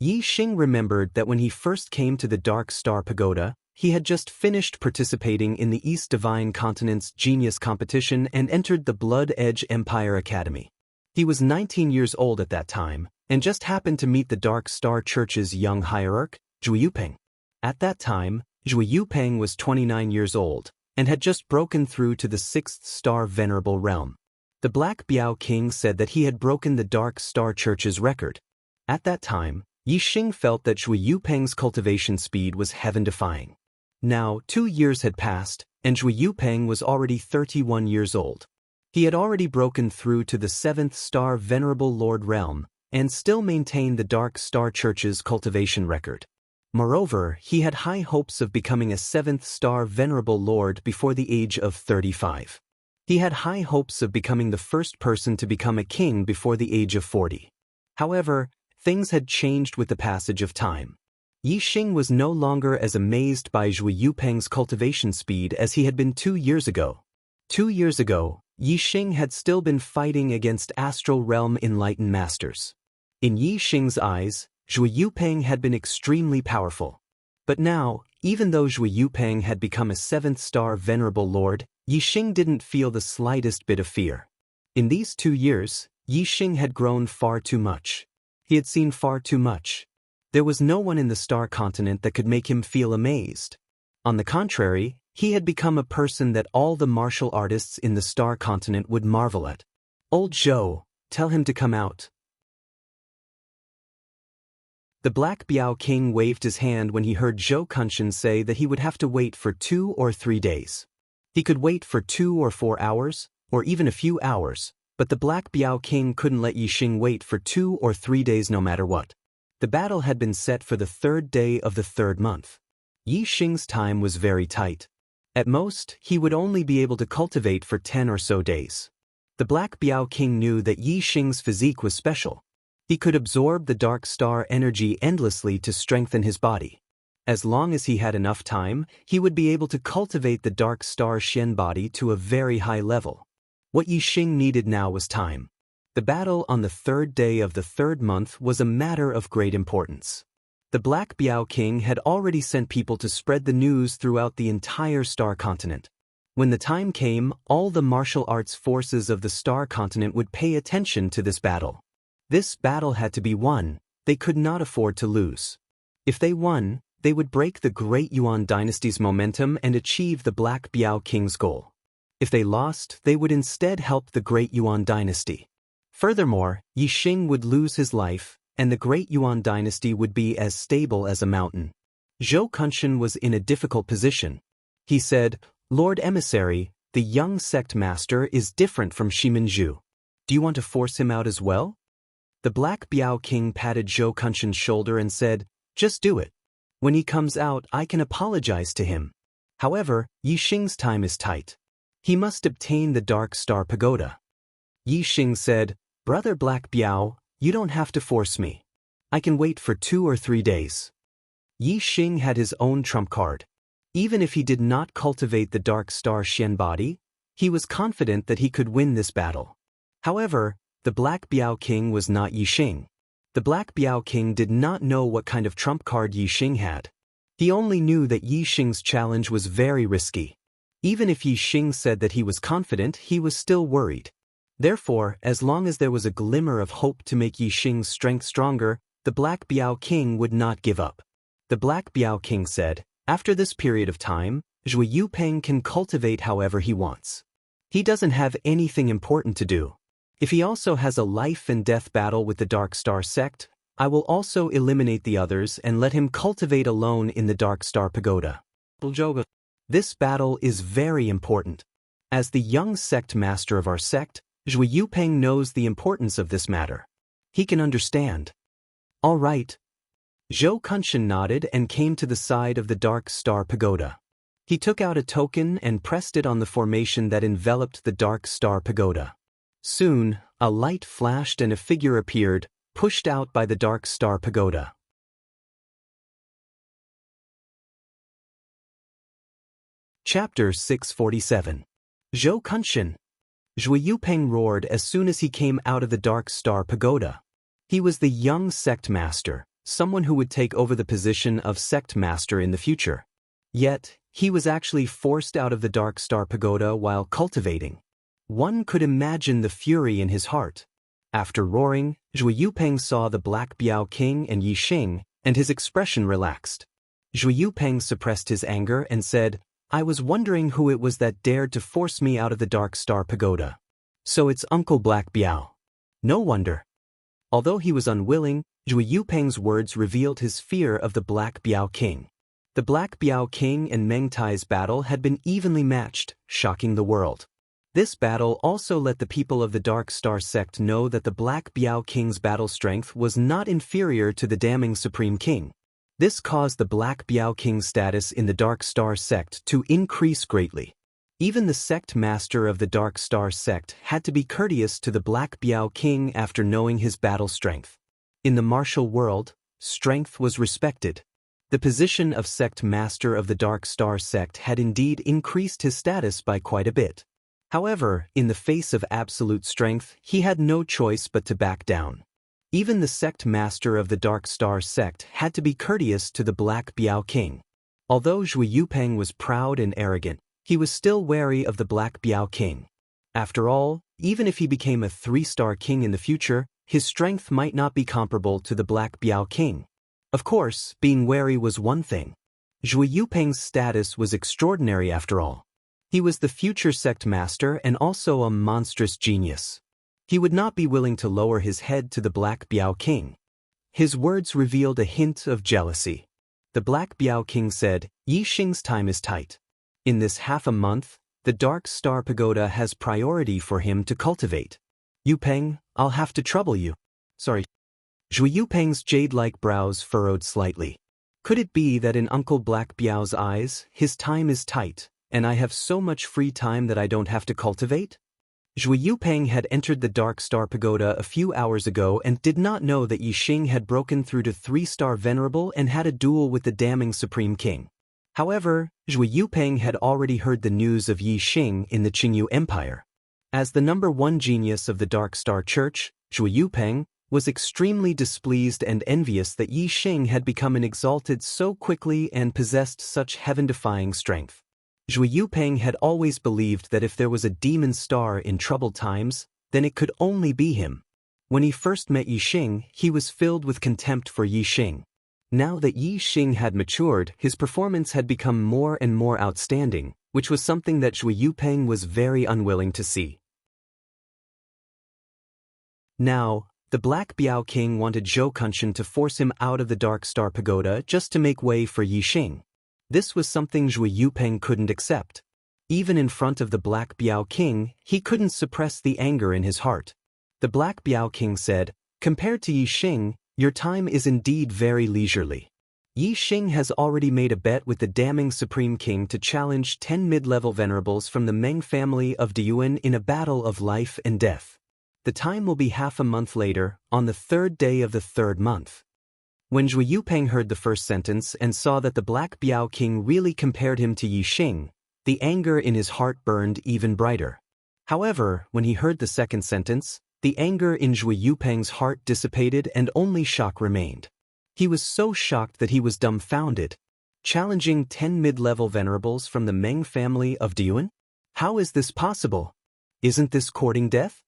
Yixing remembered that when he first came to the Dark Star Pagoda, he had just finished participating in the East Divine Continent's Genius Competition and entered the Blood Edge Empire Academy. He was 19 years old at that time, and just happened to meet the Dark Star Church's young hierarch, Zhu Yupeng. At that time, Zhu Yupeng was 29 years old, and had just broken through to the 6th Star Venerable Realm. The Black Biao King said that he had broken the Dark Star Church's record. At that time, Yixing felt that Zhu Yupeng's cultivation speed was heaven-defying. Now, 2 years had passed, and Zhu Yupeng was already 31 years old. He had already broken through to the 7th Star Venerable Lord Realm, and still maintained the Dark Star Church's cultivation record. Moreover, he had high hopes of becoming a 7th Star Venerable Lord before the age of 35. He had high hopes of becoming the first person to become a king before the age of 40. However, things had changed with the passage of time. Yixing was no longer as amazed by Zhu Yupeng's cultivation speed as he had been 2 years ago. 2 years ago, Yixing had still been fighting against Astral Realm Enlightened Masters. In Yixing's eyes, Zhu Yupeng had been extremely powerful. But now, even though Zhu Yupeng had become a 7th Star Venerable Lord, Yixing didn't feel the slightest bit of fear. In these 2 years, Yixing had grown far too much. He had seen far too much. There was no one in the Star Continent that could make him feel amazed. On the contrary, he had become a person that all the martial artists in the Star Continent would marvel at. "Old Zhou, tell him to come out." The Black Biao King waved his hand when he heard Zhou Kunshan say that he would have to wait for 2 or 3 days. He could wait for 2 or 4 hours, or even a few hours, but the Black Biao King couldn't let Yixing wait for 2 or 3 days no matter what. The battle had been set for the 3rd day of the 3rd month. Yixing's time was very tight. At most, he would only be able to cultivate for 10 or so days. The Black Biao King knew that Yixing's physique was special. He could absorb the Dark Star energy endlessly to strengthen his body. As long as he had enough time, he would be able to cultivate the Dark Star Shen body to a very high level. What Yixing needed now was time. The battle on the 3rd day of the 3rd month was a matter of great importance. The Black Biao King had already sent people to spread the news throughout the entire Star Continent. When the time came, all the martial arts forces of the Star Continent would pay attention to this battle. This battle had to be won. They could not afford to lose. If they won, they would break the Great Yuan dynasty's momentum and achieve the Black Biao King's goal. If they lost, they would instead help the Great Yuan dynasty. Furthermore, Yixing would lose his life, and the Great Yuan dynasty would be as stable as a mountain. Zhou Kunshan was in a difficult position. He said, "Lord Emissary, the young sect master is different from Shiminju. Do you want to force him out as well?" The Black Biao King patted Zhou Kunshan's shoulder and said, "Just do it. When he comes out, I can apologize to him. However, Yixing's time is tight. He must obtain the Dark Star Pagoda." Yixing said, "Brother Black Biao, you don't have to force me. I can wait for 2 or 3 days." Yixing had his own trump card. Even if he did not cultivate the Dark Star Shen body, He was confident that he could win this battle. However, the Black Biao King was not Yixing. The Black Biao King did not know what kind of trump card Yixing had. He only knew that Yixing's challenge was very risky. Even if Yixing said that he was confident, he was still worried. Therefore, as long as there was a glimmer of hope to make Yixing's strength stronger, the Black Biao King would not give up. The Black Biao King said, "After this period of time, Zhui Yupeng can cultivate however he wants. He doesn't have anything important to do. If he also has a life and death battle with the Dark Star sect, I will also eliminate the others and let him cultivate alone in the Dark Star Pagoda." This battle is very important. As the young sect master of our sect, Zhui Yupeng knows the importance of this matter. He can understand. All right. Zhou Kunshan nodded and came to the side of the Dark Star Pagoda. He took out a token and pressed it on the formation that enveloped the Dark Star Pagoda. Soon, a light flashed and a figure appeared, pushed out by the Dark Star Pagoda. Chapter 647. Zhou Kunshan. Zhui Yupeng roared as soon as he came out of the Dark Star Pagoda. He was the young sect master, someone who would take over the position of sect master in the future. Yet, he was actually forced out of the Dark Star Pagoda while cultivating. One could imagine the fury in his heart. After roaring, Zhui Yupeng saw the Black Biao King and Yixing, and his expression relaxed. Zhui Yupeng suppressed his anger and said, "I was wondering who it was that dared to force me out of the Dark Star Pagoda. So it's Uncle Black Biao. No wonder." Although he was unwilling, Zhui Yupeng's words revealed his fear of the Black Biao King. The Black Biao King and Meng Tai's battle had been evenly matched, shocking the world. This battle also let the people of the Dark Star sect know that the Black Biao King's battle strength was not inferior to the damning Supreme King. This caused the Black Biao King's status in the Dark Star sect to increase greatly. Even the sect master of the Dark Star sect had to be courteous to the Black Biao King after knowing his battle strength. In the martial world, strength was respected. The position of sect master of the Dark Star sect had indeed increased his status by quite a bit. However, in the face of absolute strength, he had no choice but to back down. Even the sect master of the Dark Star sect had to be courteous to the Black Biao King. Although Zhui Yupeng was proud and arrogant, he was still wary of the Black Biao King. After all, even if he became a 3-star king in the future, his strength might not be comparable to the Black Biao King. Of course, being wary was one thing. Zhui Yupeng's status was extraordinary after all. He was the future sect master and also a monstrous genius. He would not be willing to lower his head to the Black Biao King. His words revealed a hint of jealousy. The Black Biao King said, "Yixing's time is tight. In this half a month, the Dark Star Pagoda has priority for him to cultivate. Yupeng, I'll have to trouble you." Sorry. Zhui Yupeng's jade-like brows furrowed slightly. Could it be that in Uncle Black Biao's eyes, his time is tight, and I have so much free time that I don't have to cultivate? Zhui Yupeng had entered the Dark Star Pagoda a few hours ago and did not know that Yixing had broken through to 3-star Venerable and had a duel with the damning Supreme King. However, Zhui Yupeng had already heard the news of Yixing in the Qingyu Empire. As the #1 genius of the Dark Star Church, Zhui Yupeng was extremely displeased and envious that Yixing had become an exalted so quickly and possessed such heaven-defying strength. Zhui Yupeng had always believed that if there was a demon star in troubled times, then it could only be him. When he first met Yixing, he was filled with contempt for Yixing. Now that Yixing had matured, his performance had become more and more outstanding, which was something that Zhui Yupeng was very unwilling to see. Now, the Black Biao King wanted Zhou Kunshan to force him out of the Dark Star Pagoda just to make way for Yixing. This was something Zhui Yupeng couldn't accept. Even in front of the Black Biao King, he couldn't suppress the anger in his heart. The Black Biao King said, "Compared to Yixing, your time is indeed very leisurely. Yixing has already made a bet with the damning Supreme King to challenge 10 mid-level venerables from the Meng family of Deyuan in a battle of life and death. The time will be half a month later, on the 3rd day of the 3rd month." When Zhui Yupeng heard the first sentence and saw that the Black Biao King really compared him to Yixing, The anger in his heart burned even brighter. However, when he heard the second sentence, the anger in Zhui Yupeng's heart dissipated and only shock remained. He was so shocked that he was dumbfounded. Challenging 10 mid-level venerables from the Meng family of Diyuan? How is this possible? Isn't this courting death?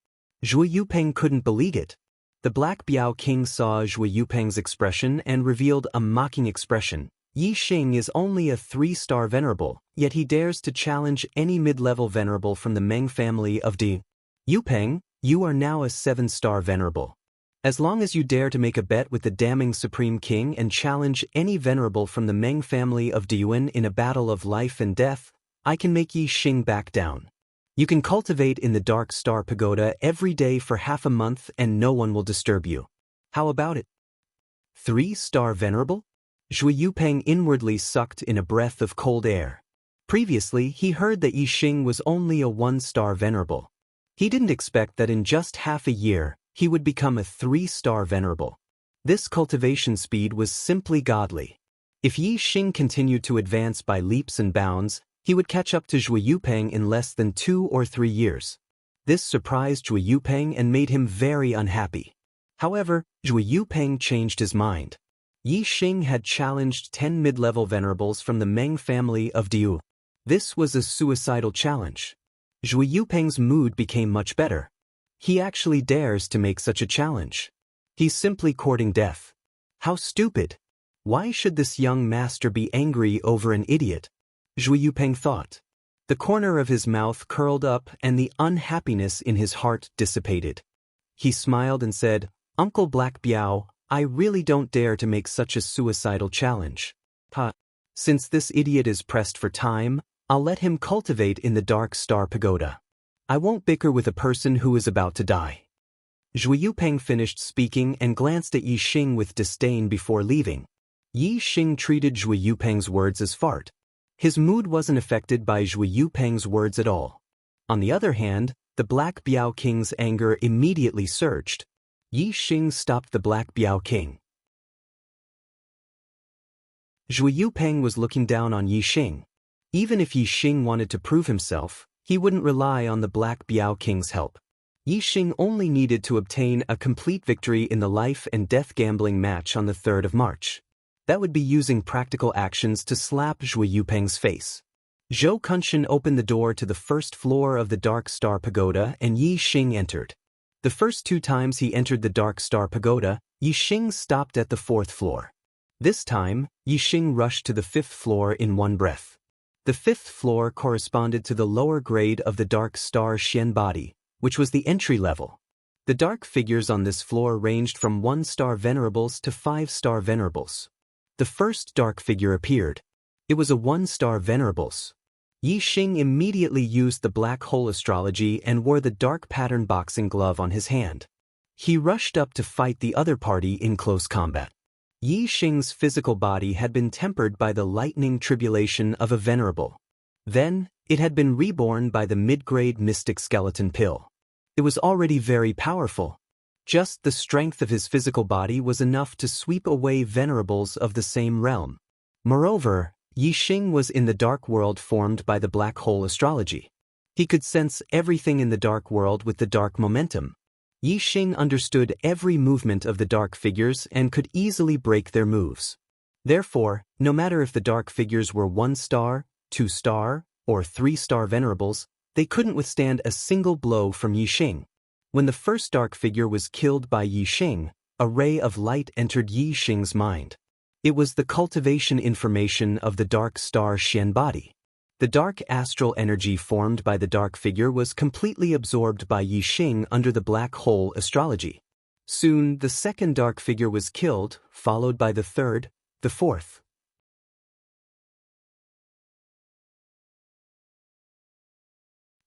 Zhui Yupeng couldn't believe it. The Black Biao King saw Zhui Yupeng's expression and revealed a mocking expression. Yi Xing is only a 3-star venerable, yet he dares to challenge any mid-level venerable from the Meng family of Di. Yupeng, you are now a 7-star venerable. As long as you dare to make a bet with the damning Supreme King and challenge any venerable from the Meng family of Diyuan in a battle of life and death, I can make Yi Xing back down. You can cultivate in the Dark Star Pagoda every day for half a month and no one will disturb you. How about it? 3-star venerable? Zhui Yupeng inwardly sucked in a breath of cold air. Previously, he heard that Yi Xing was only a 1-star venerable. He didn't expect that in just half a year, he would become a 3-star venerable. This cultivation speed was simply godly. If Yi Xing continued to advance by leaps and bounds, he would catch up to Zhui Yupeng in less than 2 or 3 years. This surprised Zhui Yupeng and made him very unhappy. However, Zhui Yupeng changed his mind. Yi Xing had challenged 10 mid-level venerables from the Meng family of Diu. This was a suicidal challenge. Zhui Yupeng's mood became much better. He actually dares to make such a challenge. He's simply courting death. How stupid! Why should this young master be angry over an idiot? Zhui Yupeng thought. The corner of his mouth curled up and the unhappiness in his heart dissipated. He smiled and said, Uncle Black Biao, I really don't dare to make such a suicidal challenge. Since this idiot is pressed for time, I'll let him cultivate in the Dark Star Pagoda. I won't bicker with a person who is about to die. Zhui Yupeng finished speaking and glanced at Yi Xing with disdain before leaving. Yi Xing treated Zhui Yupeng's words as fart. His mood wasn't affected by Zhui Yupeng's words at all. On the other hand, the Black Biao King's anger immediately surged. Yi Xing stopped the Black Biao King. Zhui Yupeng was looking down on Yi Xing. Even if Yi Xing wanted to prove himself, he wouldn't rely on the Black Biao King's help. Yi Xing only needed to obtain a complete victory in the life and death gambling match on the 3rd of March. That would be using practical actions to slap Zhui Yupeng's face. Zhou Kunshan opened the door to the first floor of the Dark Star Pagoda and Yi Xing entered. The first 2 times he entered the Dark Star Pagoda, Yi Xing stopped at the 4th floor. This time, Yi Xing rushed to the 5th floor in one breath. The 5th floor corresponded to the lower grade of the Dark Star Xian body, which was the entry level. The dark figures on this floor ranged from 1-star venerables to 5-star venerables. The first dark figure appeared. It was a 1-star venerables. Yi Xing immediately used the black hole astrology and wore the dark pattern boxing glove on his hand. He rushed up to fight the other party in close combat. Yi Xing's physical body had been tempered by the lightning tribulation of a venerable. Then, it had been reborn by the mid-grade mystic skeleton pill. It was already very powerful. Just the strength of his physical body was enough to sweep away venerables of the same realm. Moreover, Yi Xing was in the dark world formed by the black hole astrology. He could sense everything in the dark world with the dark momentum. Yi Xing understood every movement of the dark figures and could easily break their moves. Therefore, no matter if the dark figures were 1-star, 2-star, or 3-star venerables, they couldn't withstand a single blow from Yi Xing. When the first dark figure was killed by Yi Xing, a ray of light entered Yi Xing's mind. It was the cultivation information of the Dark Star Xian body. The dark astral energy formed by the dark figure was completely absorbed by Yi Xing under the black hole astrology. Soon, the second dark figure was killed, followed by the third, the fourth.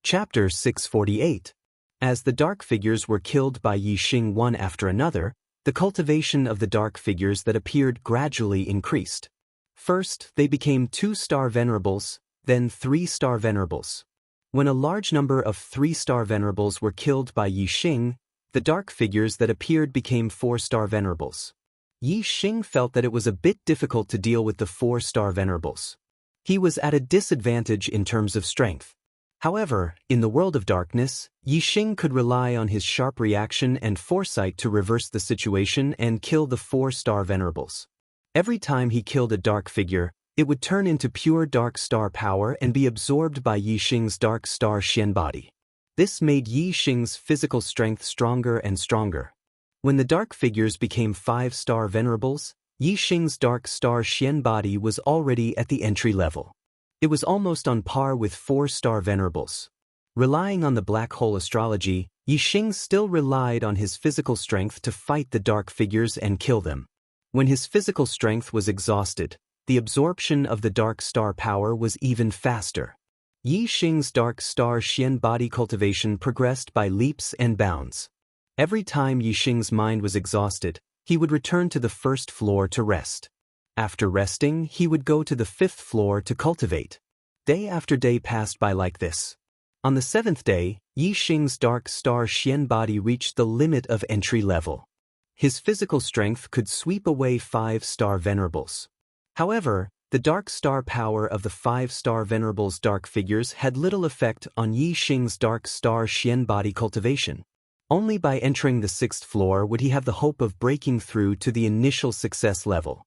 Chapter 648. As the dark figures were killed by Yi Xing one after another, the cultivation of the dark figures that appeared gradually increased. First, they became 2-star venerables, then 3-star venerables. When a large number of 3-star venerables were killed by Yi Xing, the dark figures that appeared became 4-star venerables. Yi Xing felt that it was a bit difficult to deal with the 4-star venerables. He was at a disadvantage in terms of strength. However, in the world of darkness, Yixing could rely on his sharp reaction and foresight to reverse the situation and kill the 4-star venerables. Every time he killed a dark figure, it would turn into pure dark star power and be absorbed by Yixing's dark star Xian body. This made Yixing's physical strength stronger and stronger. When the dark figures became 5-star venerables, Yixing's dark star Xian body was already at the entry level. It was almost on par with 4-star venerables. Relying on the black hole astrology, Yixing still relied on his physical strength to fight the dark figures and kill them. When his physical strength was exhausted, the absorption of the dark star power was even faster. Yixing's dark star Xian body cultivation progressed by leaps and bounds. Every time Yixing's mind was exhausted, he would return to the 1st floor to rest. After resting, he would go to the 5th floor to cultivate. Day after day passed by like this. On the 7th day, Yixing's dark star Xian body reached the limit of entry level. His physical strength could sweep away 5-star venerables. However, the dark star power of the 5-star venerables' dark figures had little effect on Yixing's dark star Xian body cultivation. Only by entering the 6th floor would he have the hope of breaking through to the initial success level.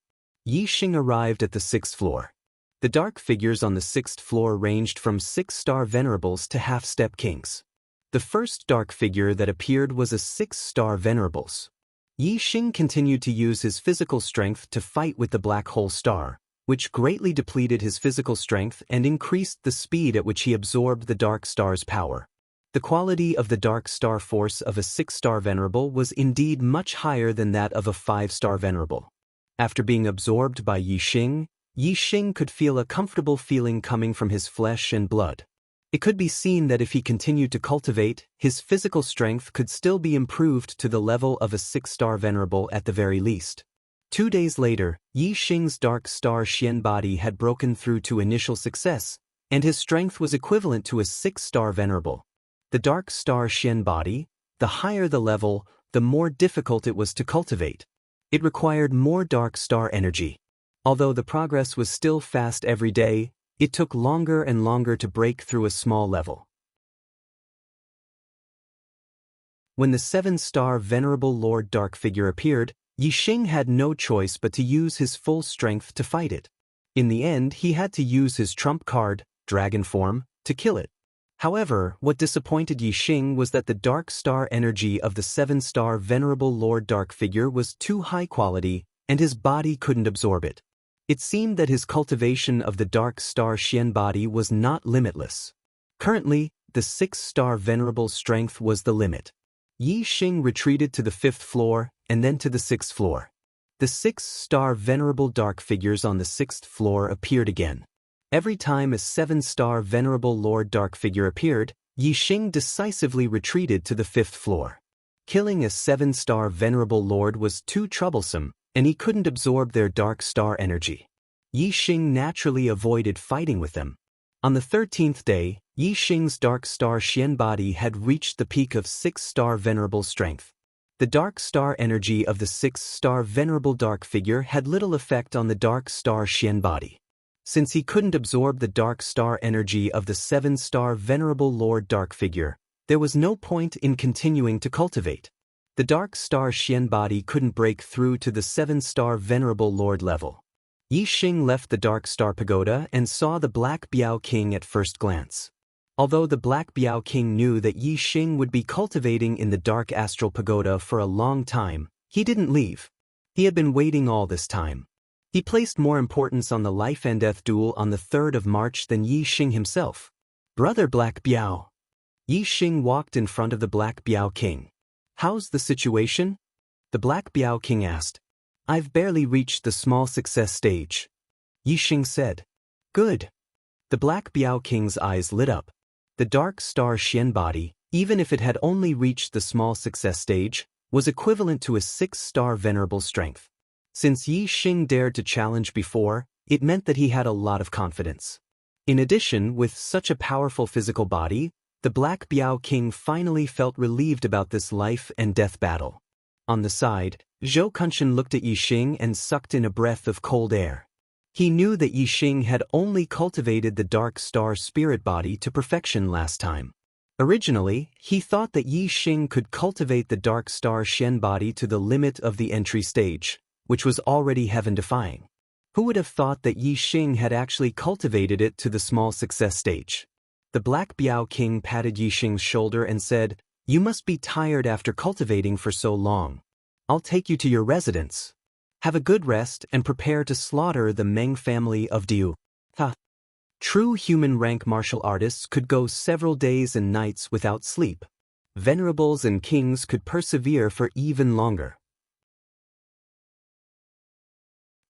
Yixing arrived at the 6th floor. The dark figures on the 6th floor ranged from 6-star venerables to half-step kings. The first dark figure that appeared was a 6-star venerables. Yixing continued to use his physical strength to fight with the black hole star, which greatly depleted his physical strength and increased the speed at which he absorbed the dark star's power. The quality of the dark star force of a 6-star venerable was indeed much higher than that of a 5-star venerable. After being absorbed by Yixing, Yixing could feel a comfortable feeling coming from his flesh and blood. It could be seen that if he continued to cultivate, his physical strength could still be improved to the level of a 6-star venerable at the very least. 2 days later, Yixing's dark star Xian body had broken through to initial success, and his strength was equivalent to a 6-star venerable. The dark star Xian body, the higher the level, the more difficult it was to cultivate. It required more dark star energy. Although the progress was still fast every day, it took longer and longer to break through a small level. When the 7-star Venerable Lord Dark figure appeared, Yixing had no choice but to use his full strength to fight it. In the end, he had to use his trump card, Dragon Form, to kill it. However, what disappointed Yixing was that the dark star energy of the 7-star Venerable Lord Dark figure was too high quality, and his body couldn't absorb it. It seemed that his cultivation of the dark star Xian body was not limitless. Currently, the 6-star Venerable's strength was the limit. Yixing retreated to the 5th floor, and then to the 6th floor. The 6-star Venerable Dark figures on the 6th floor appeared again. Every time a 7-star Venerable Lord Dark figure appeared, Yixing decisively retreated to the 5th floor. Killing a 7-star Venerable Lord was too troublesome, and he couldn't absorb their dark star energy. Yixing naturally avoided fighting with them. On the 13th day, Yixing's dark star Xian body had reached the peak of 6-star Venerable strength. The dark star energy of the 6-star Venerable Dark figure had little effect on the dark star Xian body. Since he couldn't absorb the dark star energy of the 7-star Venerable Lord Dark figure, there was no point in continuing to cultivate. The dark star Xian body couldn't break through to the 7-star Venerable Lord level. Yixing left the dark star pagoda and saw the Black Biao King at first glance. Although the Black Biao King knew that Yixing would be cultivating in the dark astral pagoda for a long time, he didn't leave. He had been waiting all this time. He placed more importance on the life and death duel on the 3rd of March than Yixing himself. "Brother Black Biao." Yixing walked in front of the Black Biao King. "How's the situation?" The Black Biao King asked. "I've barely reached the small success stage." Yixing said. "Good." The Black Biao King's eyes lit up. The dark star Xian body, even if it had only reached the small success stage, was equivalent to a 6-star venerable strength. Since Yixing dared to challenge before, it meant that he had a lot of confidence. In addition, with such a powerful physical body, the Black Biao King finally felt relieved about this life and death battle. On the side, Zhou Kunshan looked at Yixing and sucked in a breath of cold air. He knew that Yixing had only cultivated the Dark Star spirit body to perfection last time. Originally, he thought that Yixing could cultivate the Dark Star Shen body to the limit of the entry stage, which was already heaven-defying. Who would have thought that Yixing had actually cultivated it to the small success stage? The Black Biao King patted Yixing's shoulder and said, "You must be tired after cultivating for so long. I'll take you to your residence. Have a good rest and prepare to slaughter the Meng family of Diu." True human rank martial artists could go several days and nights without sleep. Venerables and kings could persevere for even longer.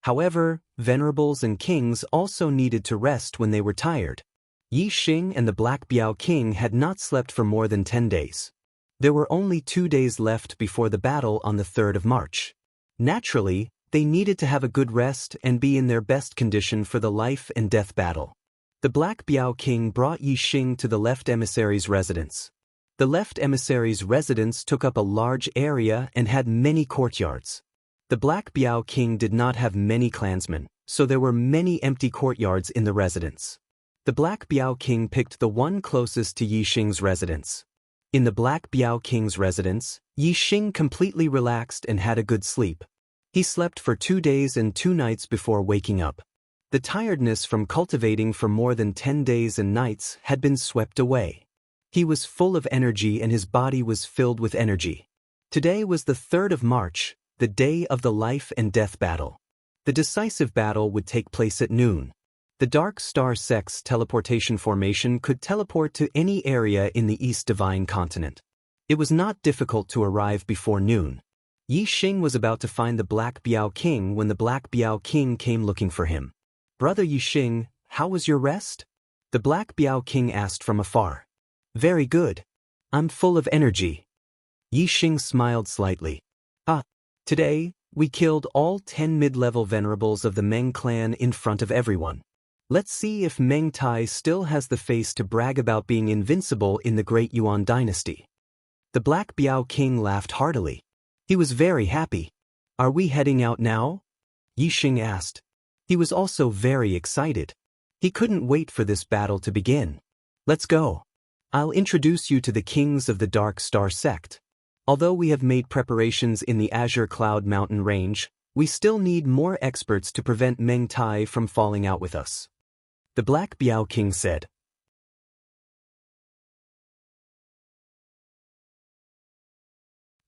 However, venerables and kings also needed to rest when they were tired. Yixing and the Black Biao King had not slept for more than 10 days. There were only 2 days left before the battle on the 3rd of March. Naturally, they needed to have a good rest and be in their best condition for the life and death battle. The Black Biao King brought Yixing to the left emissary's residence. The left emissary's residence took up a large area and had many courtyards. The Black Biao King did not have many clansmen, so there were many empty courtyards in the residence. The Black Biao King picked the one closest to Yixing's residence. In the Black Biao King's residence, Yixing completely relaxed and had a good sleep. He slept for 2 days and 2 nights before waking up. The tiredness from cultivating for more than 10 days and nights had been swept away. He was full of energy and his body was filled with energy. Today was the 3rd of March, the day of the life and death battle. The decisive battle would take place at noon. The Dark Star sect's teleportation formation could teleport to any area in the East Divine Continent. It was not difficult to arrive before noon. Yixing was about to find the Black Biao King when the Black Biao King came looking for him. "Brother Yixing, how was your rest?" The Black Biao King asked from afar. "Very good. I'm full of energy." Yixing smiled slightly. Today, we killed all 10 mid-level venerables of the Meng clan in front of everyone. Let's see if Meng Tai still has the face to brag about being invincible in the Great Yuan dynasty." The Black Biao King laughed heartily. He was very happy. "Are we heading out now?" Yixing asked. He was also very excited. He couldn't wait for this battle to begin. "Let's go. I'll introduce you to the kings of the Dark Star sect. Although we have made preparations in the Azure Cloud Mountain range, we still need more experts to prevent Meng Tai from falling out with us," the Black Biao King said.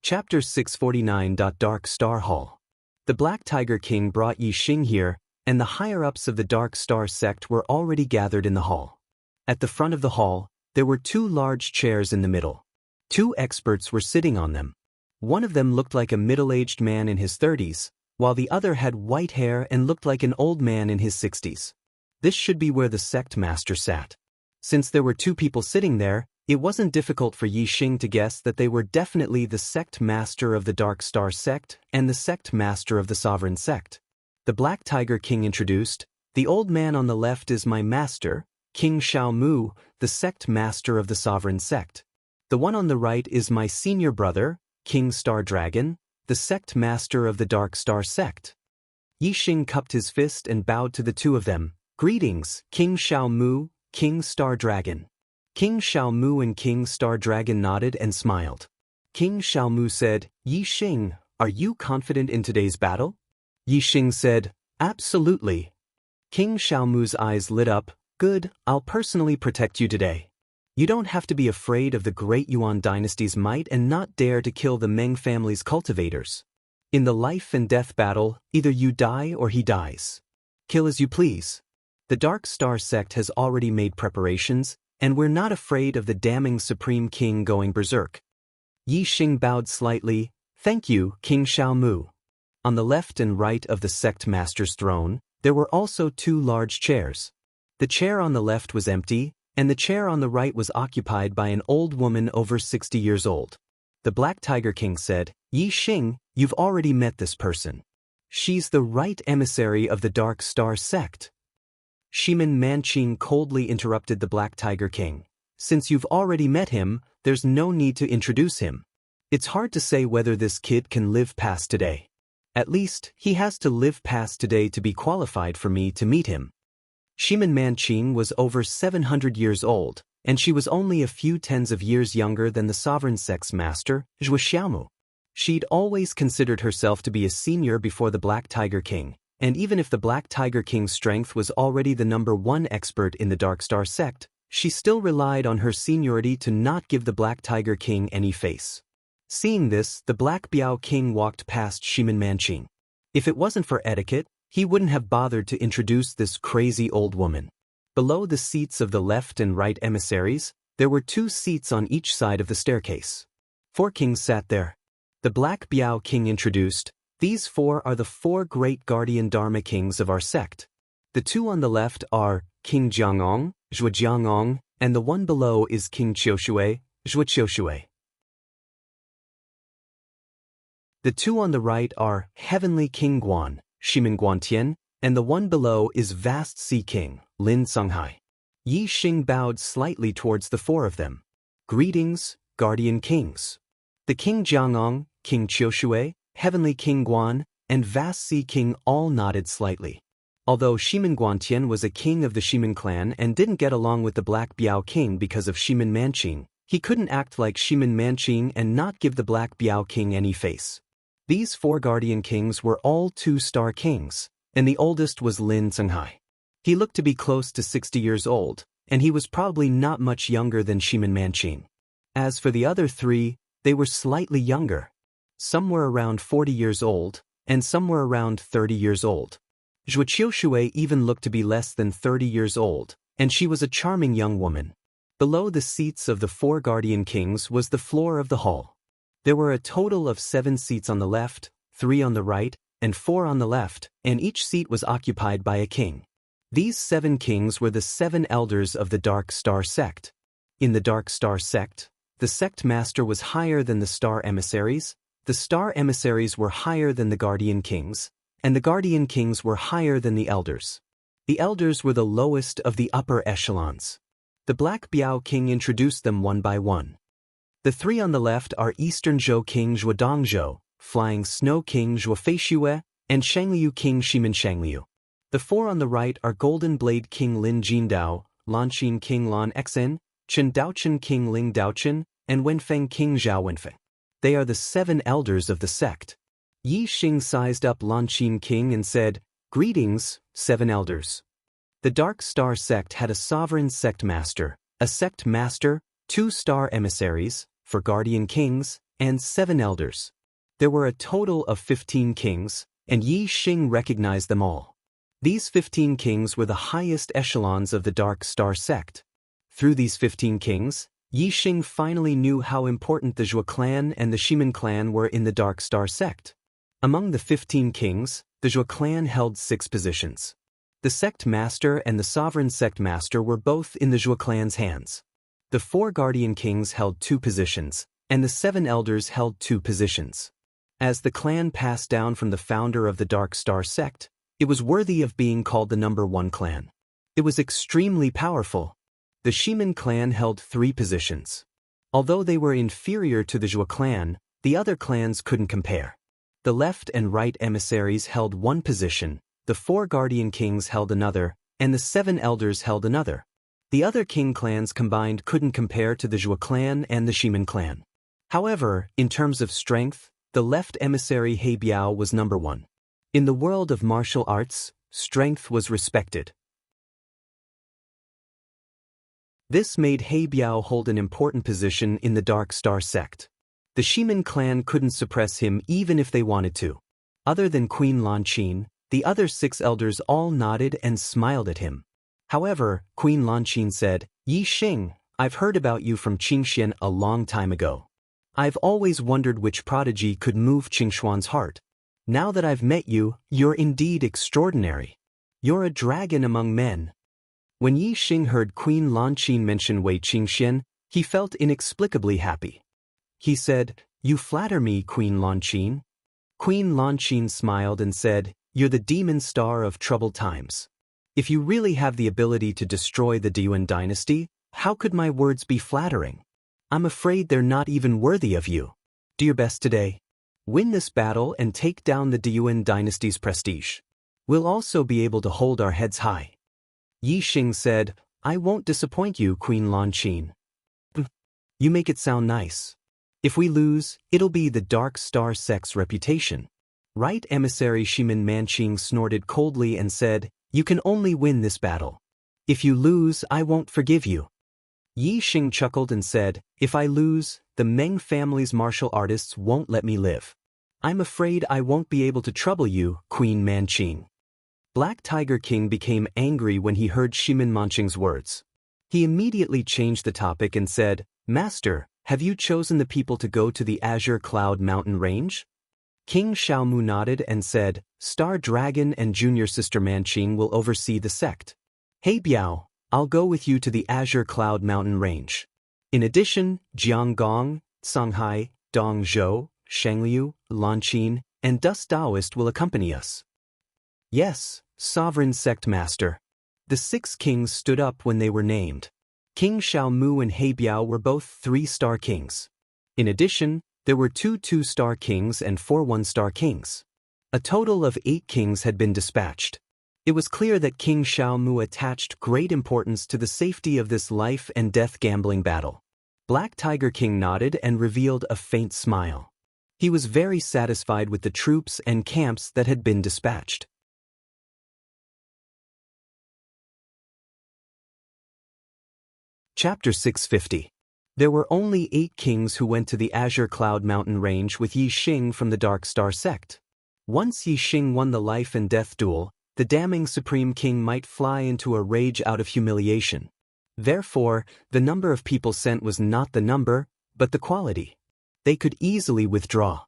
Chapter 649. Dark Star Hall. The Black Tiger King brought Yixing here, and the higher-ups of the Dark Star sect were already gathered in the hall. At the front of the hall, there were 2 large chairs in the middle. 2 experts were sitting on them. One of them looked like a middle-aged man in his 30s, while the other had white hair and looked like an old man in his 60s. This should be where the sect master sat. Since there were 2 people sitting there, it wasn't difficult for Yixing to guess that they were definitely the sect master of the Dark Star sect and the sect master of the Sovereign sect. The Black Tiger King introduced, "The old man on the left is my master, King Xiao Mu, the sect master of the Sovereign sect. The one on the right is my senior brother, King Star Dragon, the sect master of the Dark Star sect." Yixing cupped his fist and bowed to the 2 of them. "Greetings, King Xiao Mu, King Star Dragon." King Xiao Mu and King Star Dragon nodded and smiled. King Xiao Mu said, "Yixing, are you confident in today's battle?" Yixing said, "Absolutely." King Xiao Mu's eyes lit up. "Good, I'll personally protect you today. You don't have to be afraid of the Great Yuan dynasty's might and not dare to kill the Meng family's cultivators. In the life and death battle, either you die or he dies. Kill as you please. The Dark Star sect has already made preparations, and we're not afraid of the damning Supreme King going berserk." Yixing bowed slightly. "Thank you, King Xiao Mu." On the left and right of the sect master's throne, there were also 2 large chairs. The chair on the left was empty, and the chair on the right was occupied by an old woman over 60 years old. The Black Tiger King said, "Yixing, you've already met this person. She's the right emissary of the Dark Star sect." Shiman Manqing coldly interrupted the Black Tiger King. "Since you've already met him, there's no need to introduce him. It's hard to say whether this kid can live past today." At least, he has to live past today to be qualified for me to meet him. Shimin Manqing was over 700 years old, and she was only a few tens of years younger than the sovereign sect's master, Zhuo Xiaomu. She'd always considered herself to be a senior before the Black Tiger King, and even if the Black Tiger King's strength was already the #1 expert in the Dark Star sect, she still relied on her seniority to not give the Black Tiger King any face. Seeing this, the Black Biao King walked past Shimin Manqing. If it wasn't for etiquette, he wouldn't have bothered to introduce this crazy old woman. Below the seats of the left and right emissaries, there were 2 seats on each side of the staircase. 4 kings sat there. The Black Biao King introduced, "These 4 are the 4 great guardian Dharma kings of our sect. The 2 on the left are King Jiangong, Zhuo Jiangong, and the one below is King Qiushui, Zhuo Qiushui. The 2 on the right are Heavenly King Guan, Shimin Guantian, and the one below is Vast Sea King, Lin Songhai." Yi Xing bowed slightly towards the 4 of them. "Greetings, guardian kings." The King Jiangong, King Qiushui, Heavenly King Guan, and Vast Sea King all nodded slightly. Although Shimin Guantian was a king of the Shimin clan and didn't get along with the Black Biao King because of Shimin Manqing, he couldn't act like Shimin Manqing and not give the Black Biao King any face. These 4 guardian kings were all 2-star kings, and the oldest was Lin Songhai. He looked to be close to 60 years old, and he was probably not much younger than Shimin Manqing. As for the other 3, they were slightly younger. Some were around 40 years old, and some were around 30 years old. Zhuo Qiushui even looked to be less than 30 years old, and she was a charming young woman. Below the seats of the 4 guardian kings was the floor of the hall. There were a total of 7 seats on the left, 3 on the right, and 4 on the left, and each seat was occupied by a king. These 7 kings were the 7 elders of the Dark Star sect. In the Dark Star sect, the sect master was higher than the star emissaries, the star emissaries were higher than the guardian kings, and the guardian kings were higher than the elders. The elders were the lowest of the upper echelons. The Black Biao King introduced them one by one. The 3 on the left are Eastern Zhou King Zhuo Dongzhou, Flying Snow King Zhuo Feixue, and Shangliu King Shimin Shangliu. The 4 on the right are Golden Blade King Lin Jindao, Lanqin King Lan Exen, Chen Daochen King Ling Daochen, and Wenfeng King Zhao Wenfeng. They are the 7 elders of the sect. Yi Xing sized up Lanqin King and said, "Greetings, 7 elders." The Dark Star sect had a sovereign sect master, a sect master, 2-star emissaries, for guardian kings, and 7 elders. There were a total of 15 kings, and Yi Xing recognized them all. These 15 kings were the highest echelons of the Dark Star sect. Through these 15 kings, Yi Xing finally knew how important the Zhuo clan and the Shimin clan were in the Dark Star sect. Among the 15 kings, the Zhuo clan held 6 positions. The sect master and the sovereign sect master were both in the Zhuo clan's hands. The 4 guardian kings held 2 positions, and the 7 elders held 2 positions. As the clan passed down from the founder of the Dark Star sect, it was worthy of being called the #1 clan. It was extremely powerful. The Shimin clan held 3 positions. Although they were inferior to the Zhuo clan, the other clans couldn't compare. The left and right emissaries held 1 position, the 4 guardian kings held another, and the 7 elders held another. The other king clans combined couldn't compare to the Zhuo clan and the Shimin clan. However, in terms of strength, the left emissary He Biao was #1. In the world of martial arts, strength was respected. This made He Biao hold an important position in the Dark Star sect. The Shimin clan couldn't suppress him even if they wanted to. Other than Queen Lanqin, the other 6 elders all nodded and smiled at him. However, Queen Lanqin said, "Yi Xing, I've heard about you from Qingxian a long time ago. I've always wondered which prodigy could move Qingshuan's heart. Now that I've met you, you're indeed extraordinary. You're a dragon among men." When Yi Xing heard Queen Lanqin mention Wei Qingxian, he felt inexplicably happy. He said, "You flatter me, Queen Lanqin." Queen Lanqin smiled and said, "You're the demon star of troubled times. If you really have the ability to destroy the Diwen dynasty, how could my words be flattering? I'm afraid they're not even worthy of you. Do your best today." Win this battle and take down the Deyuan dynasty's prestige. We'll also be able to hold our heads high. Yi Xing said, I won't disappoint you, Queen Lanqin. You make it sound nice. If we lose, it'll be the Dark Star sect's reputation. Right? Emissary Shimin Manqing snorted coldly and said, You can only win this battle. If you lose, I won't forgive you. Yi Xing chuckled and said, If I lose, the Meng family's martial artists won't let me live. I'm afraid I won't be able to trouble you, Queen Manqing. Black Tiger King became angry when he heard Shimin Manqing's words. He immediately changed the topic and said, Master, have you chosen the people to go to the Azure Cloud Mountain Range? King Xiaomu nodded and said, Star Dragon and Junior Sister Manqing will oversee the sect. Hey Biao, I'll go with you to the Azure Cloud Mountain Range. In addition, Jianggong, Songhai, Dongzhou, Shangliu, Lanqin, and Dust Daoist will accompany us. Yes, Sovereign Sect Master. The 6 kings stood up when they were named. King Xiaomu and He Biao were both 3-star kings. In addition, there were 2 2-star kings and 4 1-star kings. A total of 8 kings had been dispatched. It was clear that King Xiaomu attached great importance to the safety of this life-and-death gambling battle. Black Tiger King nodded and revealed a faint smile. He was very satisfied with the troops and camps that had been dispatched. Chapter 650. There were only 8 kings who went to the Azure Cloud Mountain Range with Yi Xing from the Dark Star sect. Once Yi Xing won the life-and-death duel, the damning Supreme King might fly into a rage out of humiliation. Therefore, the number of people sent was not the number, but the quality. They could easily withdraw.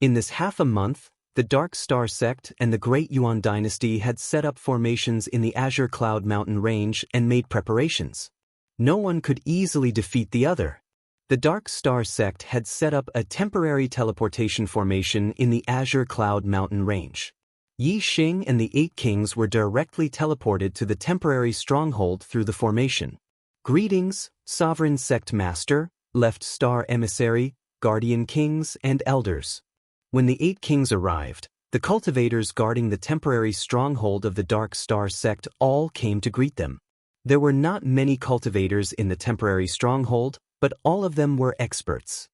In this half a month, the Dark Star sect and the Great Yuan dynasty had set up formations in the Azure Cloud Mountain Range and made preparations. No one could easily defeat the other. The Dark Star sect had set up a temporary teleportation formation in the Azure Cloud Mountain Range. Yi Xing and the 8 kings were directly teleported to the temporary stronghold through the formation. Greetings, Sovereign Sect Master, Left Star Emissary, Guardian Kings, and Elders. When the 8 kings arrived, the cultivators guarding the temporary stronghold of the Dark Star sect all came to greet them. There were not many cultivators in the temporary stronghold, but all of them were experts.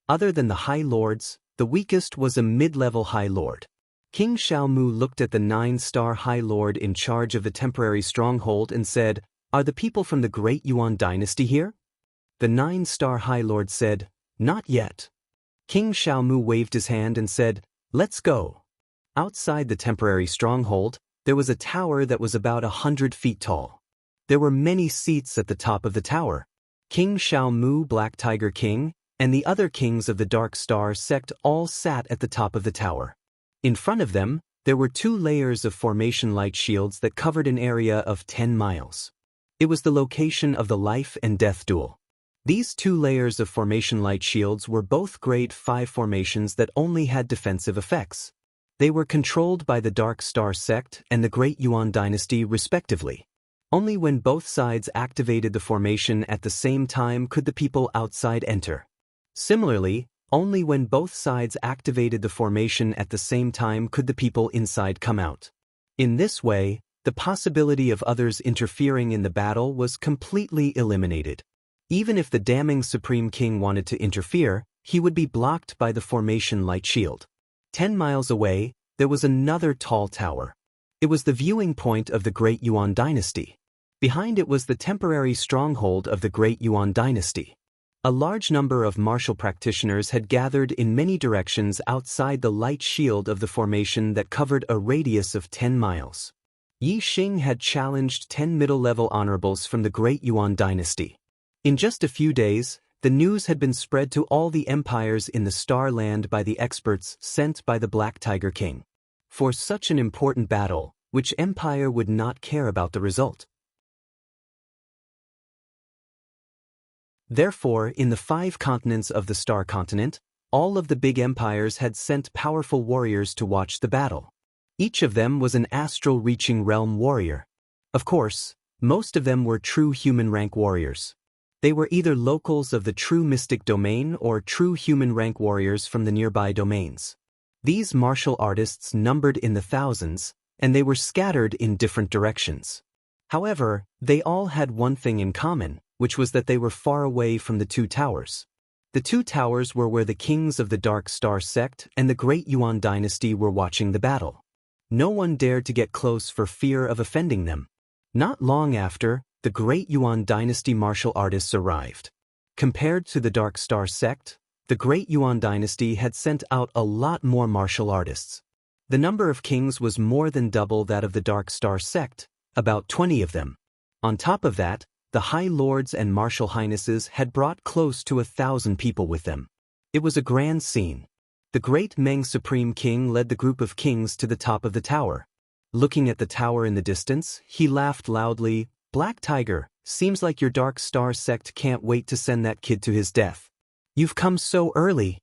Other than the High Lords, the weakest was a mid-level High Lord. King Xiaomu looked at the 9-star High Lord in charge of the temporary stronghold and said, Are the people from the Great Yuan dynasty here? The 9-star High Lord said, Not yet. King Xiaomu waved his hand and said, Let's go. Outside the temporary stronghold, there was a tower that was about 100 feet tall. There were many seats at the top of the tower. King Xiaomu, Black Tiger King, and the other kings of the Dark Star sect all sat at the top of the tower. In front of them, there were 2 layers of formation light shields that covered an area of 10 miles. It was the location of the life and death duel. These 2 layers of formation light shields were both grade 5 formations that only had defensive effects. They were controlled by the Dark Star sect and the Great Yuan dynasty respectively. Only when both sides activated the formation at the same time could the people outside enter. Similarly, only when both sides activated the formation at the same time could the people inside come out. In this way, the possibility of others interfering in the battle was completely eliminated. Even if the damning Supreme King wanted to interfere, he would be blocked by the formation light shield. 10 miles away, there was another tall tower. It was the viewing point of the Great Yuan dynasty. Behind it was the temporary stronghold of the Great Yuan dynasty. A large number of martial practitioners had gathered in many directions outside the light shield of the formation that covered a radius of 10 miles. Yi Xing had challenged 10 middle-level honorables from the Great Yuan dynasty. In just a few days, the news had been spread to all the empires in the Star Land by the experts sent by the Black Tiger King. For such an important battle, which empire would not care about the result? Therefore, in the 5 continents of the Star Continent, all of the big empires had sent powerful warriors to watch the battle. Each of them was an astral-reaching realm warrior. Of course, most of them were true human rank warriors. They were either locals of the true mystic domain or true human rank warriors from the nearby domains. These martial artists numbered in the thousands, and they were scattered in different directions. However, they all had one thing in common, which was that they were far away from the two towers. The two towers were where the kings of the Dark Star sect and the Great Yuan dynasty were watching the battle. No one dared to get close for fear of offending them. Not long after, the Great Yuan dynasty martial artists arrived. Compared to the Dark Star sect, the Great Yuan dynasty had sent out a lot more martial artists. The number of kings was more than double that of the Dark Star sect, about 20 of them. On top of that, the High Lords and Martial Highnesses had brought close to 1,000 people with them. It was a grand scene. The great Meng Supreme King led the group of kings to the top of the tower. Looking at the tower in the distance, he laughed loudly. "Black Tiger, seems like your Dark Star sect can't wait to send that kid to his death. You've come so early."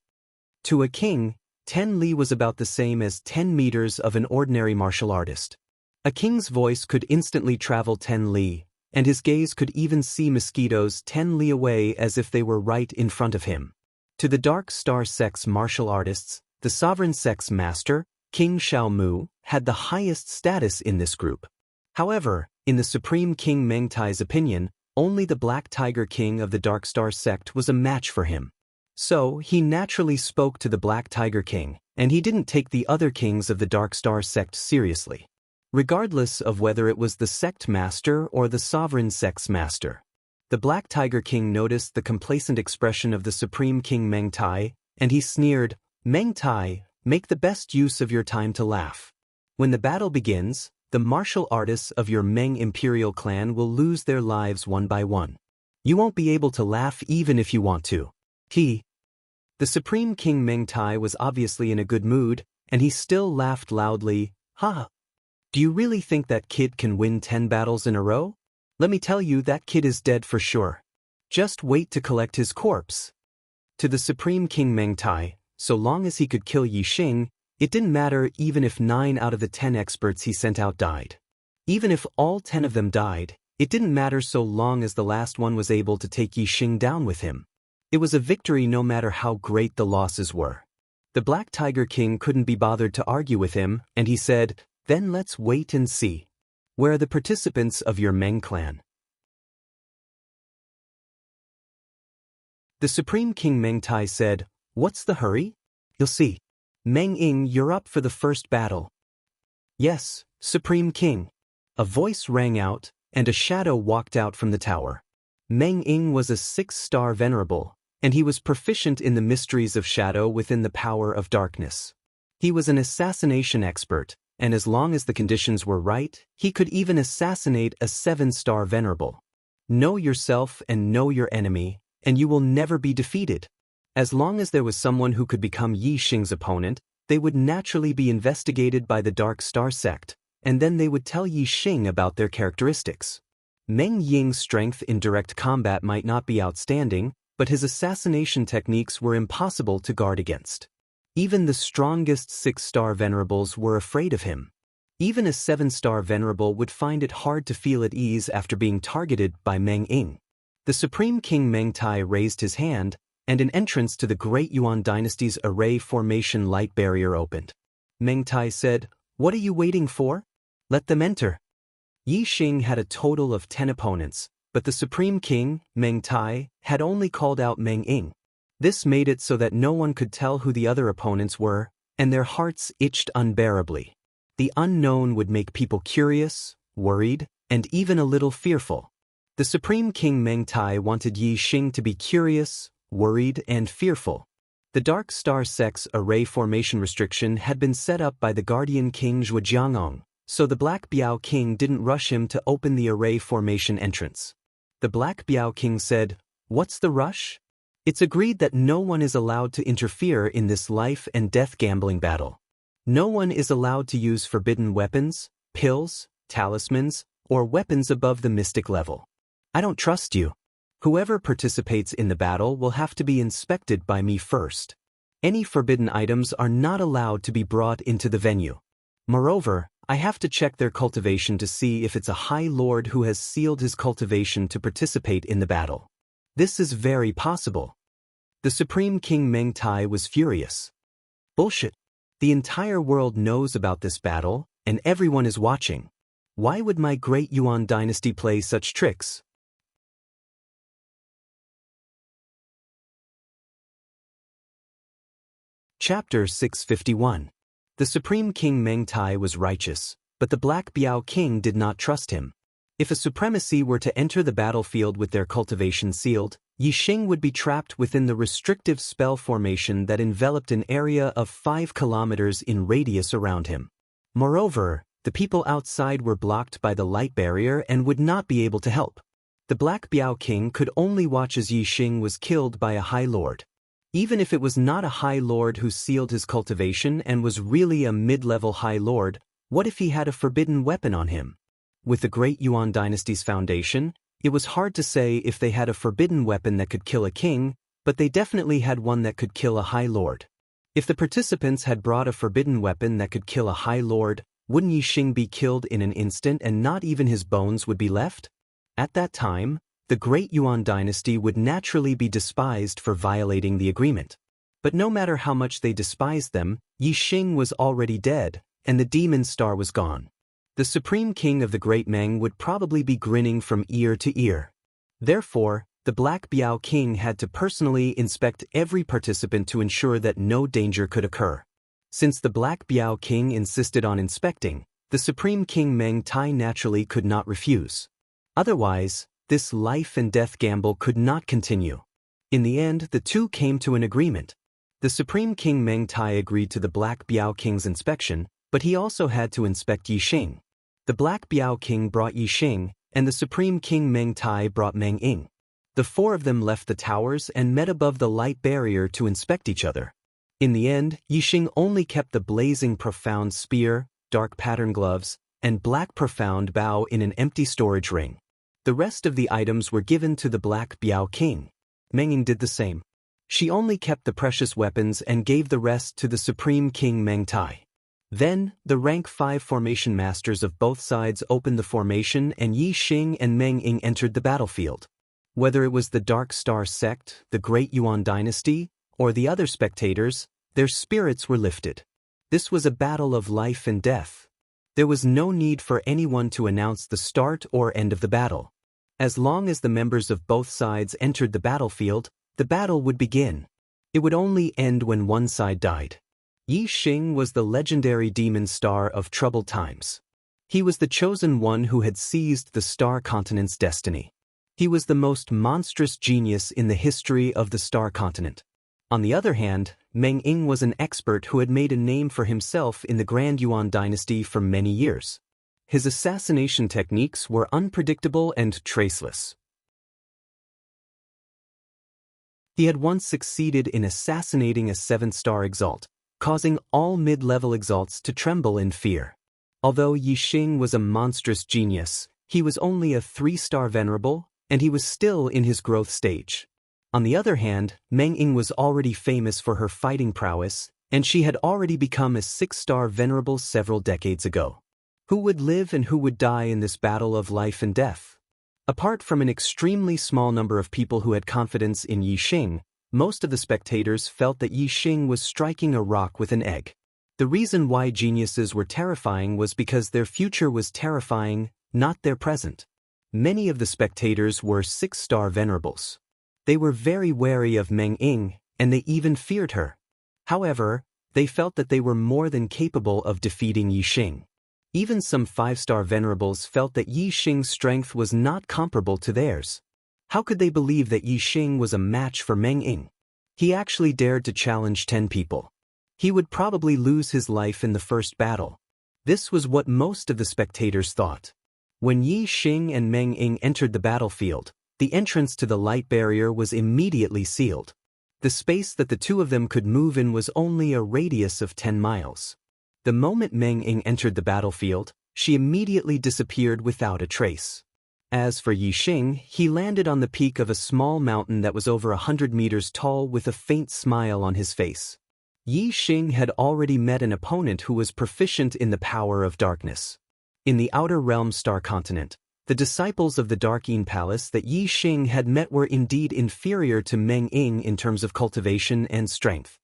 To a king, 10 li was about the same as 10 meters of an ordinary martial artist. A king's voice could instantly travel 10 li, and his gaze could even see mosquitoes 10 li away as if they were right in front of him. To the Dark Star sect's martial artists, the sovereign sect's master, King Xiaomu, had the highest status in this group. However, in the Supreme King Meng Tai's opinion, only the Black Tiger King of the Dark Star sect was a match for him. So, he naturally spoke to the Black Tiger King, and he didn't take the other kings of the Dark Star sect seriously. Regardless of whether it was the sect master or the sovereign sect's master. The Black Tiger King noticed the complacent expression of the Supreme King Meng Tai, and he sneered, "Meng Tai, make the best use of your time to laugh. When the battle begins, the martial artists of your Meng Imperial clan will lose their lives one by one. You won't be able to laugh even if you want to." The Supreme King Meng Tai was obviously in a good mood, and he still laughed loudly. "Ha! Do you really think that kid can win 10 battles in a row? Let me tell you, that kid is dead for sure. Just wait to collect his corpse." To the Supreme King Meng Tai, so long as he could kill Yi Xing, it didn't matter even if 9 out of the 10 experts he sent out died. Even if all 10 of them died, it didn't matter so long as the last one was able to take Yi Xing down with him. It was a victory no matter how great the losses were. The Black Tiger King couldn't be bothered to argue with him, and he said, "Then let's wait and see. Where are the participants of your Meng clan?" The Supreme King Meng Tai said, "What's the hurry? You'll see. Meng Ying, you're up for the first battle." "Yes, Supreme King." A voice rang out, and a shadow walked out from the tower. Meng Ying was a 6-star venerable, and he was proficient in the mysteries of shadow within the power of darkness. He was an assassination expert, and as long as the conditions were right, he could even assassinate a 7-star venerable. Know yourself and know your enemy, and you will never be defeated. As long as there was someone who could become Yi Xing's opponent, they would naturally be investigated by the Dark Star sect, and then they would tell Yi Xing about their characteristics. Meng Ying's strength in direct combat might not be outstanding, but his assassination techniques were impossible to guard against. Even the strongest 6-star venerables were afraid of him. Even a 7-star venerable would find it hard to feel at ease after being targeted by Meng Ying. The Supreme King Meng Tai raised his hand, and an entrance to the Great Yuan dynasty's array formation light barrier opened. Meng Tai said, "What are you waiting for? Let them enter." Yi Xing had a total of 10 opponents, but the Supreme King, Meng Tai, had only called out Meng Ying. This made it so that no one could tell who the other opponents were, and their hearts itched unbearably. The unknown would make people curious, worried, and even a little fearful. The Supreme King Meng Tai wanted Yi Xing to be curious, worried, and fearful. The Dark Star sect's array formation restriction had been set up by the Guardian King Zhujiangong, so the Black Biao King didn't rush him to open the array formation entrance. The Black Biao King said, "What's the rush? It's agreed that no one is allowed to interfere in this life and death gambling battle. No one is allowed to use forbidden weapons, pills, talismans, or weapons above the mystic level. I don't trust you. Whoever participates in the battle will have to be inspected by me first. Any forbidden items are not allowed to be brought into the venue. Moreover, I have to check their cultivation to see if it's a High Lord who has sealed his cultivation to participate in the battle. This is very possible." The Supreme King Meng Tai was furious. "Bullshit. The entire world knows about this battle, and everyone is watching. Why would my great Yuan dynasty play such tricks? Chapter 651. The Supreme King Meng Tai was righteous, but the Black Biao King did not trust him. If a supremacy were to enter the battlefield with their cultivation sealed, Yixing would be trapped within the restrictive spell formation that enveloped an area of 5 kilometers in radius around him. Moreover, the people outside were blocked by the light barrier and would not be able to help. The Black Biao King could only watch as Yixing was killed by a High Lord. Even if it was not a High Lord who sealed his cultivation and was really a mid-level High Lord, what if he had a forbidden weapon on him? With the Great Yuan Dynasty's foundation, it was hard to say if they had a forbidden weapon that could kill a king, but they definitely had one that could kill a High Lord. If the participants had brought a forbidden weapon that could kill a High Lord, wouldn't Yixing be killed in an instant and not even his bones would be left? At that time, the Great Yuan Dynasty would naturally be despised for violating the agreement. But no matter how much they despised them, Yixing was already dead, and the demon star was gone. The Supreme King of the Great Meng would probably be grinning from ear to ear. Therefore, the Black Biao King had to personally inspect every participant to ensure that no danger could occur. Since the Black Biao King insisted on inspecting, the Supreme King Meng Tai naturally could not refuse. Otherwise, this life and death gamble could not continue. In the end, the two came to an agreement. The Supreme King Meng Tai agreed to the Black Biao King's inspection, but he also had to inspect Yixing. The Black Biao King brought Yixing, and the Supreme King Meng Tai brought Meng Ying. The 4 of them left the towers and met above the light barrier to inspect each other. In the end, Yixing only kept the blazing profound spear, dark pattern gloves, and black profound bow in an empty storage ring. The rest of the items were given to the Black Biao King. Meng Ying did the same. She only kept the precious weapons and gave the rest to the Supreme King Meng Tai. Then, the rank 5 formation masters of both sides opened the formation and Yixing and Meng Ying entered the battlefield. Whether it was the Dark Star sect, the Great Yuan Dynasty, or the other spectators, their spirits were lifted. This was a battle of life and death. There was no need for anyone to announce the start or end of the battle. As long as the members of both sides entered the battlefield, the battle would begin. It would only end when one side died. Yixing was the legendary demon star of troubled times. He was the chosen one who had seized the star continent's destiny. He was the most monstrous genius in the history of the star continent. On the other hand, Meng Ying was an expert who had made a name for himself in the Grand Yuan Dynasty for many years. His assassination techniques were unpredictable and traceless. He had once succeeded in assassinating a 7-star exalt, causing all mid-level exalts to tremble in fear. Although Yixing was a monstrous genius, he was only a 3-star venerable, and he was still in his growth stage. On the other hand, Meng Ying was already famous for her fighting prowess, and she had already become a 6-star venerable several decades ago. Who would live and who would die in this battle of life and death? Apart from an extremely small number of people who had confidence in Yixing, most of the spectators felt that Yixing was striking a rock with an egg. The reason why geniuses were terrifying was because their future was terrifying, not their present. Many of the spectators were 6-star venerables. They were very wary of Meng Ying, and they even feared her. However, they felt that they were more than capable of defeating Yixing. Even some 5-star venerables felt that Yixing's strength was not comparable to theirs. How could they believe that Yixing was a match for Meng Ying? He actually dared to challenge 10 people. He would probably lose his life in the first battle. This was what most of the spectators thought. When Yixing and Meng Ying entered the battlefield, the entrance to the light barrier was immediately sealed. The space that the 2 of them could move in was only a radius of 10 miles. The moment Meng Ying entered the battlefield, she immediately disappeared without a trace. As for Yixing, he landed on the peak of a small mountain that was over 100 meters tall with a faint smile on his face. Yixing had already met an opponent who was proficient in the power of darkness. In the Outer Realm Star Continent, the disciples of the Darkeen Palace that Yixing had met were indeed inferior to Meng Ying in terms of cultivation and strength.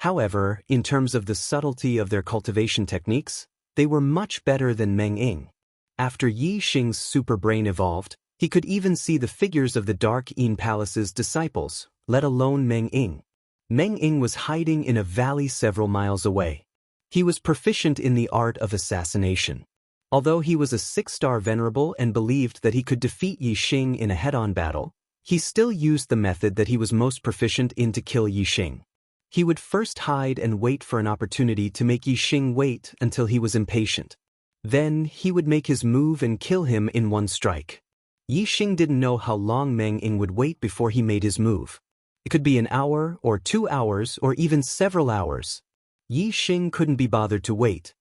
However, in terms of the subtlety of their cultivation techniques, they were much better than Meng Ying. After Yi Xing's super brain evolved, he could even see the figures of the Dark Yin Palace's disciples, let alone Meng Ying. Meng Ying was hiding in a valley several miles away. He was proficient in the art of assassination. Although he was a 6-star venerable and believed that he could defeat Yi Xing in a head-on battle, he still used the method that he was most proficient in to kill Yi Xing. He would first hide and wait for an opportunity to make Yi Xing wait until he was impatient. Then, he would make his move and kill him in one strike. Yi Xing didn't know how long Meng Ying would wait before he made his move. It could be an hour, or 2 hours, or even several hours. Yi Xing couldn't be bothered to wait.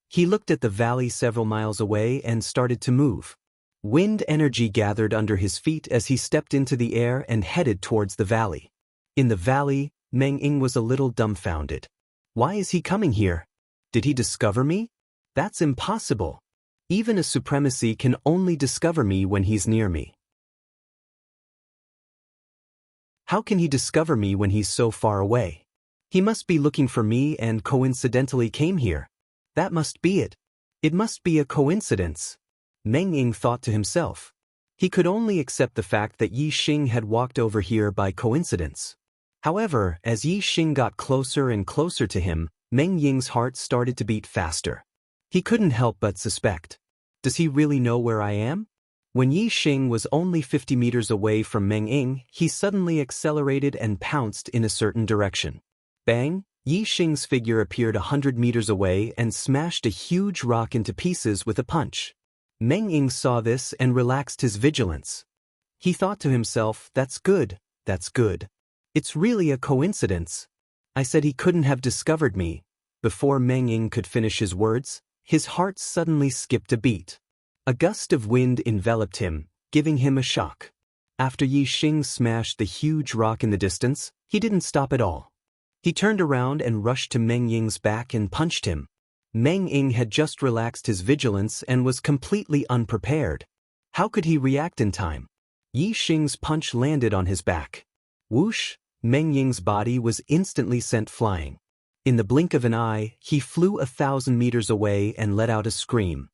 He looked at the valley several miles away and started to move. Wind energy gathered under his feet as he stepped into the air and headed towards the valley. In the valley, Meng Ying was a little dumbfounded. Why is he coming here? Did he discover me? That's impossible. Even a supremacy can only discover me when he's near me. How can he discover me when he's so far away? He must be looking for me and coincidentally came here. That must be it. It must be a coincidence. Meng Ying thought to himself. He could only accept the fact that Yi Xing had walked over here by coincidence. However, as Yi Xing got closer and closer to him, Meng Ying's heart started to beat faster. He couldn't help but suspect. Does he really know where I am? When Yi Xing was only 50 meters away from Meng Ying, he suddenly accelerated and pounced in a certain direction. Bang! Yi Xing's figure appeared 100 meters away and smashed a huge rock into pieces with a punch. Meng Ying saw this and relaxed his vigilance. He thought to himself, that's good, that's good. It's really a coincidence. I said he couldn't have discovered me. Before Meng Ying could finish his words, his heart suddenly skipped a beat. A gust of wind enveloped him, giving him a shock. After Yi Xing smashed the huge rock in the distance, he didn't stop at all. He turned around and rushed to Meng Ying's back and punched him. Meng Ying had just relaxed his vigilance and was completely unprepared. How could he react in time? Yi Xing's punch landed on his back. Whoosh! Meng Ying's body was instantly sent flying. In the blink of an eye, he flew 1,000 meters away and let out a scream.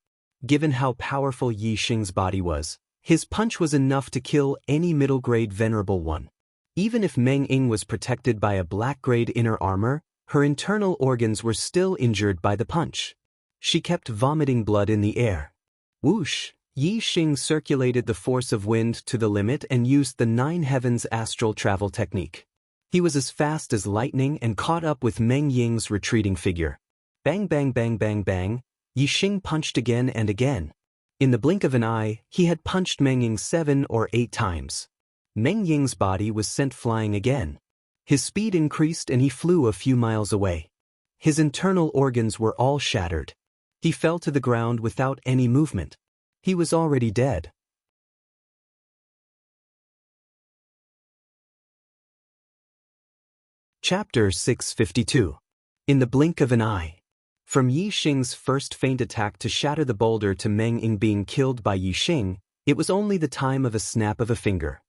Given how powerful Yi Xing's body was, his punch was enough to kill any middle-grade venerable one. Even if Meng Ying was protected by a black-grade inner armor, her internal organs were still injured by the punch. She kept vomiting blood in the air. Whoosh! Yi Xing circulated the force of wind to the limit and used the 9 heavens astral travel technique. He was as fast as lightning and caught up with Meng Ying's retreating figure. Bang bang bang bang bang, Yi Xing punched again and again. In the blink of an eye, he had punched Meng Ying 7 or 8 times. Meng Ying's body was sent flying again. His speed increased and he flew a few miles away. His internal organs were all shattered. He fell to the ground without any movement. He was already dead. Chapter 652. In the blink of an eye. From Yi Xing's first feint attack to shatter the boulder to Meng Ying being killed by Yi Xing, it was only the time of a snap of a finger.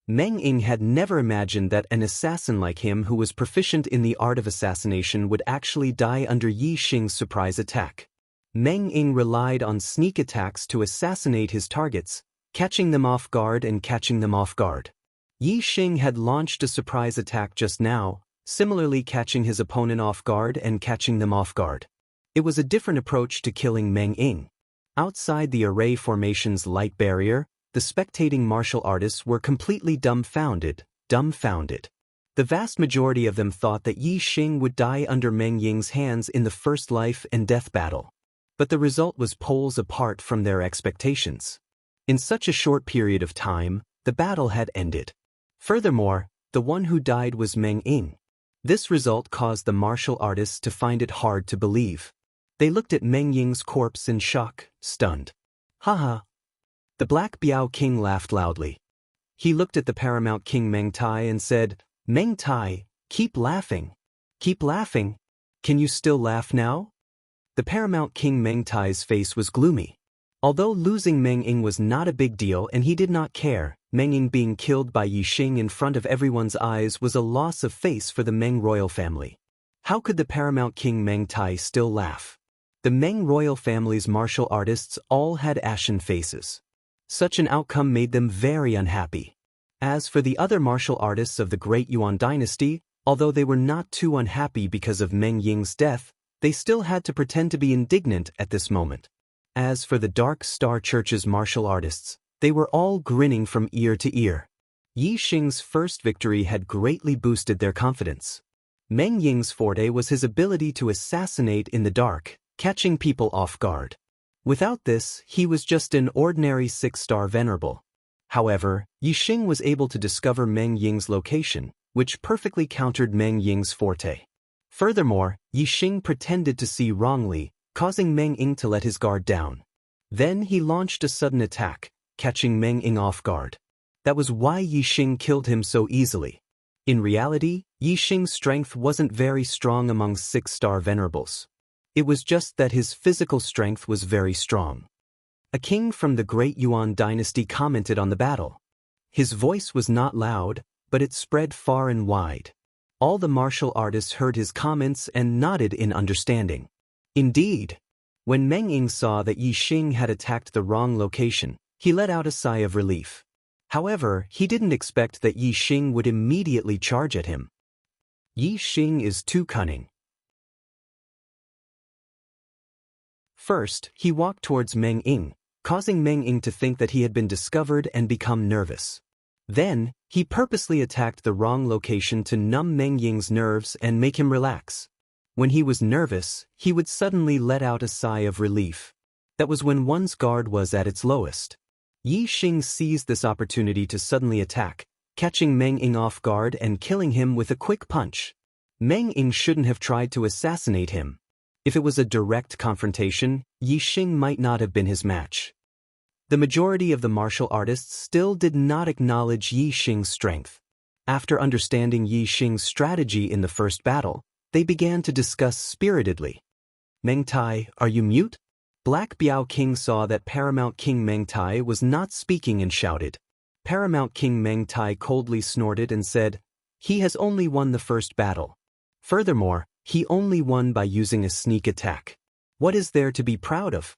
Meng Ying had never imagined that an assassin like him who was proficient in the art of assassination would actually die under Yi Xing's surprise attack. Meng Ying relied on sneak attacks to assassinate his targets, catching them off guard and catching them off guard. Yi Xing had launched a surprise attack just now, similarly catching his opponent off guard and catching them off guard. It was a different approach to killing Meng Ying. Outside the array formation's light barrier, the spectating martial artists were completely dumbfounded. The vast majority of them thought that Yi Xing would die under Meng Ying's hands in the first life and death battle. But the result was poles apart from their expectations. In such a short period of time, the battle had ended. Furthermore, the one who died was Meng Ying. This result caused the martial artists to find it hard to believe. They looked at Meng Ying's corpse in shock, stunned. Haha. The Black Biao King laughed loudly. He looked at the Paramount King Meng Tai and said, Meng Tai, keep laughing. Keep laughing. Can you still laugh now? The Paramount King Meng Tai's face was gloomy. Although losing Meng Ying was not a big deal and he did not care, Meng Ying being killed by Yi Xing in front of everyone's eyes was a loss of face for the Meng royal family. How could the paramount king Meng Tai still laugh? The Meng royal family's martial artists all had ashen faces. Such an outcome made them very unhappy. As for the other martial artists of the Great Yuan dynasty, although they were not too unhappy because of Meng Ying's death, they still had to pretend to be indignant at this moment. As for the Dark Star Church's martial artists, they were all grinning from ear to ear. Yi Xing's first victory had greatly boosted their confidence. Meng Ying's forte was his ability to assassinate in the dark, catching people off guard. Without this, he was just an ordinary 6-star venerable. However, Yi Xing was able to discover Meng Ying's location, which perfectly countered Meng Ying's forte. Furthermore, Yi Xing pretended to see wrongly, causing Meng Ying to let his guard down. Then he launched a sudden attack, catching Meng Ying off guard. That was why Yi Xing killed him so easily. In reality, Yi Xing's strength wasn't very strong among 6-star venerables. It was just that his physical strength was very strong. A king from the Great Yuan dynasty commented on the battle. His voice was not loud, but it spread far and wide. All the martial artists heard his comments and nodded in understanding. Indeed, when Meng Ying saw that Yi Xing had attacked the wrong location, he let out a sigh of relief. However, he didn't expect that Yi Xing would immediately charge at him. Yi Xing is too cunning. First, he walked towards Meng Ying, causing Meng Ying to think that he had been discovered and become nervous. Then, he purposely attacked the wrong location to numb Meng Ying's nerves and make him relax. When he was nervous, he would suddenly let out a sigh of relief. That was when one's guard was at its lowest. Yi Xing seized this opportunity to suddenly attack, catching Meng Ying off guard and killing him with a quick punch. Meng Ying shouldn't have tried to assassinate him. If it was a direct confrontation, Yi Xing might not have been his match. The majority of the martial artists still did not acknowledge Yi Xing's strength. After understanding Yi Xing's strategy in the first battle, they began to discuss spiritedly. Meng Tai, are you mute? Black Biao King saw that Paramount King Meng Tai was not speaking and shouted. Paramount King Meng Tai coldly snorted and said, he has only won the first battle. Furthermore, he only won by using a sneak attack. What is there to be proud of?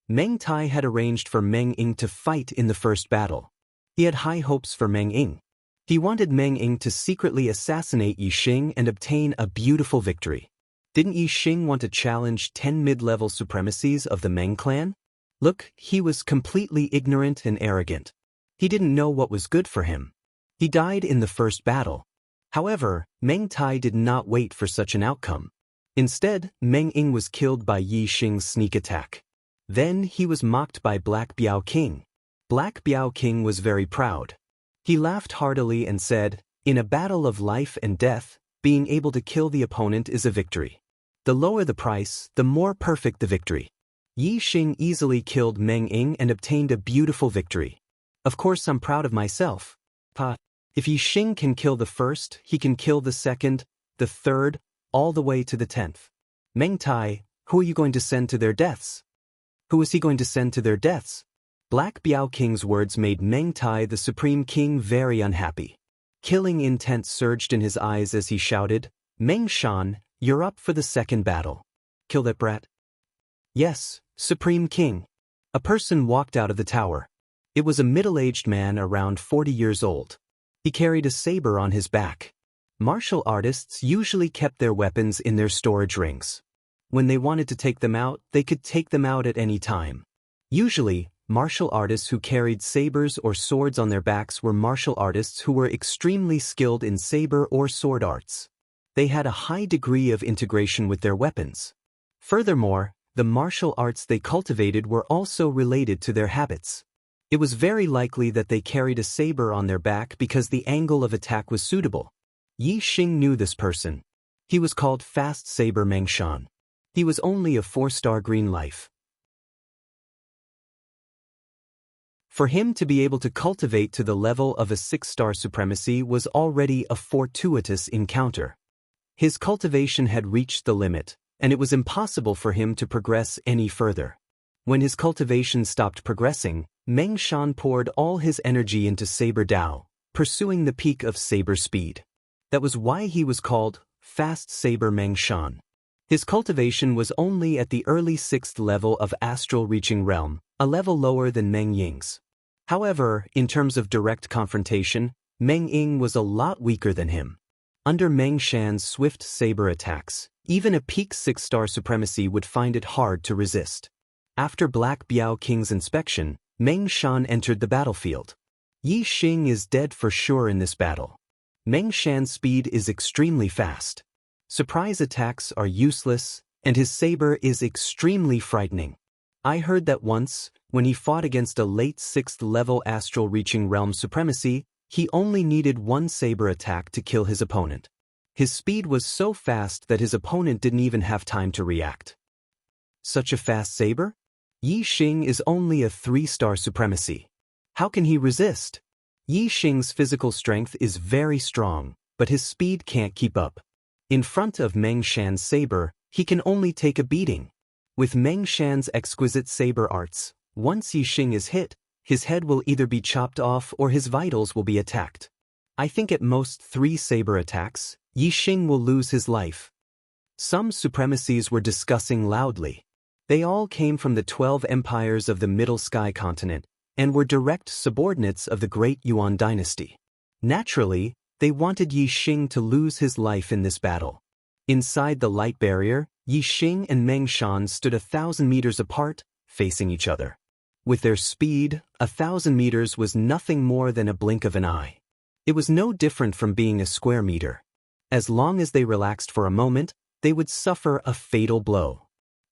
Meng Tai had arranged for Meng Ying to fight in the first battle. He had high hopes for Meng Ying. He wanted Meng Ying to secretly assassinate Yi Xing and obtain a beautiful victory. Didn't Yi Xing want to challenge 10 mid-level supremacies of the Meng clan? Look, he was completely ignorant and arrogant. He didn't know what was good for him. He died in the first battle. However, Meng Tai did not wait for such an outcome. Instead, Meng Ying was killed by Yi Xing's sneak attack. Then he was mocked by Black Biao King. Black Biao King was very proud. He laughed heartily and said, in a battle of life and death, being able to kill the opponent is a victory. The lower the price, the more perfect the victory. Yi Xing easily killed Meng Ying and obtained a beautiful victory. Of course I'm proud of myself. If Yi Xing can kill the first, he can kill the second, the third, all the way to the 10th. Meng Tai, who are you going to send to their deaths? Who is he going to send to their deaths? Black Biao King's words made Meng Tai the Supreme King very unhappy. Killing intent surged in his eyes as he shouted, Meng Shan, you're up for the second battle. Kill that brat. Yes, Supreme King. A person walked out of the tower. It was a middle-aged man around 40 years old. He carried a saber on his back. Martial artists usually kept their weapons in their storage rings. When they wanted to take them out, they could take them out at any time. Usually, martial artists who carried sabers or swords on their backs were martial artists who were extremely skilled in saber or sword arts. They had a high degree of integration with their weapons. Furthermore, the martial arts they cultivated were also related to their habits. It was very likely that they carried a saber on their back because the angle of attack was suitable. Yi Xing knew this person. He was called Fast Saber Meng Shan. He was only a 4-star green life. For him to be able to cultivate to the level of a 6-star supremacy was already a fortuitous encounter. His cultivation had reached the limit, and it was impossible for him to progress any further. When his cultivation stopped progressing, Meng Shan poured all his energy into Saber Dao, pursuing the peak of saber speed. That was why he was called fast saber Meng Shan. His cultivation was only at the early 6th level of astral reaching realm, a level lower than Meng Ying's. However, in terms of direct confrontation, Meng Ying was a lot weaker than him. Under Meng Shan's swift saber attacks, even a peak 6-star supremacy would find it hard to resist. After Black Biao King's inspection, Meng Shan entered the battlefield. Yi Xing is dead for sure in this battle. Meng Shan's speed is extremely fast. Surprise attacks are useless, and his saber is extremely frightening. I heard that once, when he fought against a late 6th level astral reaching realm supremacy, he only needed one saber attack to kill his opponent. His speed was so fast that his opponent didn't even have time to react. Such a fast saber? Yi Xing is only a 3-star supremacy. How can he resist? Yi Xing's physical strength is very strong, but his speed can't keep up. In front of Meng Shan's saber, he can only take a beating. With Meng Shan's exquisite saber arts, once Yi Xing is hit, his head will either be chopped off or his vitals will be attacked. I think at most 3 saber attacks, Yi Xing will lose his life. Some supremacies were discussing loudly. They all came from the 12 empires of the Middle Sky continent, and were direct subordinates of the Great Yuan dynasty. Naturally, they wanted Yi Xing to lose his life in this battle. Inside the light barrier, Yi Xing and Meng Shan stood 1,000 meters apart, facing each other. With their speed, 1,000 meters was nothing more than a blink of an eye. It was no different from being a square meter. As long as they relaxed for a moment, they would suffer a fatal blow.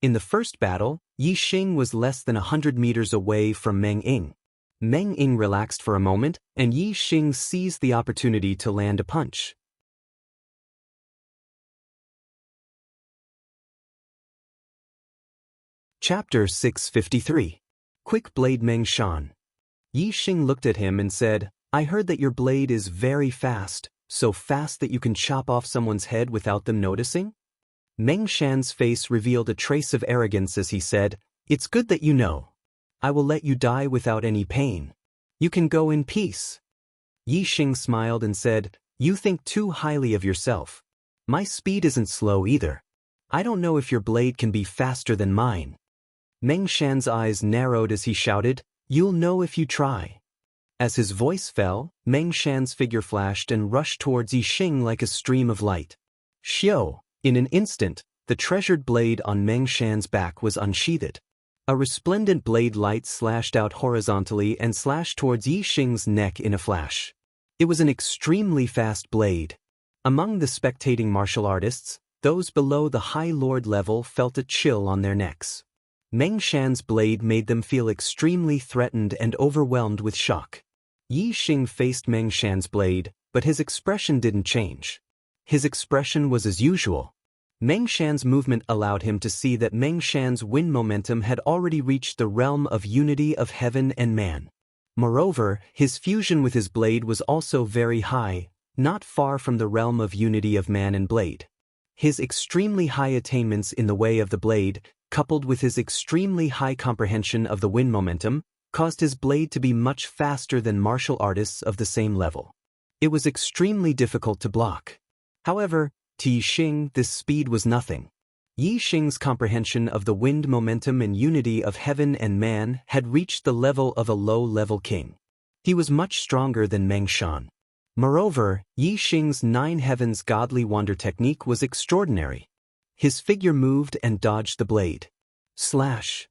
In the first battle, Yi Xing was less than 100 meters away from Meng Ying. Meng Ying relaxed for a moment, and Yi Xing seized the opportunity to land a punch. Chapter 653. Quick Blade Meng Shan. Yi Xing looked at him and said, "I heard that your blade is very fast, so fast that you can chop off someone's head without them noticing?" Meng Shan's face revealed a trace of arrogance as he said, "It's good that you know. I will let you die without any pain. You can go in peace." Yi Xing smiled and said, "You think too highly of yourself. My speed isn't slow either. I don't know if your blade can be faster than mine." Meng Shan's eyes narrowed as he shouted, "You'll know if you try." As his voice fell, Meng Shan's figure flashed and rushed towards Yi Xing like a stream of light. Xiao! In an instant, the treasured blade on Meng Shan's back was unsheathed. A resplendent blade light slashed out horizontally and slashed towards Yi Xing's neck in a flash. It was an extremely fast blade. Among the spectating martial artists, those below the High Lord level felt a chill on their necks. Meng Shan's blade made them feel extremely threatened and overwhelmed with shock. Yi Xing faced Meng Shan's blade, but his expression didn't change. His expression was as usual. Meng Shan's movement allowed him to see that Meng Shan's wind momentum had already reached the realm of unity of heaven and man. Moreover, his fusion with his blade was also very high, not far from the realm of unity of man and blade. His extremely high attainments in the way of the blade, coupled with his extremely high comprehension of the wind momentum, caused his blade to be much faster than martial artists of the same level. It was extremely difficult to block. However, to Yi Xing this speed was nothing. Yi Xing's comprehension of the wind momentum and unity of heaven and man had reached the level of a low-level king. He was much stronger than Meng Shan. Moreover, Yi Xing's 9 heavens godly wander technique was extraordinary. His figure moved and dodged the blade. Slash!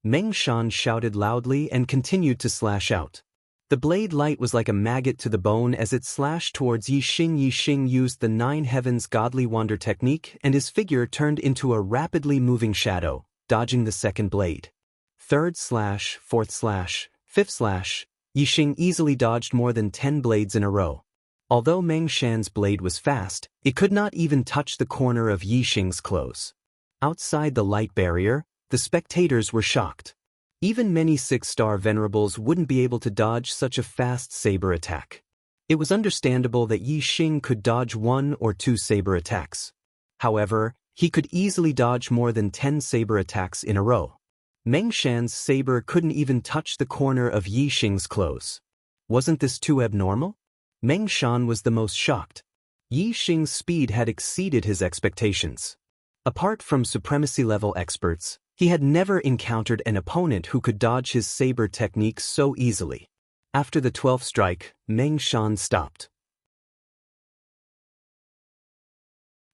Meng Shan shouted loudly and continued to slash out. The blade light was like a maggot to the bone as it slashed towards Yi Xing. Yi Xing used the 9 heavens godly wander technique and his figure turned into a rapidly moving shadow, dodging the second blade. Third slash, fourth slash, fifth slash, Yi Xing easily dodged more than 10 blades in a row. Although Meng Shan's blade was fast, it could not even touch the corner of Yi Xing's clothes. Outside the light barrier, the spectators were shocked. Even many 6-star venerables wouldn't be able to dodge such a fast saber attack. It was understandable that Yi Xing could dodge 1 or 2 saber attacks. However, he could easily dodge more than 10 saber attacks in a row. Meng Shan's saber couldn't even touch the corner of Yi Xing's clothes. Wasn't this too abnormal? Meng Shan was the most shocked. Yi Xing's speed had exceeded his expectations. Apart from supremacy-level experts, he had never encountered an opponent who could dodge his saber technique so easily. After the 12th strike, Meng Shan stopped.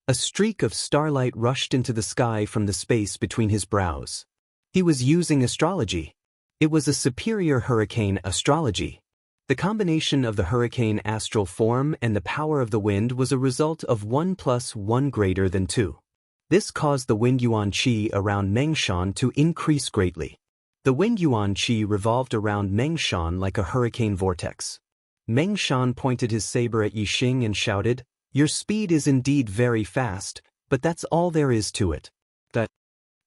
A streak of starlight rushed into the sky from the space between his brows. He was using astrology. It was a superior hurricane astrology. The combination of the hurricane astral form and the power of the wind was a result of 1 + 1 greater than 2. This caused the wind yuan qi around Meng Shan to increase greatly. The wind yuan qi revolved around Meng Shan like a hurricane vortex. Meng Shan pointed his saber at Yi Xing and shouted, "Your speed is indeed very fast, but that's all there is to it."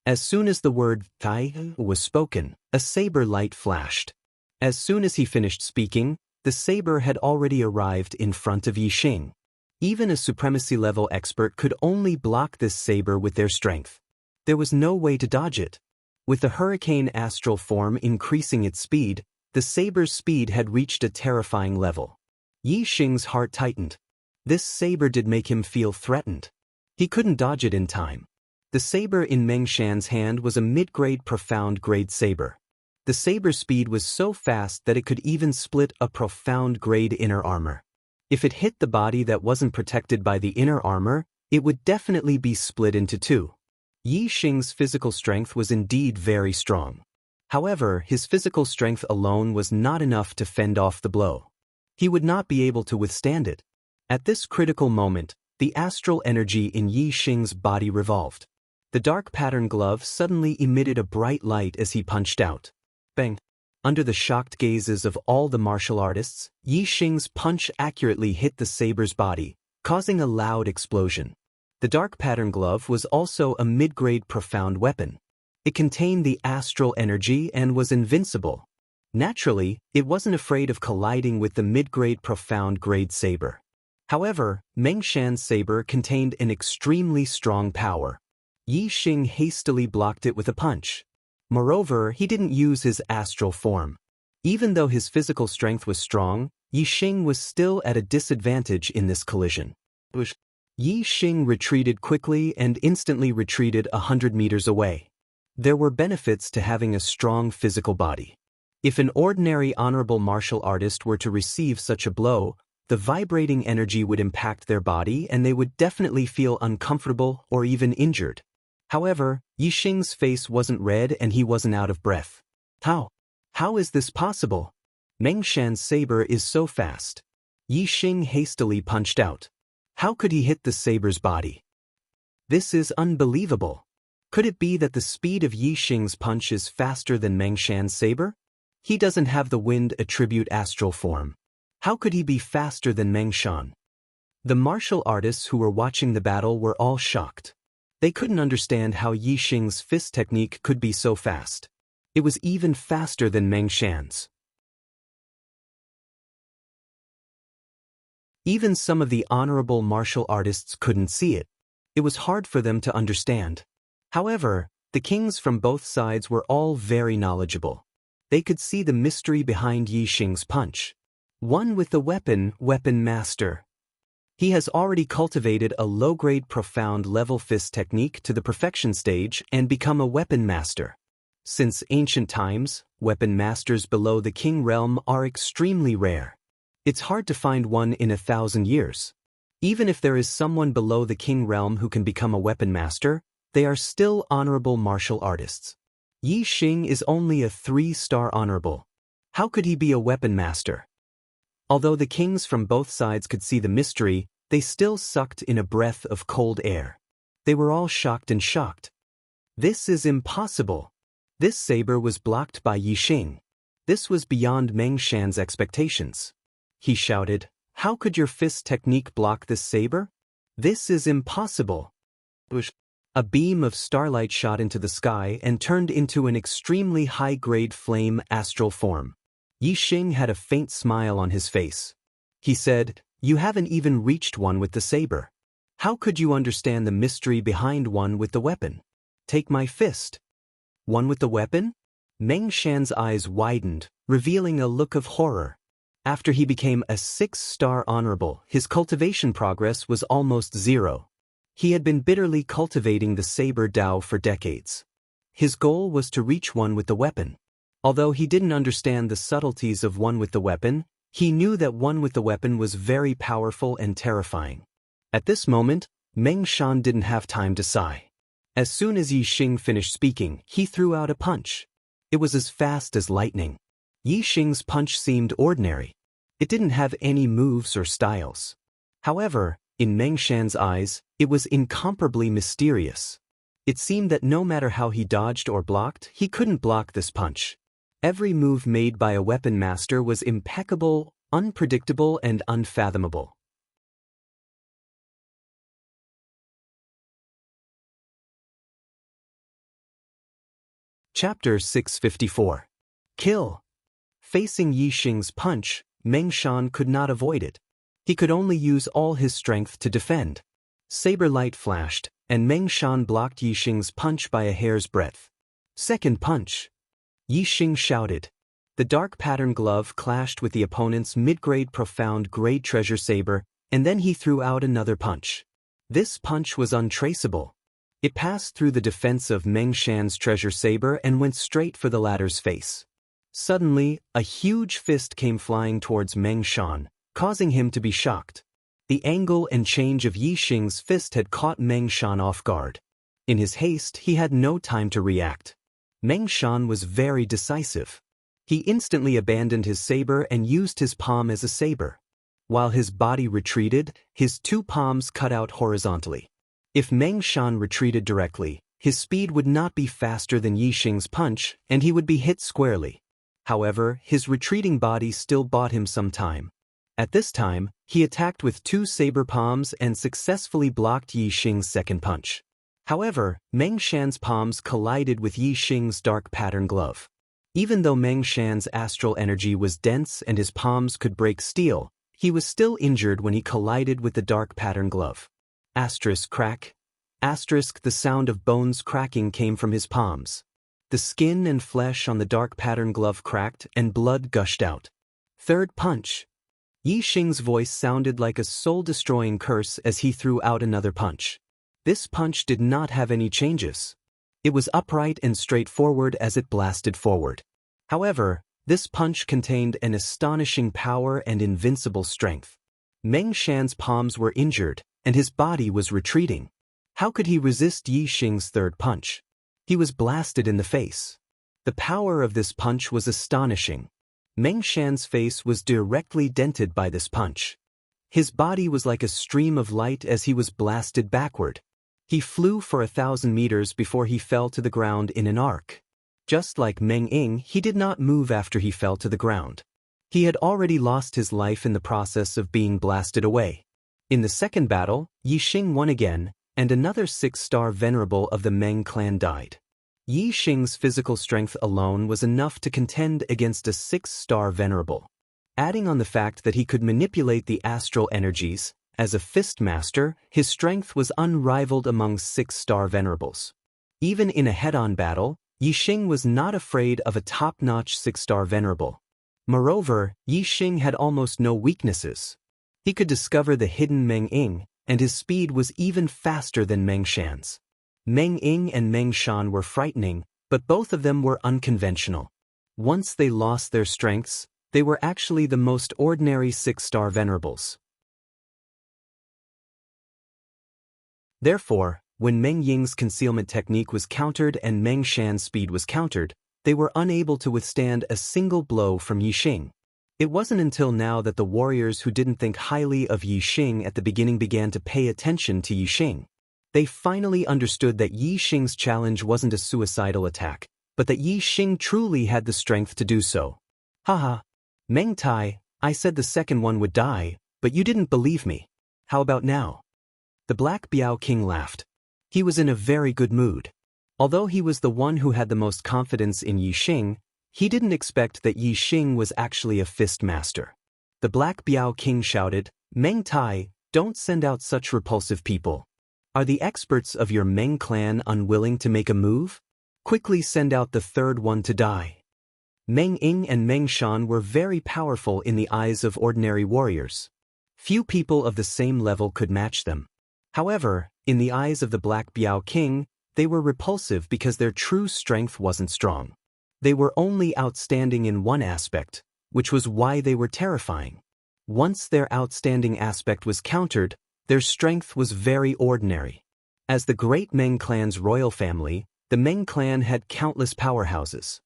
As soon as the word "tai" was spoken, a saber light flashed. As soon as he finished speaking, the saber had already arrived in front of Yi Xing. Even a supremacy-level expert could only block this saber with their strength. There was no way to dodge it. With the hurricane astral form increasing its speed, the saber's speed had reached a terrifying level. Yi Xing's heart tightened. This saber did make him feel threatened. He couldn't dodge it in time. The saber in Meng Shan's hand was a mid-grade profound-grade saber. The saber's speed was so fast that it could even split a profound-grade inner armor. If it hit the body that wasn't protected by the inner armor, it would definitely be split into two. Yi Xing's physical strength was indeed very strong. However, his physical strength alone was not enough to fend off the blow. He would not be able to withstand it. At this critical moment, the astral energy in Yi Xing's body revolved. The dark pattern glove suddenly emitted a bright light as he punched out. Bang! Under the shocked gazes of all the martial artists, Yi Xing's punch accurately hit the saber's body, causing a loud explosion. The dark pattern glove was also a mid-grade profound weapon. It contained the astral energy and was invincible. Naturally, it wasn't afraid of colliding with the mid-grade profound-grade saber. However, Meng Shan's saber contained an extremely strong power. Yi Xing hastily blocked it with a punch. Moreover, he didn't use his astral form. Even though his physical strength was strong, Yi Xing was still at a disadvantage in this collision. Yi Xing retreated quickly and instantly retreated 100 meters away. There were benefits to having a strong physical body. If an ordinary honorable martial artist were to receive such a blow, the vibrating energy would impact their body and they would definitely feel uncomfortable or even injured. However, Yi Xing's face wasn't red and he wasn't out of breath. How is this possible? Meng Shan's saber is so fast. Yi Xing hastily punched out. How could he hit the saber's body? This is unbelievable. Could it be that the speed of Yi Xing's punch is faster than Meng Shan's saber? He doesn't have the wind attribute astral form. How could he be faster than Meng Shan? The martial artists who were watching the battle were all shocked. They couldn't understand how Yi Xing's fist technique could be so fast. It was even faster than Meng Shan's. Even some of the honorable martial artists couldn't see it. It was hard for them to understand. However, the kings from both sides were all very knowledgeable. They could see the mystery behind Yi Xing's punch. One with the weapon master. He has already cultivated a low-grade profound level fist technique to the perfection stage and become a weapon master. Since ancient times, weapon masters below the king realm are extremely rare. It's hard to find one in 1,000 years. Even if there is someone below the king realm who can become a weapon master, they are still honorable martial artists. Yi Xing is only a 3-star honorable. How could he be a weapon master? Although the kings from both sides could see the mystery, they still sucked in a breath of cold air. They were all shocked and shocked. This is impossible. This saber was blocked by Yi Xing. This was beyond Meng Shan's expectations. He shouted, "How could your fist technique block this saber? This is impossible." A beam of starlight shot into the sky and turned into an extremely high-grade flame astral form. Yi Xing had a faint smile on his face. He said, "You haven't even reached one with the saber. How could you understand the mystery behind one with the weapon? Take my fist." One with the weapon? Meng Shan's eyes widened, revealing a look of horror. After he became a 6-star honorable, his cultivation progress was almost zero. He had been bitterly cultivating the saber Dao for decades. His goal was to reach one with the weapon. Although he didn't understand the subtleties of one with the weapon, he knew that one with the weapon was very powerful and terrifying. At this moment, Meng Shan didn't have time to sigh. As soon as Yi Xing finished speaking, he threw out a punch. It was as fast as lightning. Yi Xing's punch seemed ordinary. It didn't have any moves or styles. However, in Meng Shan's eyes, it was incomparably mysterious. It seemed that no matter how he dodged or blocked, he couldn't block this punch. Every move made by a weapon master was impeccable, unpredictable, and unfathomable. Chapter 654. Kill. Facing Yi Xing's punch, Meng Shan could not avoid it. He could only use all his strength to defend. Saber light flashed, and Meng Shan blocked Yi Xing's punch by a hair's breadth. Second punch. Yi Xing shouted. The dark pattern glove clashed with the opponent's mid-grade profound grade treasure saber, and then he threw out another punch. This punch was untraceable. It passed through the defense of Meng Shan's treasure saber and went straight for the latter's face. Suddenly, a huge fist came flying towards Meng Shan, causing him to be shocked. The angle and change of Yi Xing's fist had caught Meng Shan off guard. In his haste, he had no time to react. Meng Shan was very decisive. He instantly abandoned his saber and used his palm as a saber. While his body retreated, his two palms cut out horizontally. If Meng Shan retreated directly, his speed would not be faster than Yi Xing's punch, and he would be hit squarely. However, his retreating body still bought him some time. At this time, he attacked with two saber palms and successfully blocked Yi Xing's second punch. However, Meng Shan's palms collided with Yi Xing's dark pattern glove. Even though Meng Shan's astral energy was dense and his palms could break steel, he was still injured when he collided with the dark pattern glove. Asterisk crack. Asterisk the sound of bones cracking came from his palms. The skin and flesh on the dark pattern glove cracked and blood gushed out. Third punch. Yi Xing's voice sounded like a soul-destroying curse as he threw out another punch. This punch did not have any changes. It was upright and straightforward as it blasted forward. However, this punch contained an astonishing power and invincible strength. Meng Shan's palms were injured, and his body was retreating. How could he resist Yi Xing's third punch? He was blasted in the face. The power of this punch was astonishing. Meng Shan's face was directly dented by this punch. His body was like a stream of light as he was blasted backward. He flew for 1,000 meters before he fell to the ground in an arc. Just like Meng Ying, he did not move after he fell to the ground. He had already lost his life in the process of being blasted away. In the second battle, Yi Xing won again, and another 6-star venerable of the Meng clan died. Yi Xing's physical strength alone was enough to contend against a 6-star venerable. Adding on the fact that he could manipulate the astral energies, as a fist master, his strength was unrivaled among 6-star venerables. Even in a head-on battle, Yi Xing was not afraid of a top-notch 6-star venerable. Moreover, Yi Xing had almost no weaknesses. He could discover the hidden Meng Ying, and his speed was even faster than Meng Shan's. Meng Ying and Meng Shan were frightening, but both of them were unconventional. Once they lost their strengths, they were actually the most ordinary 6-star venerables. Therefore, when Meng Ying's concealment technique was countered and Meng Shan's speed was countered, they were unable to withstand a single blow from Yi Xing. It wasn't until now that the warriors who didn't think highly of Yi Xing at the beginning began to pay attention to Yi Xing. They finally understood that Yi Xing's challenge wasn't a suicidal attack, but that Yi Xing truly had the strength to do so. Haha. Meng Tai, I said the second one would die, but you didn't believe me. How about now? The Black Biao King laughed. He was in a very good mood. Although he was the one who had the most confidence in Yi Xing, he didn't expect that Yi Xing was actually a fist master. The Black Biao King shouted, Meng Tai, don't send out such repulsive people. Are the experts of your Meng clan unwilling to make a move? Quickly send out the third one to die. Meng Ying and Meng Shan were very powerful in the eyes of ordinary warriors. Few people of the same level could match them. However, in the eyes of the Black Biao King, they were repulsive because their true strength wasn't strong. They were only outstanding in one aspect, which was why they were terrifying. Once their outstanding aspect was countered, their strength was very ordinary. As the great Meng clan's royal family, the Meng clan had countless powerhouses.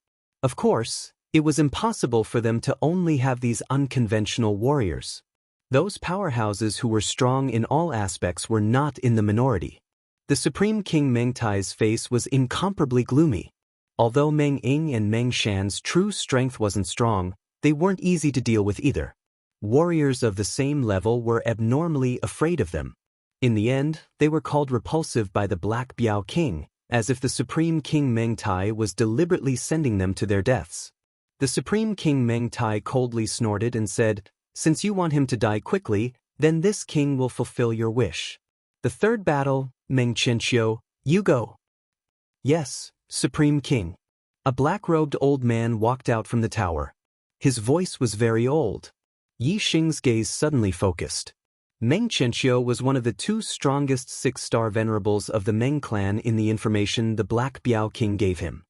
Of course, it was impossible for them to only have these unconventional warriors. Those powerhouses who were strong in all aspects were not in the minority. The Supreme King Meng Tai's face was incomparably gloomy. Although Meng Ying and Meng Shan's true strength wasn't strong, they weren't easy to deal with either. Warriors of the same level were abnormally afraid of them. In the end, they were called repulsive by the Black Biao King, as if the Supreme King Meng Tai was deliberately sending them to their deaths. The Supreme King Meng Tai coldly snorted and said, "Since you want him to die quickly, then this king will fulfill your wish. The third battle, Meng Xianxia, you go." "Yes, Supreme King." A black-robed old man walked out from the tower. His voice was very old. Yi Xing's gaze suddenly focused. Meng Qianxia was one of the two strongest six-star venerables of the Meng clan in the information the Black Biao King gave him.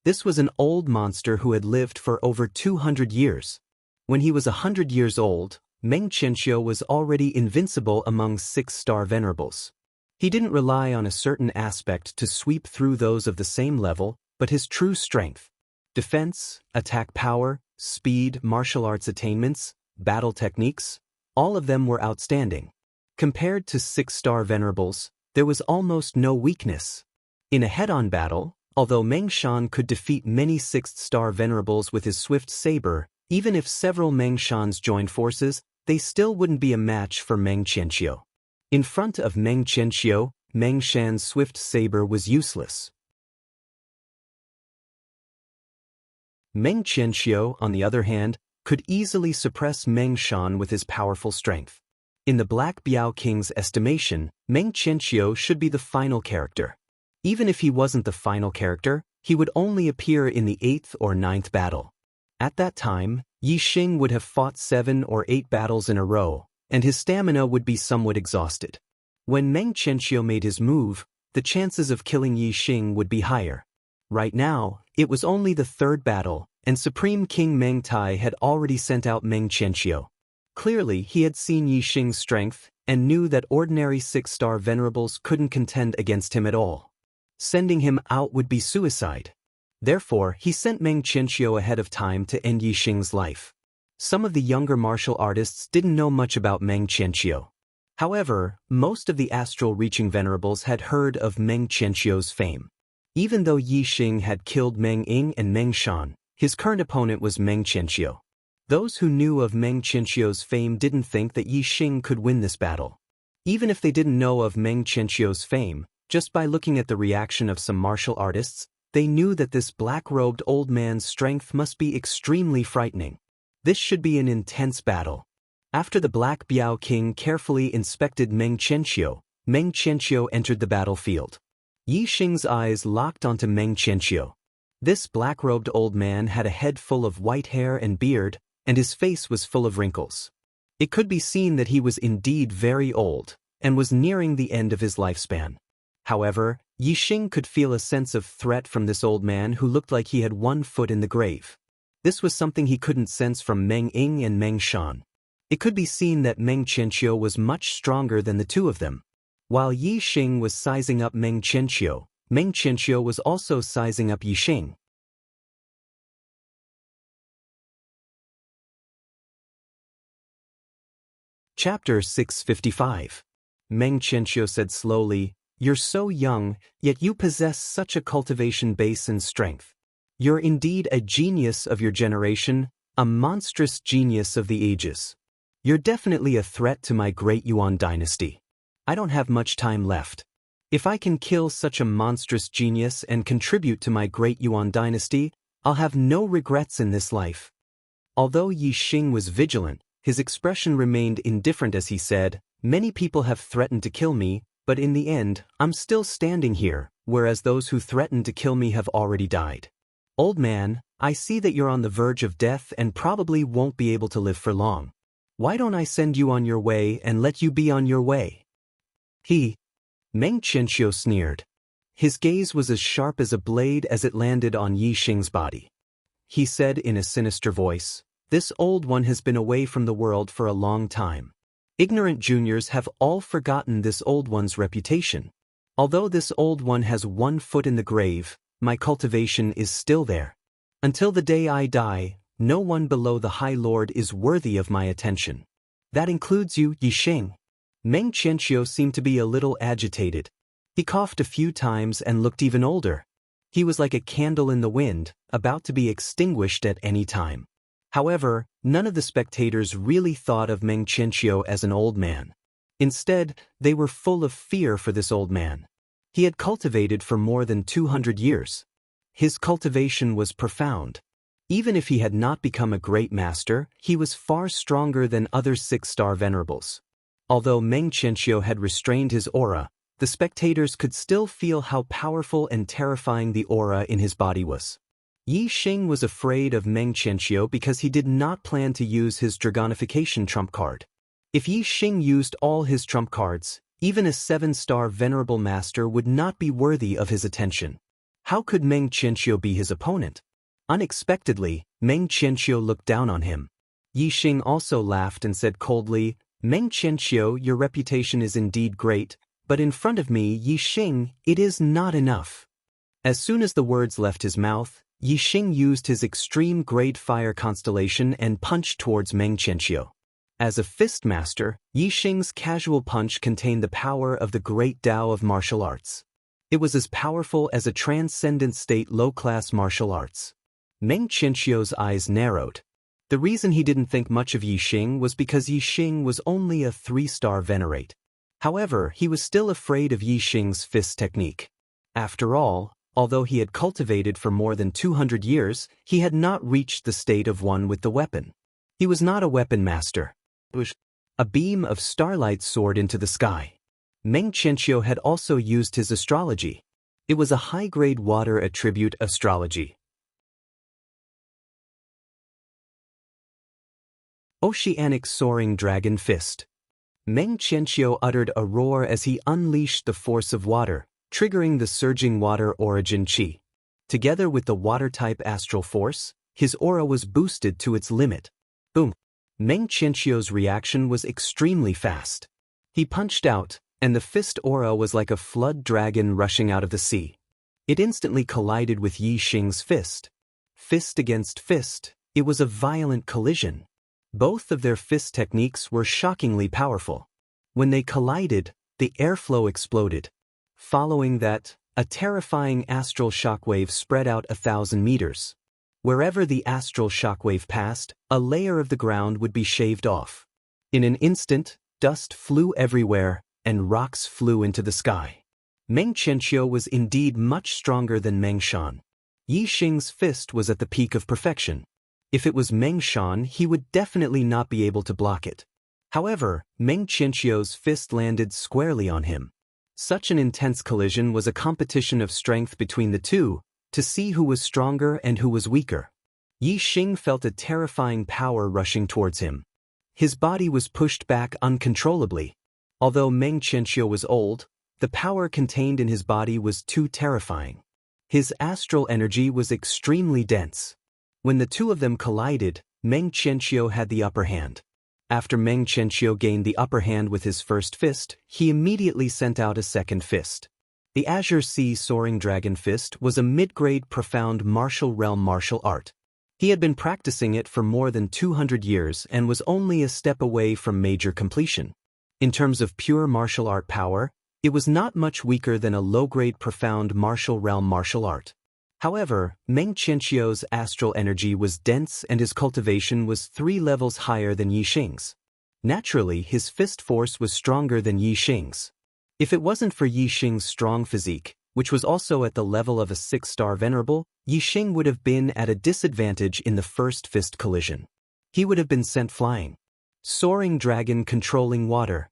This was an old monster who had lived for over 200 years. When he was 100 years old, Meng Qianxia was already invincible among six-star venerables. He didn't rely on a certain aspect to sweep through those of the same level, but his true strength. Defense, attack power, speed, martial arts attainments, battle techniques, all of them were outstanding. Compared to six-star venerables, there was almost no weakness. In a head-on battle, although Meng Shan could defeat many sixth-star venerables with his swift saber, even if several Meng Shans joined forces, they still wouldn't be a match for Meng Qianxia. In front of Meng Qianxia, Meng Shan's swift saber was useless. Meng Qianxia, on the other hand, could easily suppress Meng Shan with his powerful strength. In the Black Biao King's estimation, Meng Qianxia should be the final character. Even if he wasn't the final character, he would only appear in the 8th or 9th battle. At that time, Yi Xing would have fought 7 or 8 battles in a row, and his stamina would be somewhat exhausted. When Meng Qianxia made his move, the chances of killing Yi Xing would be higher. Right now, it was only the 3rd battle, and Supreme King Meng Tai had already sent out Meng Qianxia. Clearly, he had seen Yi Xing's strength and knew that ordinary 6-star venerables couldn't contend against him at all. Sending him out would be suicide. Therefore, he sent Meng Qianxia ahead of time to end Yi Xing's life. Some of the younger martial artists didn't know much about Meng Qianxia. However, most of the astral-reaching venerables had heard of Meng Qianxia's fame. Even though Yi Xing had killed Meng Ying and Meng Shan, his current opponent was Meng Qianxia. Those who knew of Meng Qianxia's fame didn't think that Yi Xing could win this battle. Even if they didn't know of Meng Qianxia's fame, just by looking at the reaction of some martial artists, they knew that this black-robed old man's strength must be extremely frightening. This should be an intense battle. After the Black Biao King carefully inspected Meng Qianxia entered the battlefield. Yi Xing's eyes locked onto Meng Qianxia. This black-robed old man had a head full of white hair and beard, and his face was full of wrinkles. It could be seen that he was indeed very old, and was nearing the end of his lifespan. However, Yi Xing could feel a sense of threat from this old man who looked like he had one foot in the grave. This was something he couldn't sense from Meng Ying and Meng Shan. It could be seen that Meng Qianxia was much stronger than the two of them. While Yi Xing was sizing up Meng Qianxia was also sizing up Yi Xing. Chapter 655. Meng Qianxia said slowly, "You're so young, yet you possess such a cultivation base and strength. You're indeed a genius of your generation, a monstrous genius of the ages. You're definitely a threat to my great Yuan dynasty. I don't have much time left. If I can kill such a monstrous genius and contribute to my great Yuan dynasty, I'll have no regrets in this life." Although Yi Xing was vigilant, his expression remained indifferent as he said, "Many people have threatened to kill me, but in the end, I'm still standing here, whereas those who threatened to kill me have already died. Old man, I see that you're on the verge of death and probably won't be able to live for long. Why don't I send you on your way and let you be on your way? Meng Qianxiu sneered. His gaze was as sharp as a blade as it landed on Yi Xing's body. He said in a sinister voice, "This old one has been away from the world for a long time. Ignorant juniors have all forgotten this old one's reputation. Although this old one has one foot in the grave, my cultivation is still there. Until the day I die, no one below the High Lord is worthy of my attention. That includes you, Yi Xing." Meng Qianxiu seemed to be a little agitated. He coughed a few times and looked even older. He was like a candle in the wind, about to be extinguished at any time. However, none of the spectators really thought of Meng Qianxiu as an old man. Instead, they were full of fear for this old man. He had cultivated for more than 200 years. His cultivation was profound. Even if he had not become a great master, he was far stronger than other six-star venerables. Although Meng Qianxiu had restrained his aura, the spectators could still feel how powerful and terrifying the aura in his body was. Yi Xing was afraid of Meng Qianxiu because he did not plan to use his dragonification trump card. If Yi Xing used all his trump cards, even a 7-star venerable master would not be worthy of his attention. How could Meng Qianxiu be his opponent? Unexpectedly, Meng Qianxiu looked down on him. Yi Xing also laughed and said coldly, "Meng Qianxiu, your reputation is indeed great, but in front of me, Yi Xing, it is not enough." As soon as the words left his mouth, Yi Xing used his extreme grade fire constellation and punched towards Meng Qianxiu. As a fist master, Yi Xing's casual punch contained the power of the great Tao of martial arts. It was as powerful as a transcendent state low-class martial arts. Meng Qianxiu's eyes narrowed. The reason he didn't think much of Yi Xing was because Yi Xing was only a 3-star venerate. However, he was still afraid of Yi Xing's fist technique. After all, although he had cultivated for more than 200 years, he had not reached the state of one with the weapon. He was not a weapon master. A beam of starlight soared into the sky. Meng Qianxiu had also used his astrology. It was a high-grade water attribute astrology. Oceanic Soaring Dragon Fist. Meng Qianxiu uttered a roar as he unleashed the force of water, triggering the surging water origin qi. Together with the water-type astral force, his aura was boosted to its limit. Boom! Meng Qianxiu's reaction was extremely fast. He punched out, and the fist aura was like a flood dragon rushing out of the sea. It instantly collided with Yi Xing's fist. Fist against fist, it was a violent collision. Both of their fist techniques were shockingly powerful. When they collided, the airflow exploded. Following that, a terrifying astral shockwave spread out 1,000 meters. Wherever the astral shockwave passed, a layer of the ground would be shaved off. In an instant, dust flew everywhere, and rocks flew into the sky. Meng Qianxiu was indeed much stronger than Meng Shan. Yi Xing's fist was at the peak of perfection. If it was Meng Shan, he would definitely not be able to block it. However, Meng Qianxiu's fist landed squarely on him. Such an intense collision was a competition of strength between the two, to see who was stronger and who was weaker. Yi Xing felt a terrifying power rushing towards him. His body was pushed back uncontrollably. Although Meng Qianxiu was old, the power contained in his body was too terrifying. His astral energy was extremely dense. When the two of them collided, Meng Qianxiu had the upper hand. After Meng Qianxiu gained the upper hand with his first fist, he immediately sent out a second fist. The Azure Sea Soaring Dragon Fist was a mid-grade profound martial realm martial art. He had been practicing it for more than 200 years and was only a step away from major completion. In terms of pure martial art power, it was not much weaker than a low-grade profound martial realm martial art. However, Meng Qianxiu's astral energy was dense and his cultivation was 3 levels higher than Yi Xing's. Naturally, his fist force was stronger than Yi Xing's. If it wasn't for Yi Xing's strong physique, which was also at the level of a 6-star venerable, Yi Xing would have been at a disadvantage in the first fist collision. He would have been sent flying. Soaring Dragon Controlling Water.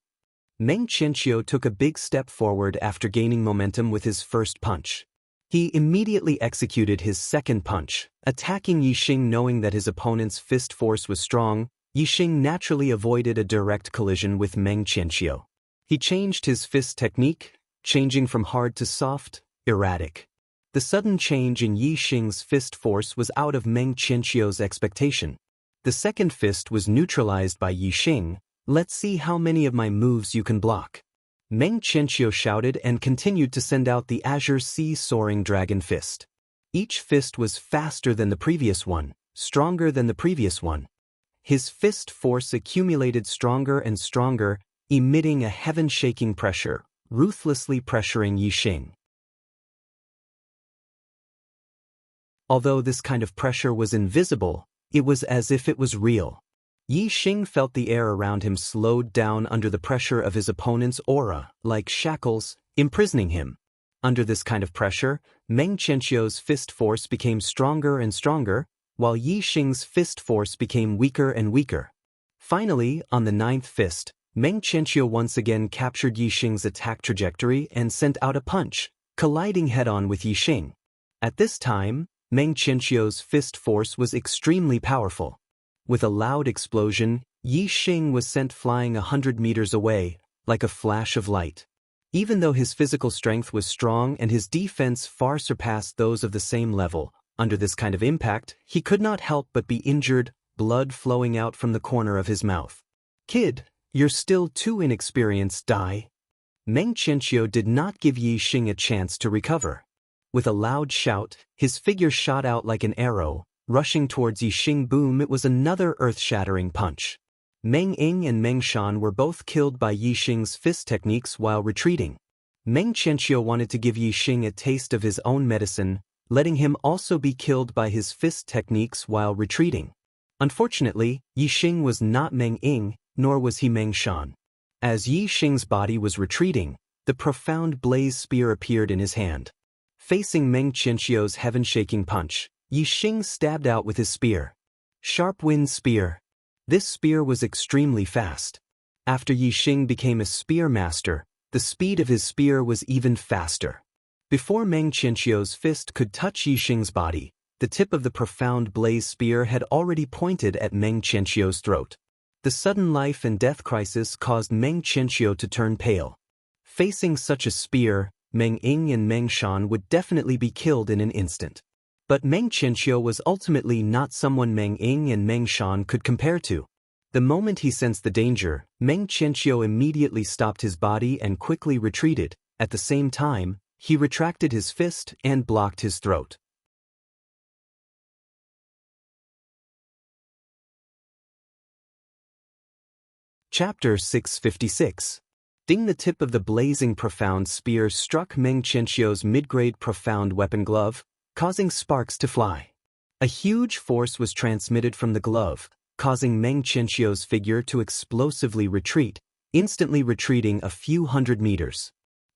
Meng Qianxiu took a big step forward after gaining momentum with his first punch. He immediately executed his second punch, attacking Yixing knowing that his opponent's fist force was strong. Yixing naturally avoided a direct collision with Meng Qianqiu. He changed his fist technique, changing from hard to soft, erratic. The sudden change in Yixing's fist force was out of Meng Qianqiu's expectation. The second fist was neutralized by Yixing. Let's see how many of my moves you can block. Meng Qianqiu shouted and continued to send out the Azure Sea Soaring Dragon Fist. Each fist was faster than the previous one, stronger than the previous one. His fist force accumulated stronger and stronger, emitting a heaven-shaking pressure, ruthlessly pressuring Yixing. Although this kind of pressure was invisible, it was as if it was real. Yixing felt the air around him slowed down under the pressure of his opponent's aura, like shackles, imprisoning him. Under this kind of pressure, Meng Qianqiu's fist force became stronger and stronger, while Yixing's fist force became weaker and weaker. Finally, on the ninth fist, Meng Qianqiu once again captured Yixing's attack trajectory and sent out a punch, colliding head-on with Yixing. At this time, Meng Qianqiu's fist force was extremely powerful. With a loud explosion, Yixing was sent flying 100 meters away, like a flash of light. Even though his physical strength was strong and his defense far surpassed those of the same level, under this kind of impact, he could not help but be injured, blood flowing out from the corner of his mouth. "Kid, you're still too inexperienced, die." Meng Qianqiu did not give Yixing a chance to recover. With a loud shout, his figure shot out like an arrow, rushing towards Yixing. Boom! It was another earth-shattering punch. Meng Ying and Meng Shan were both killed by Yixing's fist techniques while retreating. Meng Qianqiu wanted to give Yixing a taste of his own medicine, letting him also be killed by his fist techniques while retreating. Unfortunately, Yixing was not Meng Ying, nor was he Meng Shan. As Yixing's body was retreating, the profound blaze spear appeared in his hand. Facing Meng Qianqiu's heaven-shaking punch, Yixing stabbed out with his spear. Sharp Wind Spear. This spear was extremely fast. After Yixing became a spear master, the speed of his spear was even faster. Before Meng Qianqiu's fist could touch Yixing's body, the tip of the profound blaze spear had already pointed at Meng Qianqiu's throat. The sudden life and death crisis caused Meng Qianqiu to turn pale. Facing such a spear, Meng Ying and Meng Shan would definitely be killed in an instant. But Meng Qianqiu was ultimately not someone Meng Ying and Meng Shan could compare to. The moment he sensed the danger, Meng Qianqiu immediately stopped his body and quickly retreated. At the same time, he retracted his fist and blocked his throat. Chapter 656. Ding! The tip of the blazing profound spear struck Meng Qianqiu's mid-grade profound weapon glove, causing sparks to fly. A huge force was transmitted from the glove, causing Meng Qianqiu's figure to explosively retreat, instantly retreating a few hundred meters.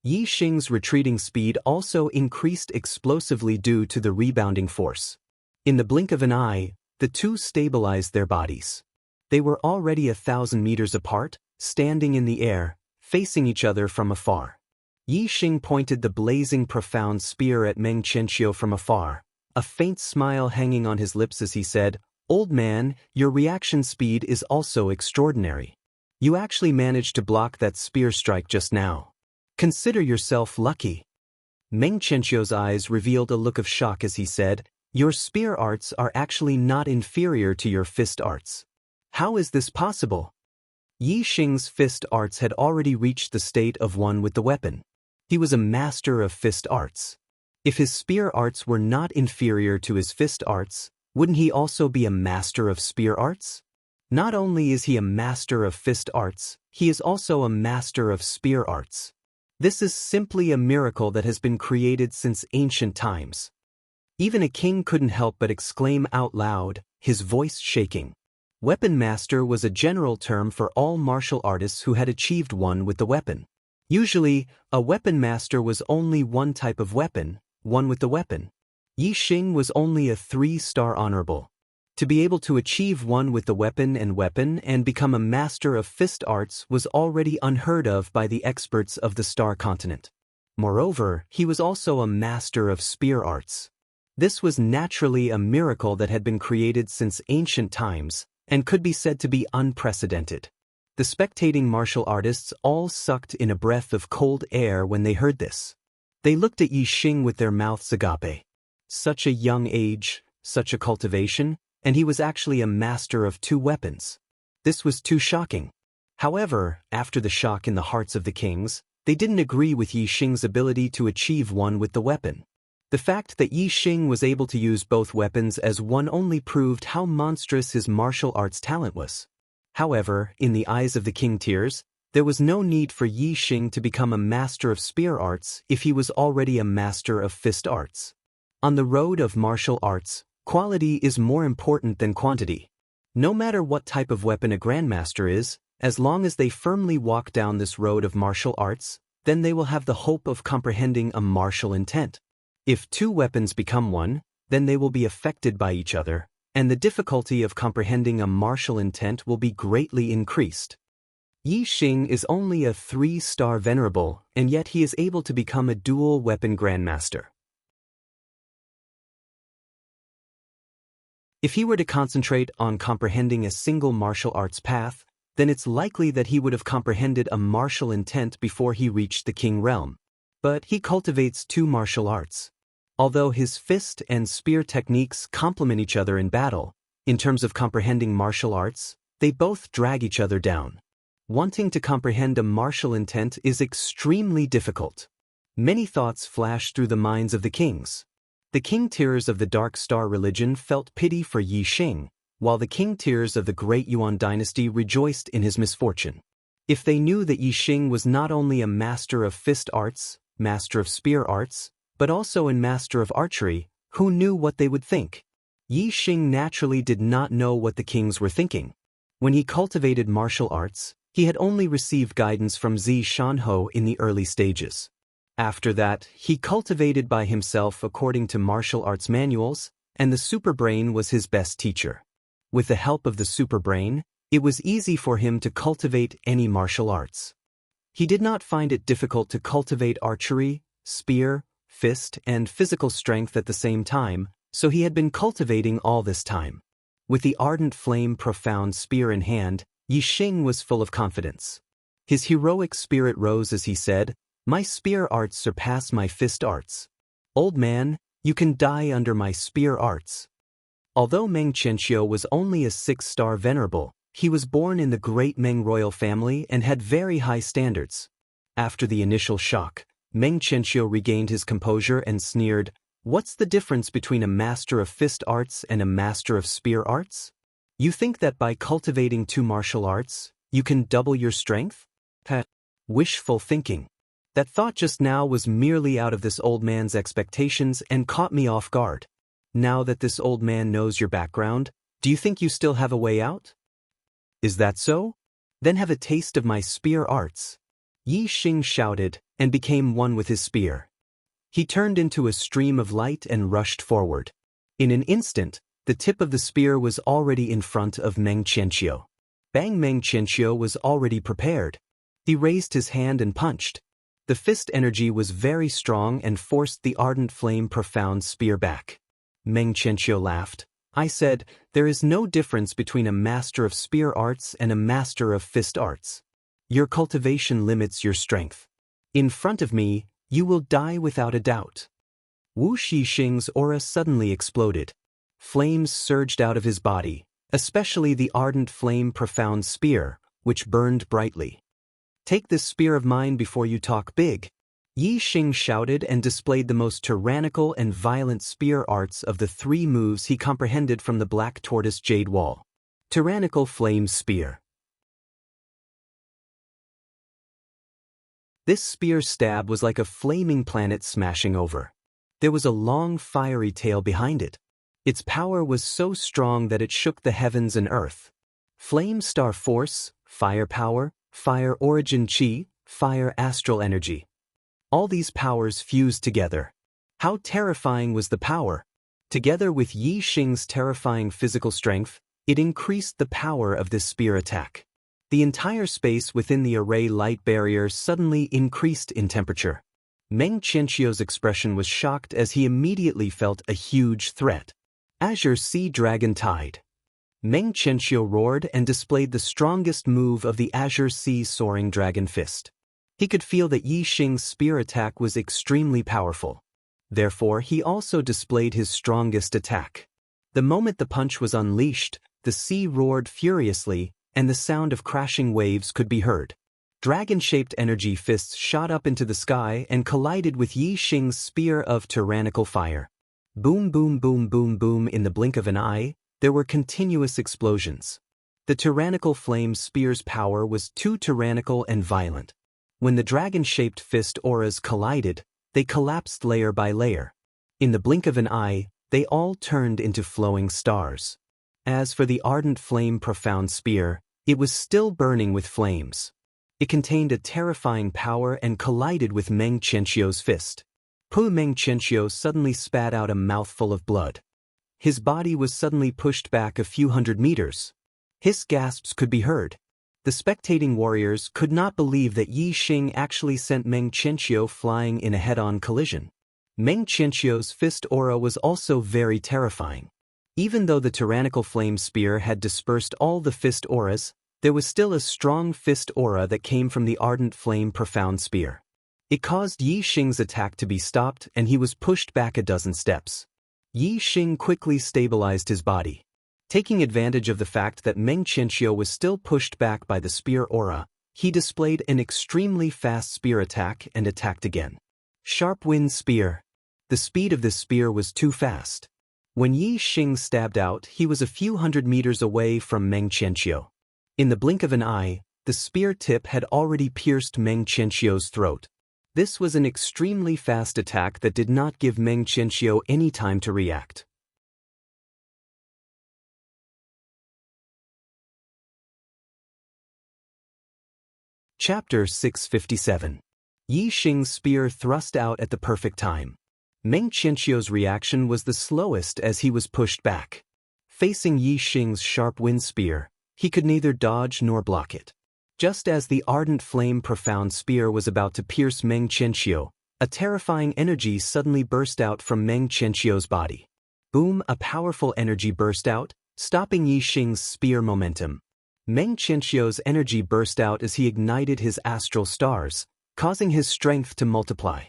Yixing's retreating speed also increased explosively due to the rebounding force. In the blink of an eye, the two stabilized their bodies. They were already 1,000 meters apart, standing in the air, facing each other from afar. Yixing pointed the blazing profound spear at Meng Qianqiu from afar, a faint smile hanging on his lips as he said, "Old man, your reaction speed is also extraordinary. You actually managed to block that spear strike just now. Consider yourself lucky." Meng Qianqiu's eyes revealed a look of shock as he said, "Your spear arts are actually not inferior to your fist arts. How is this possible?" Yixing's fist arts had already reached the state of one with the weapon. He was a master of fist arts. If his spear arts were not inferior to his fist arts, wouldn't he also be a master of spear arts? Not only is he a master of fist arts, he is also a master of spear arts. This is simply a miracle that has been created since ancient times. Even a king couldn't help but exclaim out loud, his voice shaking. Weapon master was a general term for all martial artists who had achieved one with the weapon. Usually, a weapon master was only one type of weapon, one with the weapon. Yixing was only a 3-star honorable. To be able to achieve one with the weapon and become a master of fist arts was already unheard of by the experts of the Star Continent. Moreover, he was also a master of spear arts. This was naturally a miracle that had been created since ancient times, and could be said to be unprecedented. The spectating martial artists all sucked in a breath of cold air when they heard this. They looked at Yi Xing with their mouths agape. Such a young age, such a cultivation, and he was actually a master of 2 weapons. This was too shocking. However, after the shock in the hearts of the kings, they didn't agree with Yi Xing's ability to achieve one with the weapon. The fact that Yi Xing was able to use both weapons as one only proved how monstrous his martial arts talent was. However, in the eyes of the king tiers, there was no need for Yi Xing to become a master of spear arts if he was already a master of fist arts. On the road of martial arts, quality is more important than quantity. No matter what type of weapon a grandmaster is, as long as they firmly walk down this road of martial arts, then they will have the hope of comprehending a martial intent. If 2 weapons become one, then they will be affected by each other, and the difficulty of comprehending a martial intent will be greatly increased. Yi Xing is only a 3-star venerable, and yet he is able to become a dual-weapon grandmaster. If he were to concentrate on comprehending a single martial arts path, then it's likely that he would have comprehended a martial intent before he reached the king realm. But he cultivates 2 martial arts. Although his fist and spear techniques complement each other in battle, in terms of comprehending martial arts, they both drag each other down. Wanting to comprehend a martial intent is extremely difficult. Many thoughts flash through the minds of the kings. The king tiers of the Dark Star religion felt pity for Yi Xing, while the king tiers of the Great Yuan dynasty rejoiced in his misfortune. If they knew that Yi Xing was not only a master of fist arts, master of spear arts, but also a master of archery, who knew what they would think? Yi Xing naturally did not know what the kings were thinking. When he cultivated martial arts, he had only received guidance from Zi Shanhou in the early stages. After that, he cultivated by himself according to martial arts manuals, and the superbrain was his best teacher. With the help of the superbrain, it was easy for him to cultivate any martial arts. He did not find it difficult to cultivate archery, spear, fist, and physical strength at the same time, so he had been cultivating all this time. With the ardent flame profound spear in hand, Yi Xing was full of confidence. His heroic spirit rose as he said, "My spear arts surpass my fist arts. Old man, you can die under my spear arts." Although Meng Qianxiu was only a 6-star venerable, he was born in the great Meng royal family and had very high standards. After the initial shock, Meng Qianxiu regained his composure and sneered, "What's the difference between a master of fist arts and a master of spear arts? You think that by cultivating 2 martial arts, you can double your strength? Wishful thinking. That thought just now was merely out of this old man's expectations and caught me off guard. Now that this old man knows your background, do you think you still have a way out? Is that so? Then have a taste of my spear arts." Yi Xing shouted, and became one with his spear. He turned into a stream of light and rushed forward. In an instant, the tip of the spear was already in front of Meng Qianxiu. Meng Qianxiu was already prepared. He raised his hand and punched. The fist energy was very strong and forced the ardent flame profound spear back. Meng Qianxiu laughed. "I said, there is no difference between a master of spear arts and a master of fist arts. Your cultivation limits your strength. In front of me, you will die without a doubt." Wu Xixing's aura suddenly exploded. Flames surged out of his body, especially the ardent flame profound spear, which burned brightly. "Take this spear of mine before you talk big." Yi Xing shouted and displayed the most tyrannical and violent spear arts of the 3 moves he comprehended from the Black Tortoise Jade Wall. Tyrannical Flame Spear. This spear stab was like a flaming planet smashing over. There was a long fiery tail behind it. Its power was so strong that it shook the heavens and earth. Flame star force, fire power, fire origin chi, fire astral energy. All these powers fused together. How terrifying was the power! Together with Yi Xing's terrifying physical strength, it increased the power of this spear attack. The entire space within the array light barrier suddenly increased in temperature. Meng Qianxiu's expression was shocked as he immediately felt a huge threat. Azure Sea Dragon Tide. Meng Qianxiu roared and displayed the strongest move of the Azure Sea Soaring Dragon Fist. He could feel that Yi Xing's spear attack was extremely powerful. Therefore, he also displayed his strongest attack. The moment the punch was unleashed, the sea roared furiously, and the sound of crashing waves could be heard. Dragon-shaped energy fists shot up into the sky and collided with Yi Xing's spear of tyrannical fire. Boom, boom, boom, boom, boom. In the blink of an eye, there were continuous explosions. The tyrannical flame spear's power was too tyrannical and violent. When the dragon-shaped fist auras collided, they collapsed layer by layer. In the blink of an eye, they all turned into flowing stars. As for the ardent flame profound spear, it was still burning with flames. It contained a terrifying power and collided with Meng Qianxiu's fist. Meng Qianxiu suddenly spat out a mouthful of blood. His body was suddenly pushed back a few hundred meters. His gasps could be heard. The spectating warriors could not believe that Yi Xing actually sent Meng Qianxiu flying in a head-on collision. Meng Qianxiu's fist aura was also very terrifying. Even though the tyrannical flame spear had dispersed all the fist auras, there was still a strong fist aura that came from the ardent flame profound spear. It caused Yi Xing's attack to be stopped and he was pushed back a dozen steps. Yi Xing quickly stabilized his body. Taking advantage of the fact that Meng Qianxiu was still pushed back by the spear aura, he displayed an extremely fast spear attack and attacked again. Sharp Wind Spear. The speed of this spear was too fast. When Yi Xing stabbed out, he was a few hundred meters away from Meng Qianxiu. In the blink of an eye, the spear tip had already pierced Meng Qianxiu's throat. This was an extremely fast attack that did not give Meng Qianxiu any time to react. Chapter 657. Yi Xing's spear thrust out at the perfect time. Meng Qianxiu's reaction was the slowest as he was pushed back. Facing Yi Xing's sharp wind spear, he could neither dodge nor block it. Just as the ardent flame profound spear was about to pierce Meng Qianxiu, a terrifying energy suddenly burst out from Meng Qianxiu's body. Boom! A powerful energy burst out, stopping Yi Xing's spear momentum. Meng Qianxiu's energy burst out as he ignited his astral stars, causing his strength to multiply.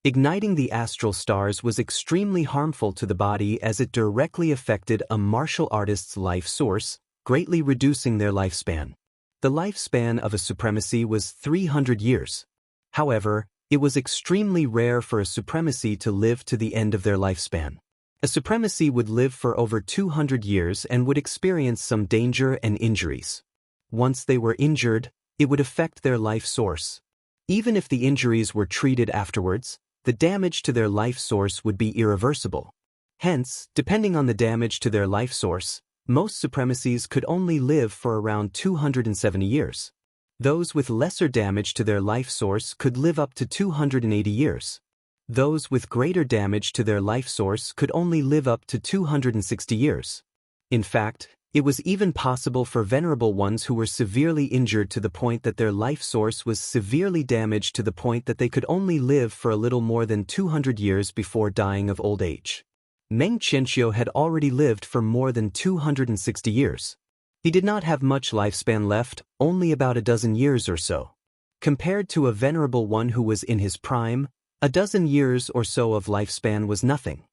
Igniting the astral stars was extremely harmful to the body as it directly affected a martial artist's life source, greatly reducing their lifespan. The lifespan of a supremacy was 300 years. However, it was extremely rare for a supremacy to live to the end of their lifespan. A supremacy would live for over 200 years and would experience some danger and injuries. Once they were injured, it would affect their life source. Even if the injuries were treated afterwards, the damage to their life source would be irreversible. Hence, depending on the damage to their life source, most supremacies could only live for around 270 years. Those with lesser damage to their life source could live up to 280 years. Those with greater damage to their life source could only live up to 260 years. In fact, it was even possible for venerable ones who were severely injured to the point that their life source was severely damaged to the point that they could only live for a little more than 200 years before dying of old age. Meng Qianxiu had already lived for more than 260 years. He did not have much lifespan left, only about a dozen years or so. Compared to a venerable one who was in his prime, a dozen years or so of lifespan was nothing.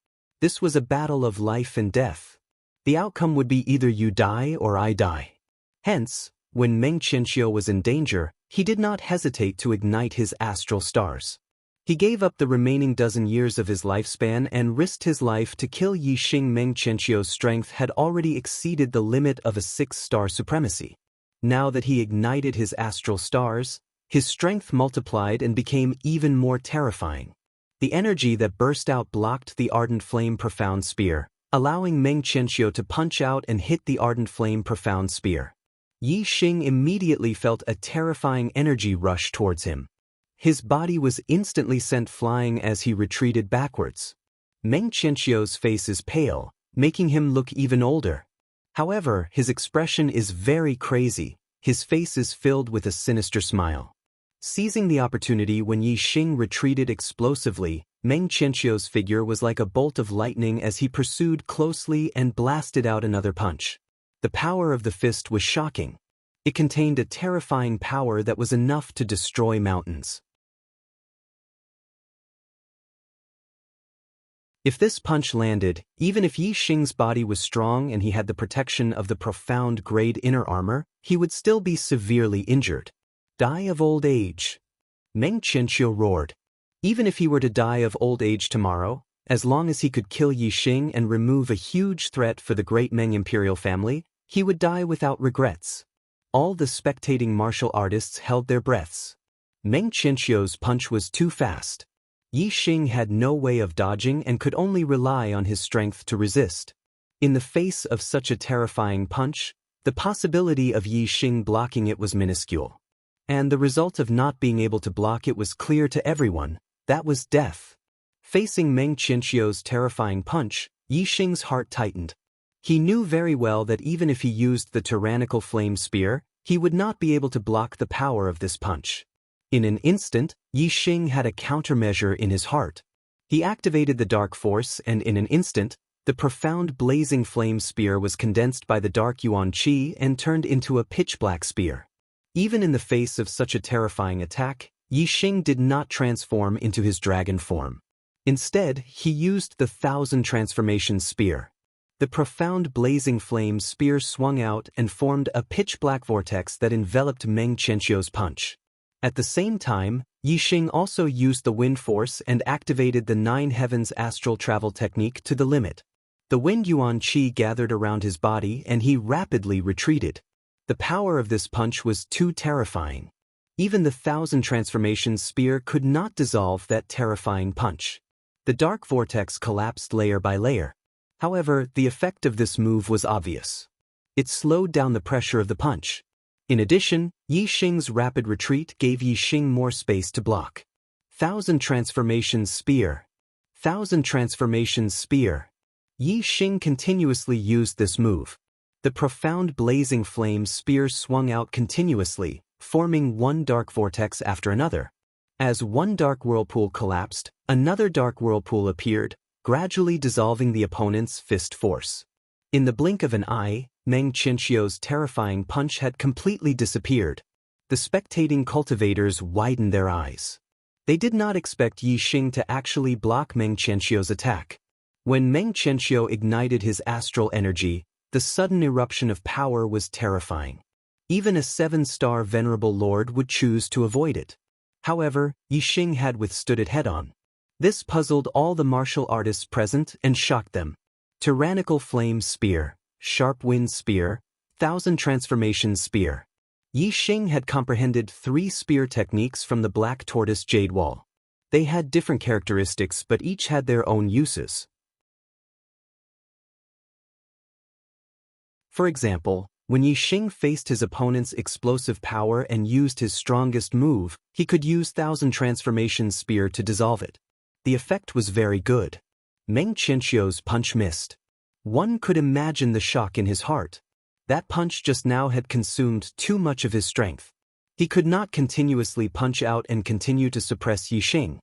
This was a battle of life and death. The outcome would be either you die or I die. Hence, when Meng Qianxiu was in danger, he did not hesitate to ignite his astral stars. He gave up the remaining dozen years of his lifespan and risked his life to kill Yi Xing. Meng Qianxiu's strength had already exceeded the limit of a 6-star supremacy. Now that he ignited his astral stars, his strength multiplied and became even more terrifying. The energy that burst out blocked the ardent flame profound spear, allowing Meng Qianxiu to punch out and hit the ardent flame profound spear. Yi Xing immediately felt a terrifying energy rush towards him. His body was instantly sent flying as he retreated backwards. Meng Qianxiu's face is pale, making him look even older. However, his expression is very crazy. His face is filled with a sinister smile. Seizing the opportunity when Yi Xing retreated explosively, Meng Qianqiu's figure was like a bolt of lightning as he pursued closely and blasted out another punch. The power of the fist was shocking. It contained a terrifying power that was enough to destroy mountains. If this punch landed, even if Yi Xing's body was strong and he had the protection of the profound grade inner armor, he would still be severely injured. Die of old age. Meng Qianqiu roared. Even if he were to die of old age tomorrow, as long as he could kill Yi Xing and remove a huge threat for the great Meng imperial family, he would die without regrets. All the spectating martial artists held their breaths. Meng Qianqiu's punch was too fast. Yi Xing had no way of dodging and could only rely on his strength to resist. In the face of such a terrifying punch, the possibility of Yi Xing blocking it was minuscule. And the result of not being able to block it was clear to everyone: that was death. Facing Meng Qianqiu's terrifying punch, Yi Xing's heart tightened. He knew very well that even if he used the tyrannical flame spear, he would not be able to block the power of this punch. In an instant, Yi Xing had a countermeasure in his heart. He activated the dark force, and in an instant, the profound blazing flame spear was condensed by the dark yuan qi and turned into a pitch-black spear. Even in the face of such a terrifying attack, Yi Xing did not transform into his dragon form. Instead, he used the 1,000 transformation spear. The profound blazing flame spear swung out and formed a pitch-black vortex that enveloped Meng Qianqiu's punch. At the same time, Yi Xing also used the wind force and activated the 9 heavens astral travel technique to the limit. The wind yuan qi gathered around his body and he rapidly retreated. The power of this punch was too terrifying. Even the 1,000 transformation spear could not dissolve that terrifying punch. The dark vortex collapsed layer by layer. However, the effect of this move was obvious. It slowed down the pressure of the punch. In addition, Yi Xing's rapid retreat gave Yi Xing more space to block. 1,000 transformation spear. 1,000 transformation spear. Yi Xing continuously used this move. The profound blazing flame spear swung out continuously, forming one dark vortex after another. As one dark whirlpool collapsed, another dark whirlpool appeared, gradually dissolving the opponent's fist force. In the blink of an eye, Meng Qianqiu's terrifying punch had completely disappeared. The spectating cultivators widened their eyes. They did not expect Yi Xing to actually block Meng Qianqiu's attack. When Meng Qianqiu ignited his astral energy, the sudden eruption of power was terrifying. Even a 7-star venerable lord would choose to avoid it. However, Yi Xing had withstood it head-on. This puzzled all the martial artists present and shocked them. Tyrannical flame spear, sharp wind spear, 1,000 transformation spear. Yi Xing had comprehended 3 spear techniques from the black tortoise jade wall. They had different characteristics but each had their own uses. For example, when Yi Xing faced his opponent's explosive power and used his strongest move, he could use 1,000 transformation spear to dissolve it. The effect was very good. Meng Qianqiu's punch missed. One could imagine the shock in his heart. That punch just now had consumed too much of his strength. He could not continuously punch out and continue to suppress Yi Xing.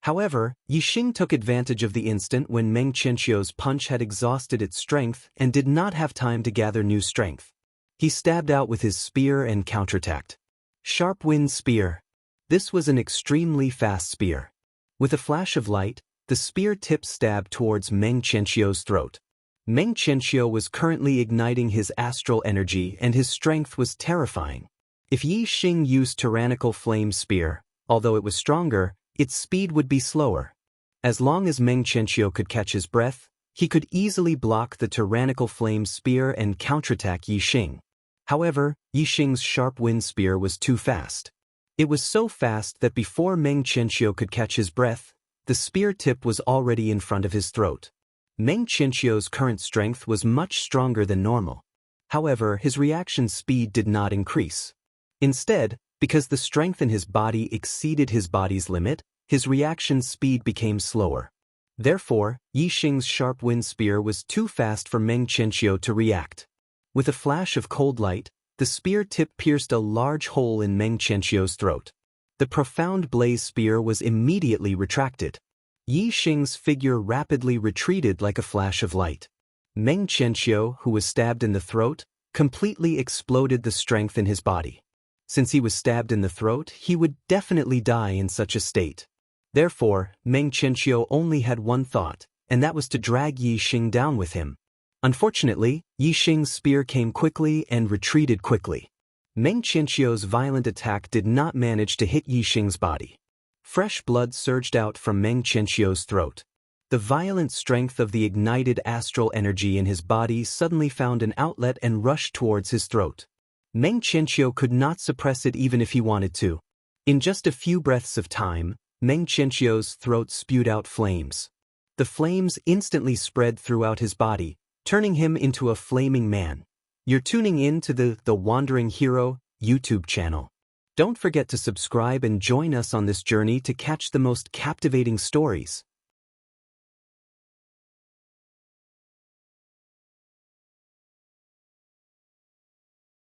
However, Yi Xing took advantage of the instant when Meng Qianqiu's punch had exhausted its strength and did not have time to gather new strength. He stabbed out with his spear and counterattacked. Sharp wind spear. This was an extremely fast spear. With a flash of light, the spear tip stabbed towards Meng Qianqiu's throat. Meng Qianqiu was currently igniting his astral energy and his strength was terrifying. If Yi Xing used tyrannical flame spear, although it was stronger, its speed would be slower. As long as Meng Qianqiu could catch his breath, he could easily block the tyrannical flame spear and counterattack Yi Xing. However, Yi Xing's sharp wind spear was too fast. It was so fast that before Meng Qianqiu could catch his breath, the spear tip was already in front of his throat. Meng Qianqiu's current strength was much stronger than normal. However, his reaction speed did not increase. Instead, because the strength in his body exceeded his body's limit, his reaction speed became slower. Therefore, Yi Xing's sharp wind spear was too fast for Meng Qianqiu to react. With a flash of cold light, the spear tip pierced a large hole in Meng Qianqiu's throat. The profound blaze spear was immediately retracted. Yi Xing's figure rapidly retreated like a flash of light. Meng Qianxiu, who was stabbed in the throat, completely exploded the strength in his body. Since he was stabbed in the throat, he would definitely die in such a state. Therefore, Meng Qianxiu only had one thought, and that was to drag Yi Xing down with him. Unfortunately, Yi Xing's spear came quickly and retreated quickly. Meng Qianxiu's violent attack did not manage to hit Yi Xing's body. Fresh blood surged out from Meng Qianxiu's throat. The violent strength of the ignited astral energy in his body suddenly found an outlet and rushed towards his throat. Meng Qianxiu could not suppress it even if he wanted to. In just a few breaths of time, Meng Qianxiu's throat spewed out flames. The flames instantly spread throughout his body, turning him into a flaming man. You're tuning in to the Wandering Hero YouTube channel. Don't forget to subscribe and join us on this journey to catch the most captivating stories.